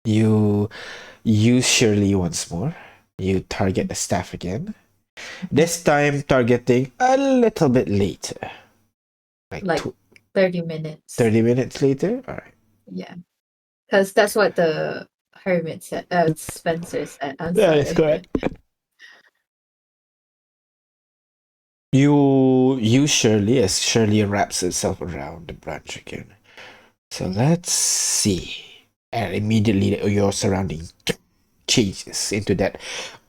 you use Shirley once more. You target the staff again. This time targeting a little bit later. Like 30 minutes. 30 minutes later? All right. Yeah. Because that's what the hermit said. Spencer said. I'm That sorry. is correct. You use Shirley as Shirley wraps itself around the branch again. So let's see. And immediately your surrounding changes into that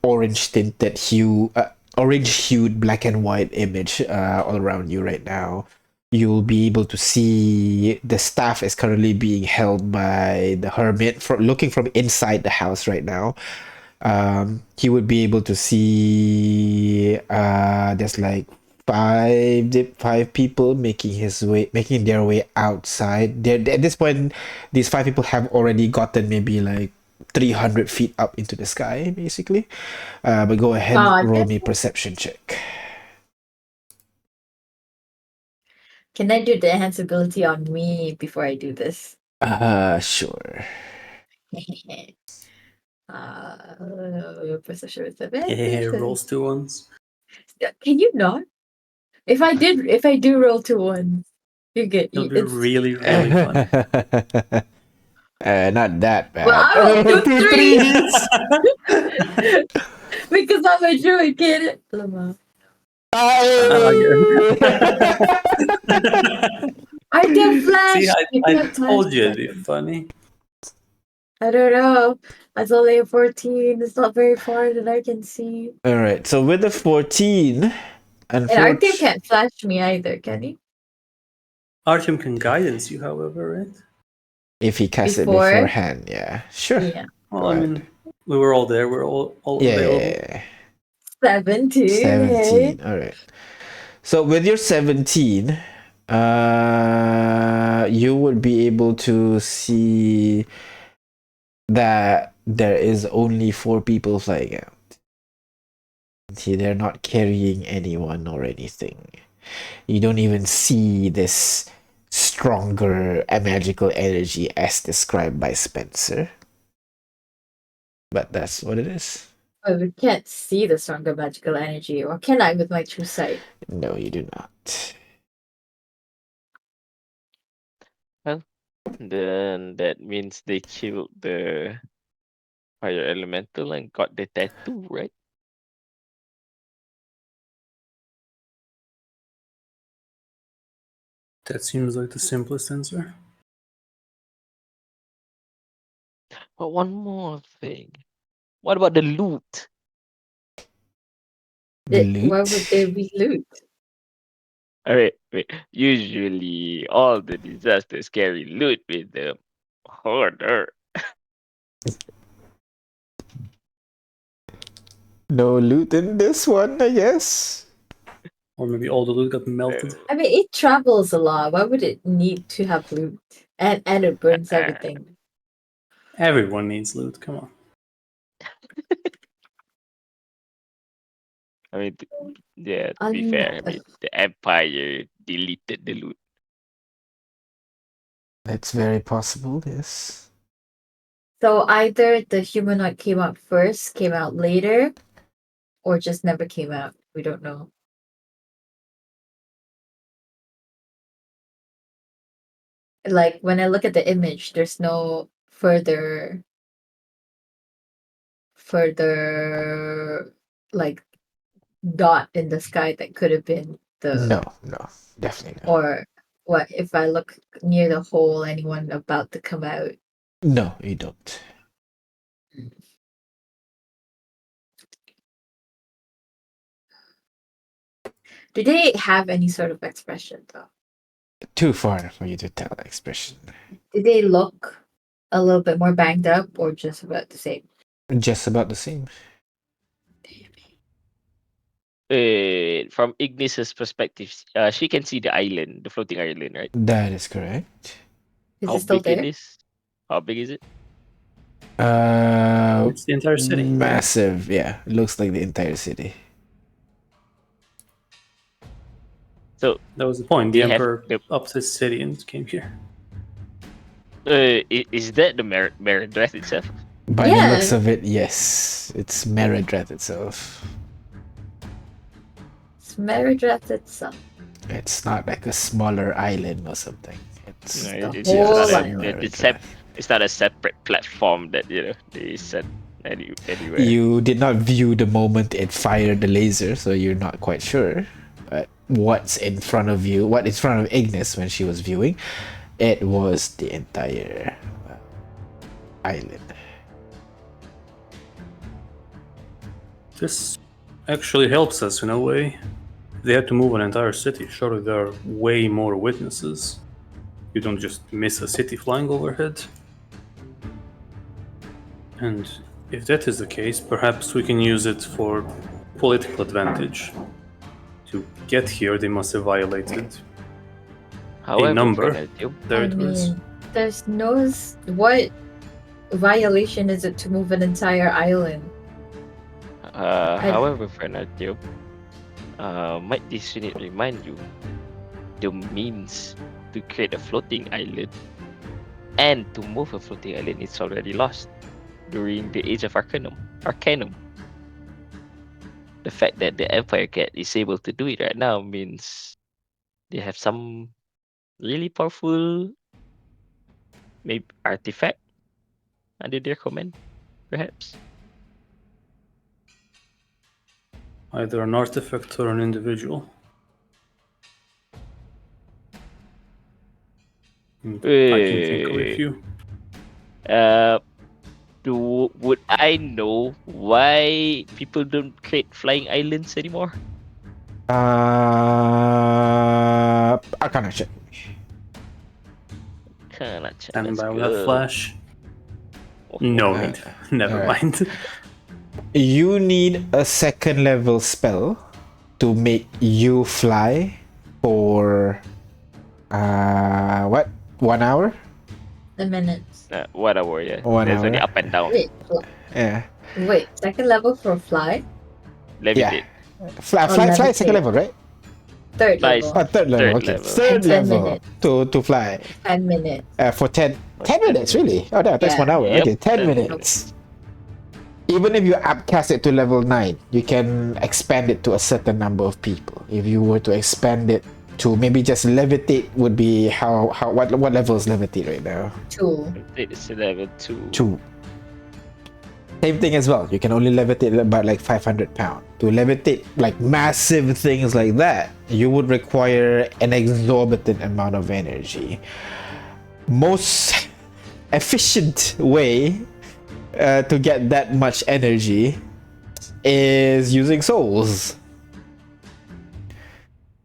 orange tinted hue, orange hued black and white image all around you right now. You'll be able to see the staff is currently being held by the hermit looking from inside the house right now. He would be able to see there's like five people making their way outside. At this point, these 5 people have already gotten maybe like 300 feet up into the sky, basically. But go ahead, roll me perception check. Can I do the enhance ability on me before I do this? Sure. Perception with Yeah, rolls 2 ones. Can you not? If I do roll 2 ones, you get It'll be really, really fun. Not that bad. Well, I rolled 2 2 threes. Because I'm a druid, get it? Lamar. I get flash. See, I I get told you it'd flash. be funny. I don't know. It's only a 14. It's not very far that I can see. All right. So with the 14, And Artyom unfortunately, can't flash me either, can he? Artyom can guidance you, however, right? if he casts it Before? beforehand, yeah, sure. Yeah. Well, Go I ahead. mean, we were all there. We're all Yeah, available. 17. Hey. 17. All right. So with your 17, you would be able to see that there is only 4 people flying out. See, they're not carrying anyone or anything. You don't even see this stronger magical energy as described by Spencer. But that's what it is. Oh, we can't see the stronger magical energy, or can I with my true sight? No, you do not. Then that means they killed the fire elemental and got the tattoo, right? That seems like the simplest answer. But one more thing. What about the loot? Why would there Loot? be loot? Wait. Usually, all the disasters carry loot with them. Hoarder. No loot in this one, I guess. Or maybe all the loot got melted. I mean, it travels a lot. Why would it need to have loot? And it burns everything. Everyone needs loot. Come on. I mean, yeah, to be fair, I mean, the Empire deleted the loot. It's very possible, yes. So either the humanoid came out first, came out later, or just never came out. We don't know. Like when I look at the image, there's no further like dot in the sky that could have been the No, definitely no. or what if I look near the hole, anyone about to come out? No, you don't. Do they have any sort of expression though? Too far for you to tell expression. Do they look a little bit more banged up or just about the same? Just about the same. From Ignis's perspective, she can see the island, the floating island, right? That is correct. Is How it still big it there? is? How big is it? It's the entire city. Massive, yeah. It looks like the entire city. So That was the point. The they have Emperor the. upped his city and came here. Is that the Meredith itself? By the Yeah. looks of it, yes. It's Meredith itself. It's Meredith itself. It's not like a smaller island or something. It's No, the it's whole not island. it's not a separate platform that they set anywhere. You did not view the moment it fired the laser, so you're not quite sure. But what's in front of you, what is in front of Ignis when she was viewing, it was the entire island. This actually helps us in a way. They had to move an entire city. Surely there are way more witnesses. You don't just miss a city flying overhead. And if that is the case, perhaps we can use it for political advantage. To get here, they must have violated However, number. Fernando, There I it was. mean, there's no what violation is it to move an entire island? however, Fernando, might this unit remind you the means to create a floating island and to move a floating island is already lost during the Age of Arcanum. The fact that the Empire Cat is able to do it right now means they have some really powerful maybe artifact under their command, perhaps. Either an artifact or an individual. I can think of a few. Would I know why people don't create flying islands anymore? Arcana check. Stand Let's by with that go. flash. No need. Never alright. mind. You need a second level spell to make you fly for what? 1 hour? A minute. Whatever, yeah. 1 There's only hour. up and down. Yeah. Wait, second level for fly? Levitate. Fly, Oh, fly, second levitate. level, right? Third Flies. level. Third level. Third Okay. level. Third And 10 level minutes. to fly 10 minutes. for 10 minutes, really? Oh, that's Yeah. 1 hour. Yep. Okay, 10 minutes. Even if you upcast it to level 9, you can expand it to a certain number of people. If you were to expand it to maybe just levitate, would be what level is levitate right now? 2. It's level 2. 2. Same thing as well. You can only levitate about like 500 pounds. To levitate like massive things like that, you would require an exorbitant amount of energy. Most efficient way to get that much energy is using souls.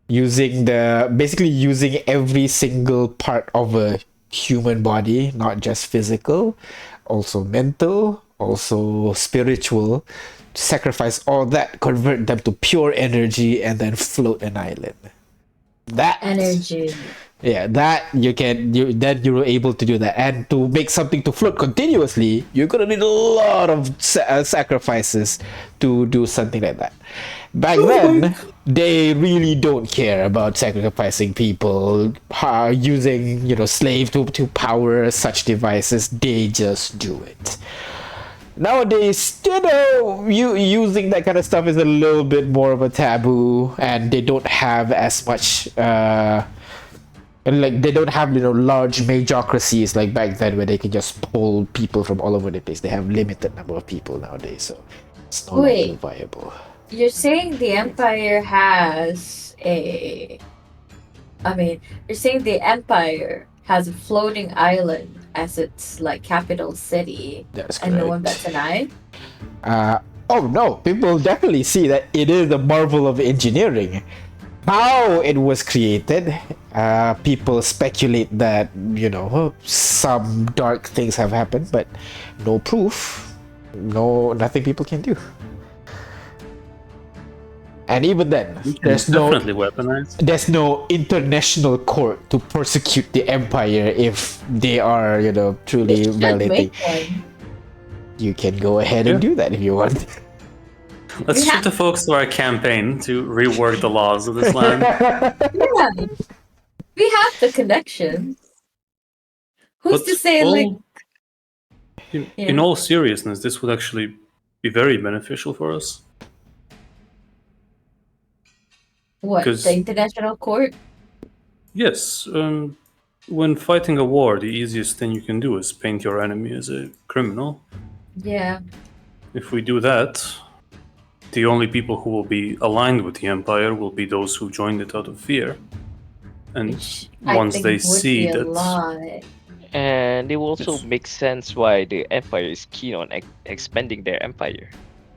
Basically using every single part of a human body, not just physical, also mental, also spiritual, sacrifice all that, convert them to pure energy, and then float an island. That Energy. yeah, that then you're able to do that. And to make something to float continuously, you're gonna need a lot of sacrifices to do something like that. Back then, they really don't care about sacrificing people, using slave to power such devices. They just do it. Nowadays, using that kind of stuff is a little bit more of a taboo, and they don't have as much like they don't have large majocracies like back then where they can just pull people from all over the place. They have limited number of people nowadays, so it's no longer viable. You're saying the Empire has a... you're saying the Empire has a floating island as its like capital city, That's and no one correct. bats an eye? Oh no, people definitely see that it is a marvel of engineering. How it was created, people speculate that some dark things have happened, but no proof, nothing people can do. And even then, It's definitely weaponized. there's no international court to prosecute the Empire if they are truly They should violating. make one. You can go ahead and do that if you want. Let's We shift the focus to our campaign to rework the laws of this land. Yeah. We have the connections. Who's to say in all seriousness, this would actually be very beneficial for us. what, because- the international court? Yes, when fighting a war, the easiest thing you can do is paint your enemy as a criminal. Yeah. If we do that, the only people who will be aligned with the Empire will be those who joined it out of fear. And Which I once think they would see be a that, lie. And it will also Yes. make sense why the Empire is keen on expanding their empire,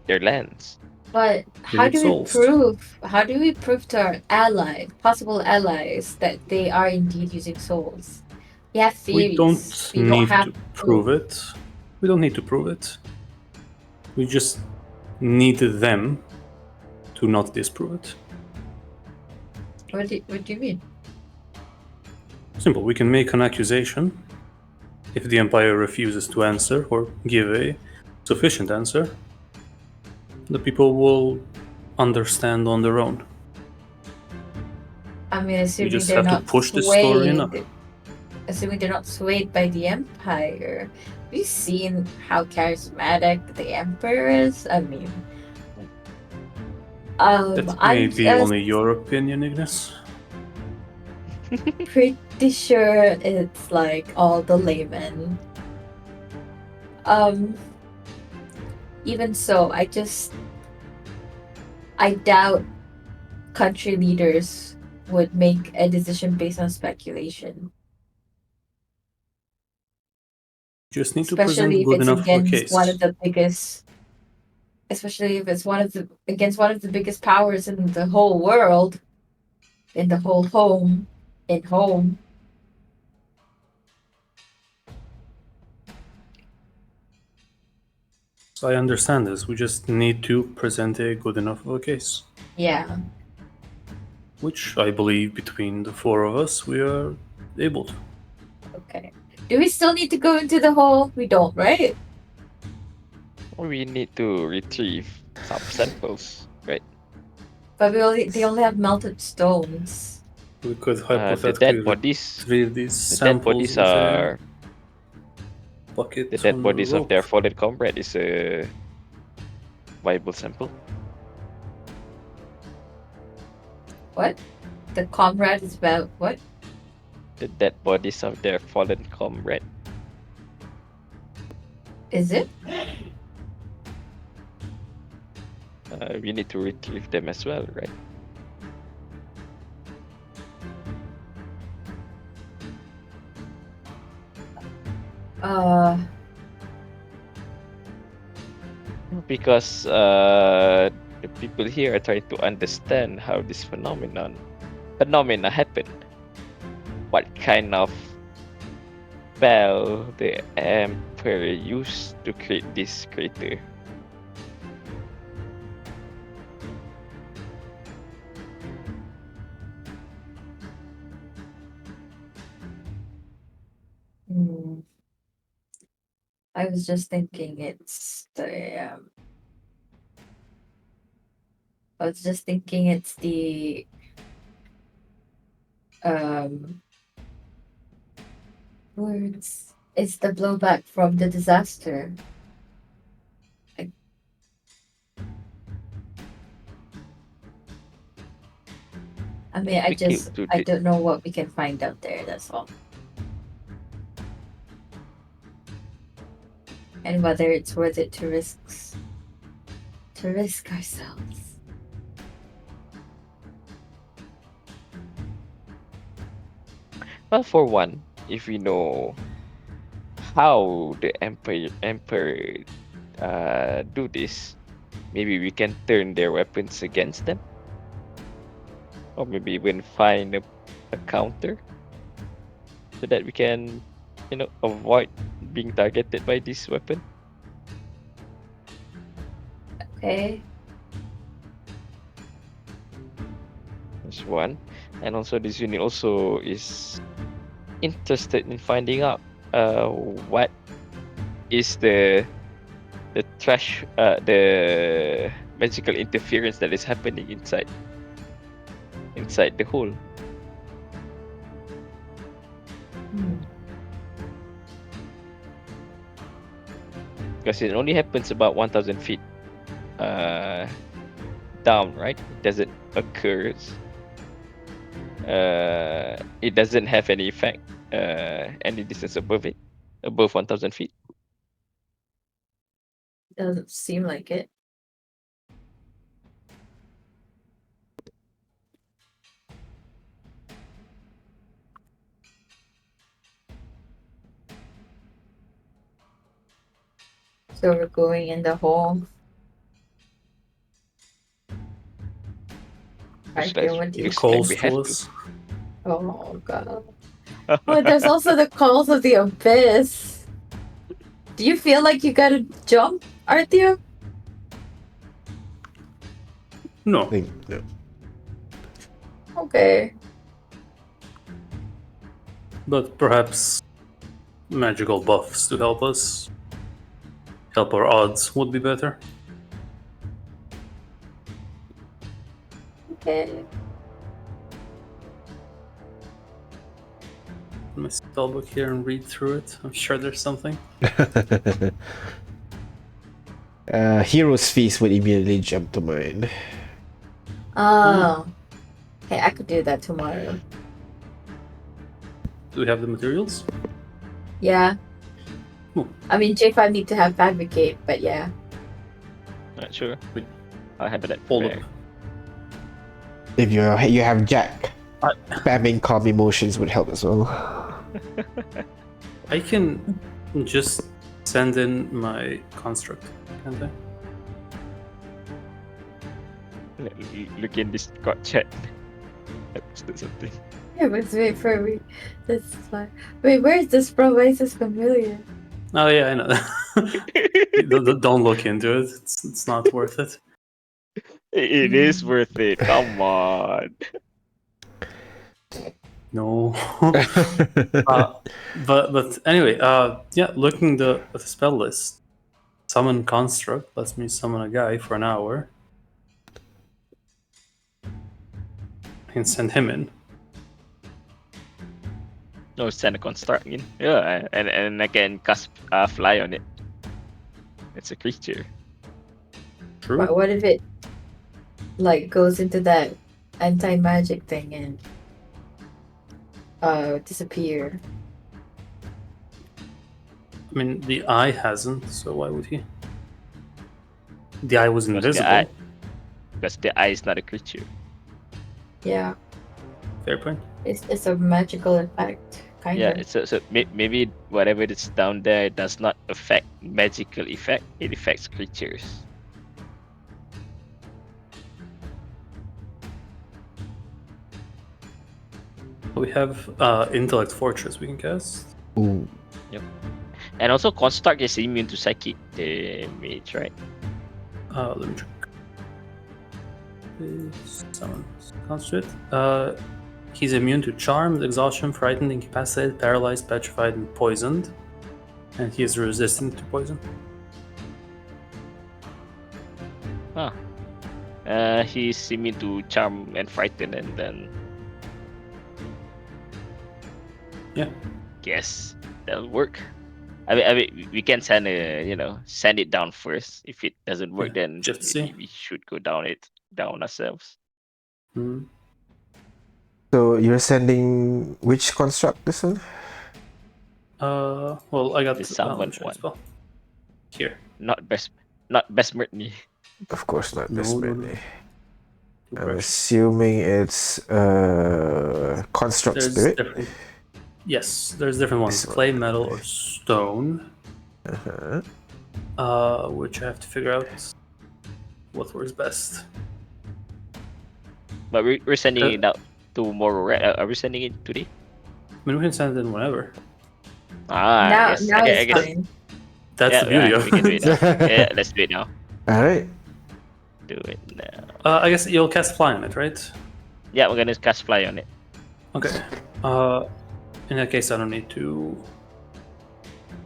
their lands. But how need do we souls. prove? How do we prove to our possible allies, that they are indeed using souls? We have theories. we don't We need have to prove it. We don't need to prove it. We just need them to not disprove it. What do you mean? Simple. We can make an accusation. If the Empire refuses to answer or give a sufficient answer, the people will understand on their own. Assuming just they're have to not push this story enough. Assuming they're not swayed by the Empire. Have you seen how charismatic the Emperor is? That may be I'm only your opinion, Ignis. pretty sure it's like all the laymen. Even so, I doubt country leaders would make a decision based on speculation. Just need to Especially present if good it's enough of a against case. one of the biggest. Especially if it's against one of the biggest powers in the whole world, in the whole home, in home. So I understand this. We just need to present a good enough of a case. Yeah. Which I believe between the four of us we are able to. Okay. Do we still need to go into the hole? We don't, right? We need to retrieve some samples, right? But they only have melted stones. We could The hypothetically dead bodies. retrieve these The dead samples bodies with a are bucket the dead on a bodies of rope. their fallen comrade is a viable sample. What? The comrade is about what? The dead bodies of their fallen comrade. Is it? We need to retrieve them as well, right? Because the people here are trying to understand how this phenomena happen. What kind of spell the Emperor used to create this crater? I was just thinking it's the. I was just thinking it's the. Words. It's the blowback from the disaster. I mean, I don't know what we can find out there, that's all. And whether it's worth it to risk ourselves. Well, for one, if we know how the emperor do this, maybe we can turn their weapons against them, or maybe even find a counter so that we can, avoid being targeted by this weapon. Okay. That's one. And also this unit also is interested in finding out what is the magical interference that is happening inside the hole. Because it only happens about 1,000 feet down, right? It doesn't occur. It doesn't have any effect any distance above 1,000 feet. Doesn't seem like it. So we're going in the hole. Looks like we have to. Oh god. Oh, there's also the calls of the abyss. Do you feel like you gotta jump, Arthur? No. No. Okay. But perhaps magical buffs to help our odds would be better. Okay. Let me spell book here and read through it. I'm sure there's something. Hero's Feast would immediately jump to mind. Oh. Hey, I could do that tomorrow. Do we have the materials? Yeah. I mean, J5 need to have Fabricate, but yeah. Not sure. I have that. Hold up. If you have Jack, spamming calm emotions would help as well. I can just send in my construct, can't I? Look in Discord chat. I posted something. Yeah, but wait for me. That's fine. Wait, where is this Provisus familiar? Oh yeah, I know. Don't look into it. It's not worth it. It is worth it. Come on. No. But anyway, yeah. Looking at the spell list, summon construct lets me summon a guy for an hour. I can send him in. No, send a construct in. Yeah, and I can cast fly on it. It's a creature. True. But what if it like goes into that anti-magic thing and disappear? I mean, the eye hasn't, so why would he? The eye was Because invisible. Because the eye is not a creature. Yeah, Fair point. it's a magical effect, kind Yeah, of. so maybe whatever that's down there does not affect magical effect. It affects creatures. We have intellect fortress we can cast. Ooh. And also construct is immune to psychic damage, right? Let me check. Summon construct. He's immune to charmed, exhaustion, frightened, incapacitated, paralyzed, petrified, and poisoned. And he is resistant to poison. He's immune to charm and frighten, and then Yeah. guess that'll work. I mean, we can send send it down first. If it doesn't work, Yeah, then just to see. we should go down ourselves. Hmm. So you're sending which construct this one? Well, I got The let me summon check one. spell. Here. Not best Mertney. Of course not No, this no, many. no. Too I'm precious. assuming it's construct There's spirit. different. Yes, there's different ones: This one. clay, metal, or stone. Uh-huh. Which I have to figure out what works best. But we're sending it out tomorrow, right? Are we sending it today? I mean, we can send it in whenever. now Yes. now I it's guess fine. That's the beauty of we can do it. it now. Yeah, let's do it now. All right. Do it now. I guess you'll cast fly on it, right? Yeah, we're gonna cast fly on it. Okay. In that case, I don't need to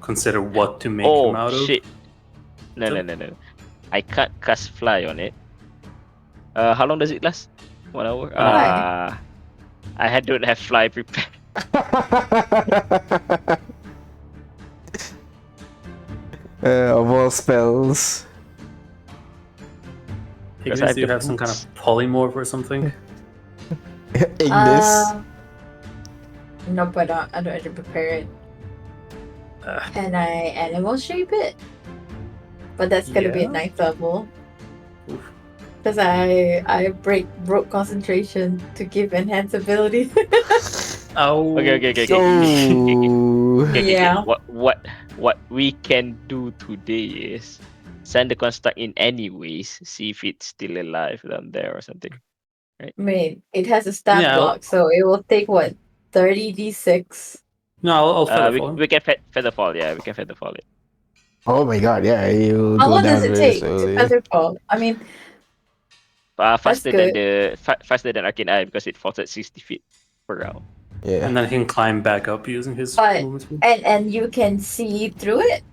consider what to make him out shit! of. No. I can't cast fly on it. How long does it last? 1 hour. Why? Don't have fly prepared. Of all spells. Because Ignis, I do you have have some kind of boots. polymorph or something? Ignis. Nope, I don't have to prepare it. Ah. Can I animal shape it? But that's gonna be Yeah. at 9th level. Oof. Because I broke concentration to give enhance ability. Oh. Okay. Oh. Yeah. What we can do today is send the construct in anyways. See if it's still alive down there or something. I mean, it has a stat Yeah, block, so it will take what, 30d6? No, I'll feather We, fall him. we can feather fall. Yeah, we can feather fall it. Oh my god, yeah, you How go long down does it very take slowly. to featherfall? I mean, Faster than good. faster than Arcane Eye because it falls at 60 feet per round. Yeah. And then he can climb back up using his But- movement speed. and you can see through it?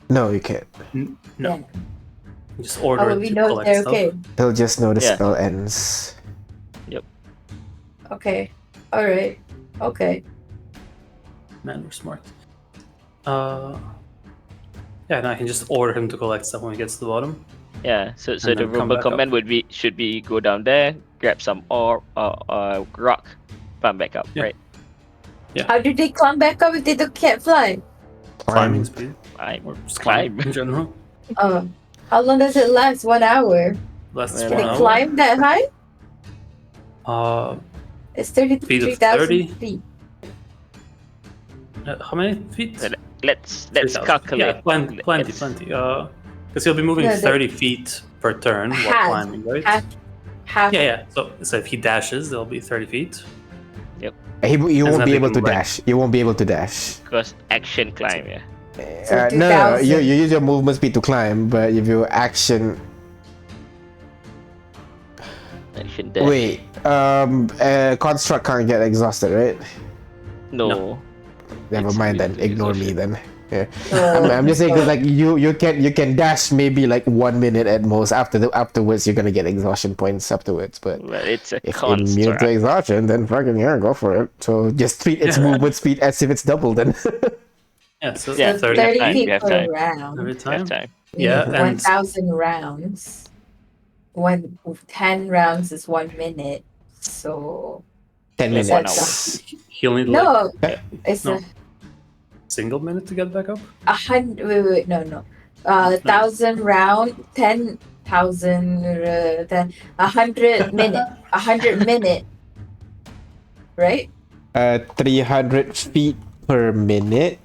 No, you can't. No, Then just how order will it we to know if collect they're stuff. okay? He'll just know the Yeah. spell ends. Okay. Alright. Okay. Man, we're smart. Yeah, and I can just order him to collect stuff when he gets to the bottom. Yeah. So And the then come verbal back up. command should be go down there, grab some ore, rock, climb back up. Yeah. Right. How do they climb back up if they can't fly? Climbing Climb. speed. Climb. Or just Climb. in general. How long does it last? 1 hour? Lasts Well, Can 1 it hour. climb that high? Speed It's of 30? 33,000 feet. How many feet? let's 3,000. calculate. Yeah, plenty. Let's- Because he'll be moving No, 30 feet per turn while Half. climbing, right? Half. Yeah. So if he dashes, there'll be 30 feet. You It's won't not be able even to right. dash. You won't be able to dash. Because action climb, yeah. So No. You 2,000. use your movement speed to climb, but if you action, Action dash. wait, construct can't get exhausted, right? No. Never It's mind then. immune to Ignore me exhaustion. then. Yeah. I'm just saying because like you can dash maybe like 1 minute at most. Afterwards you're gonna get exhaustion points afterwards. But Well, it's a if immune construct. to exhaustion, then fucking yeah, go for it. So just treat its movement speed as if it's double then. Yeah, so Yeah, So 30 time, feet we have per time. round. every We have time. time. Yeah, and 1,000 rounds. 10 rounds is 1 minute. So 10 Like minutes. 1 hour. he'll need no, like it's no. a single minute to get back up. 100. Wait, no. 1,000 round, 10,000. 100 minute. 100 minute. Right? 300 feet per minute.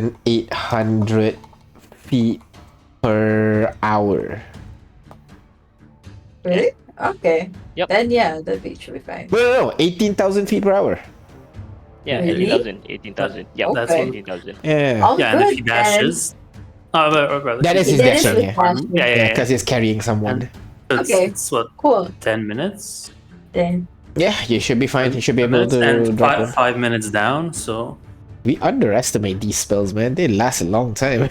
1,800 feet per hour. Really? Okay. Yep. Then yeah, that should be fine. No, 18,000 feet per hour. Yeah, Really? 18,000. Yeah, That's Okay. what- 18,000. Yeah. Oh, Yeah, and if he good, dashes, rather, That is He his did it dashing, with yeah. dashing. yeah. Because he's carrying someone. It's, Okay. it's what Cool. 10 minutes, Then Yeah, you should be fine. You should be able to and drop them. 5 minutes down. So We underestimate these spells, man. They last a long time.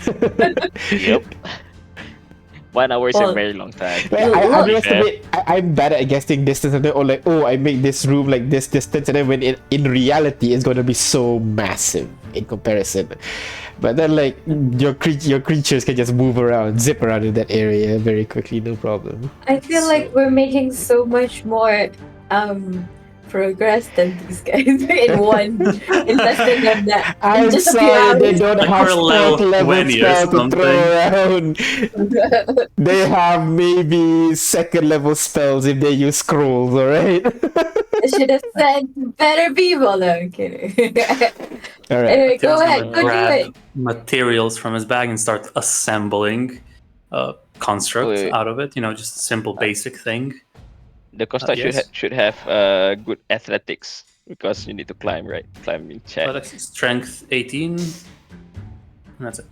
Yep. 1 hour is Well, a very long time. Like, I Look. underestimate. I'm bad at guessing distance, and then like, oh, I make this room like this distance, and then when in reality it's gonna be so massive in comparison. But then like your creatures can just move around, zip around in that area very quickly, no problem. I feel like we're making so much more progress than these guys in less than that. I'm just a few sorry, they hours. don't Like have we're level fourth level 20 or spell to throw something. around. They have maybe second level spells if they use scrolls, alright? I should have said better people. No, I'm kidding. Alright. Anyway, go Tim's gonna ahead. Go do grab it. materials from his bag and start assembling a construct Wait. out of it. You know, just a simple basic thing. The construct yes. should have good athletics because you need to climb, right? Climbing check. Athletics, strength 18. And that's it.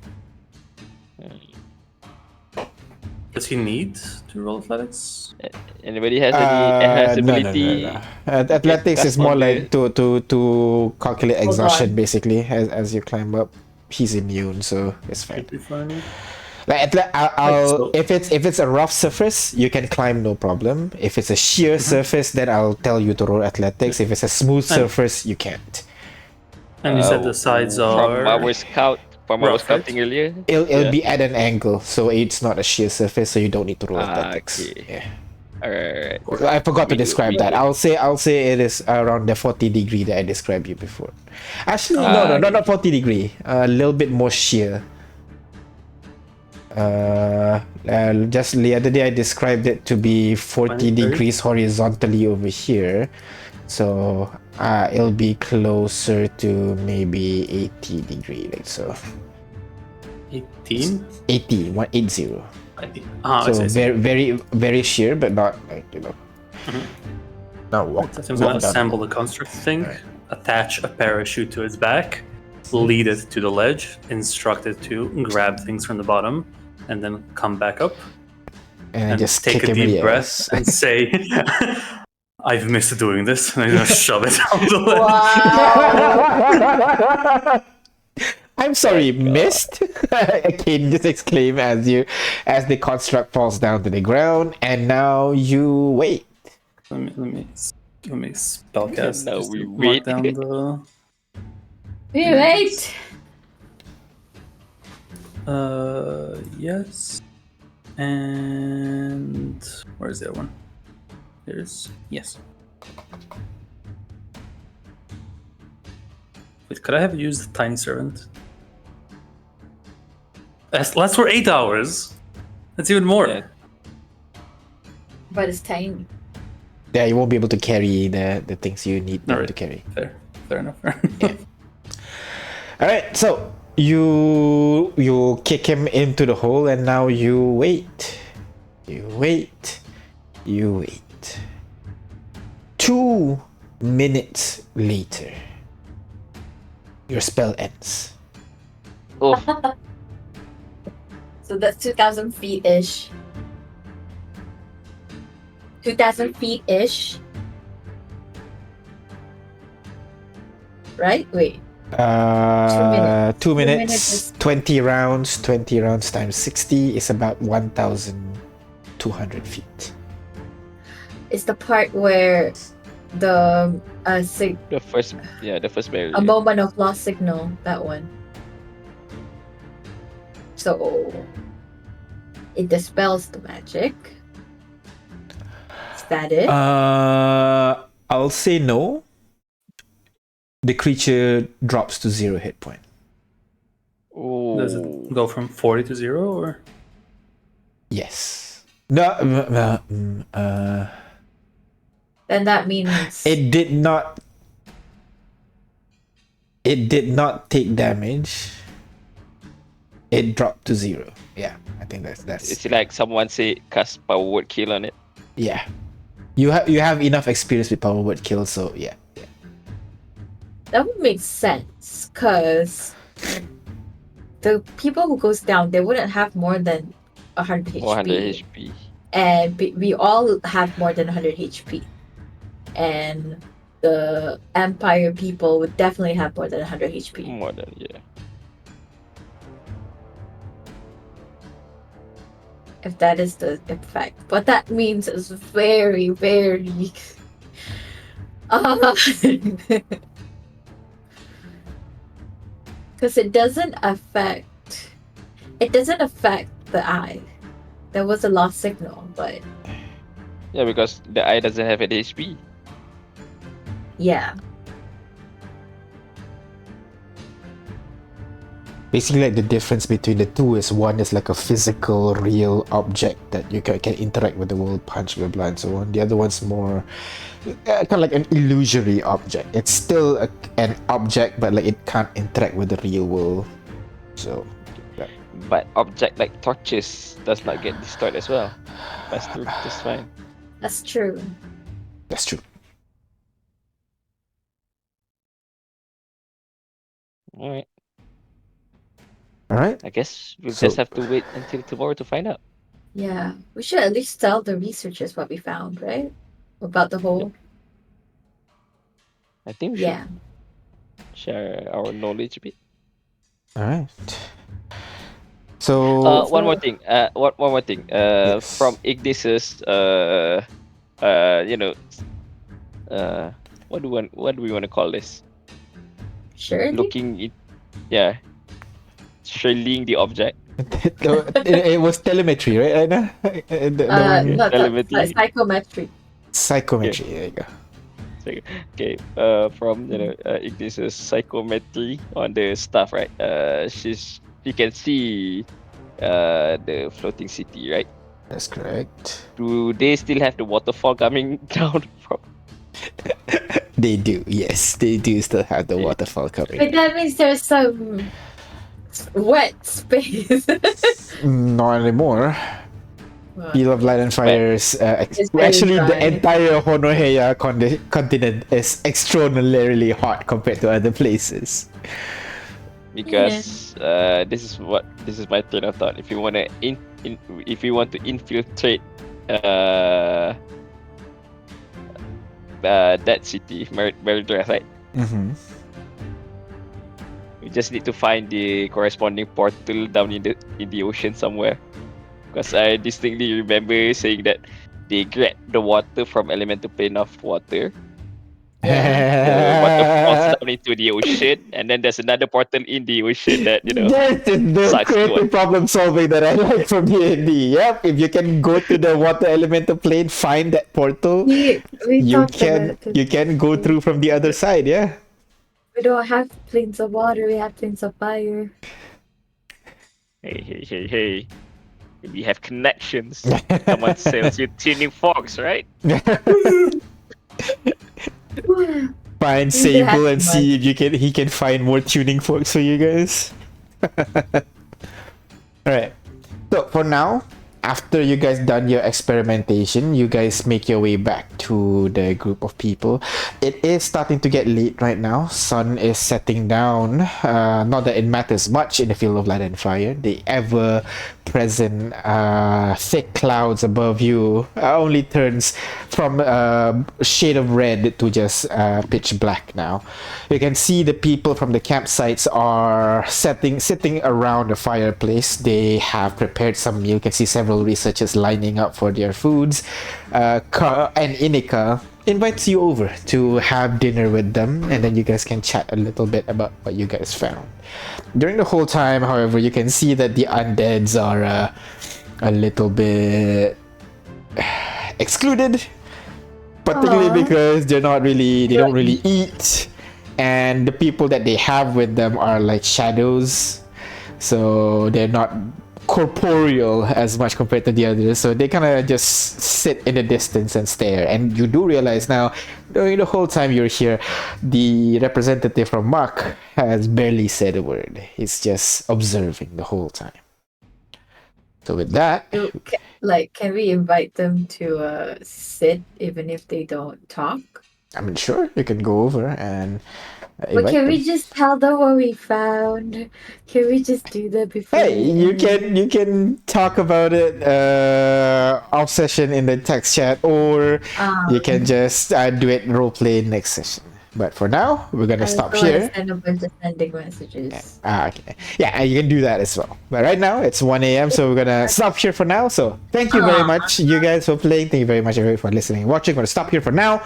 Does he need to roll athletics? Anybody has any enhanced No. ability? Athletics that's is more on like to calculate Hold exhaustion on. basically as you climb up. He's immune, so it's fine. Should be fine. Like I'll So- if it's a rough surface, you can climb no problem. If it's a sheer surface, then I'll tell you to roll athletics. If it's a smooth surface, you can't. And you said the sides From are. our scout, from our rough, right? scouting earlier. It'll Yeah. be at an angle, so it's not a sheer surface, so you don't need to roll athletics. Okay. Yeah. Alright. I forgot to We do- describe we that. do. I'll say it is around the 40 degree that I described you before. Actually, no, okay. not 40 degree. A little bit more sheer. Just the other day I described it to be 40 23? degrees horizontally over here. So it'll be closer to maybe 80 degree, like so. 18? 80, 180. Ah, So very sheer, but not like, you know. Now walk. So I'm gonna walk down. assemble the construct thing, attach a parachute to its back, lead it to the ledge, instruct it to grab things from the bottom, and then come back up And and just take kick a him in deep the breath ass. and say, I've missed doing this, and I'm gonna shove it on the ledge. Wow. I'm sorry, missed. Kane just exclaim as the construct falls down to the ground, and now you wait. Let me spellcast. Now just we to mark wait. down the. Wait. Yes. And where's the other one? There's yes. Wait, could I have used the tiny servant? That's for 8 hours. That's even more. Yeah. But it's tiny. Yeah, you won't be able to carry the things you need Alright. to carry. Fair enough. All right, so you kick him into the hole, and now you wait. You wait. 2 minutes later, your spell ends. Oh, So that's 2,000 feet ish. 2,000 feet ish. Right? Wait. 2 minutes. minutes is- 20 rounds. 20 rounds times 60 is about 1,200 feet. It's the part where the the first barrier. a moment of lost signal, that one. So it dispels the magic. Is that it? I'll say no. The creature drops to 0 hit point. Does Oh, it go from 40 to 0 or? Yes. No. Then that means It did not. It did not take damage. It dropped to 0. Yeah, I think that's it's like someone say cast power word kill on it. yeah. You have enough experience with power word kill, so yeah. that would make sense because the people who goes down, they wouldn't have more than 100 HP. 100 HP. And we all have more than 100 HP. And the Empire people would definitely have more than 100 HP. More than, yeah. If that is the effect. But that means it's very, very... Because it doesn't affect the eye. There was a lost signal, but Yeah, because the eye doesn't have any HP. yeah. Basically, like the difference between the two is one is like a physical, real object that you can interact with the world, punch, blah blah, and so on. The other one's more kind of like an illusory object. It's still an object, but like it can't interact with the real world. So, But object like torches does not get destroyed as well. That's true. That's fine. That's true. that's true. Alright. All right. I guess we'll So- just have to wait until tomorrow to find out. Yeah. We should at least tell the researchers what we found, right? About the whole. I think we should Yeah. share our knowledge a bit. All right. So, One more thing. One more thing. Yes. From Ignis's, what do we want to call this? Sure. Looking it, yeah, shielding the object. it was telemetry, right, Aina? Not Telemetry. like psychometry. Psychometry. There you go. Okay. From Ignis's psychometry on the stuff, right? She can see the floating city, right? That's correct. Do they still have the waterfall coming down from? They do. Yes, they do still have the waterfall coming. But that means there's some wet space. Not anymore. Field of Light and Fire's It's very actually the dry. entire Honoheya continent is extraordinarily hot compared to other places. Because this is my train of thought. If you want to infiltrate that city, Meridra, right? Mm-hmm. We just need to find the corresponding portal down in the ocean somewhere. Because I distinctly remember saying that they grab the water from elemental plane of water. The water falls down into the ocean, and then there's another portal in the ocean that This is the sucks to creative it. problem solving that I like from D&D. Yep, if you can go to the water elemental plane, find that portal, we you talked can about it. you can go through from the other side. Yeah. We don't have planes of water, we have planes of fire. Hey. We have connections. Someone sells you tuning forks, right? find You have Sable and money. see if he can find more tuning forks for you guys. Alright. So for now, after you guys done your experimentation, you guys make your way back to the group of people. It is starting to get late right now. Sun is setting down. Not that it matters much in the field of light and fire. The ever-present thick clouds above you only turns from a shade of red to just pitch black now. You can see the people from the campsites are sitting around the fireplace. They have prepared some meal. You can see several researchers lining up for their foods. And Inika invites you over to have dinner with them, and then you guys can chat a little bit about what you guys found. During the whole time, however, you can see that the undeads are a little bit excluded, particularly Aw. because they don't really eat, and the people that they have with them are like shadows, so they're not corporeal as much compared to the others, so they kind of just sit in the distance and stare. And you do realize now, during the whole time you're here, the representative from Mark has barely said a word. He's just observing the whole time. So with that, Can we invite them to sit even if they don't talk? I mean, sure, you can go over and But invite can them. we just tell them what we found? Can we just do that before? Hey, we you end? can talk about it off session in the text chat, or you can just do it role play next session. But for now, we're gonna I stop don't wanna here. send a bunch of sending messages. Okay. Yeah, you can do that as well. But right now it's 1 a.m., so we're gonna stop here for now. So thank you very much, you guys, for playing. Thank you very much, everybody, for listening and watching. We're gonna stop here for now,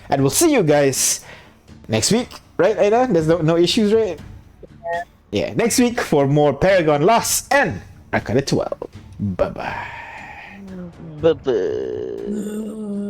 and we'll see you guys next week. Right, Aida? There's no issues, right? Yeah, next week for more Paragon Lost and Arcana 12. Bye bye. Bye-bye.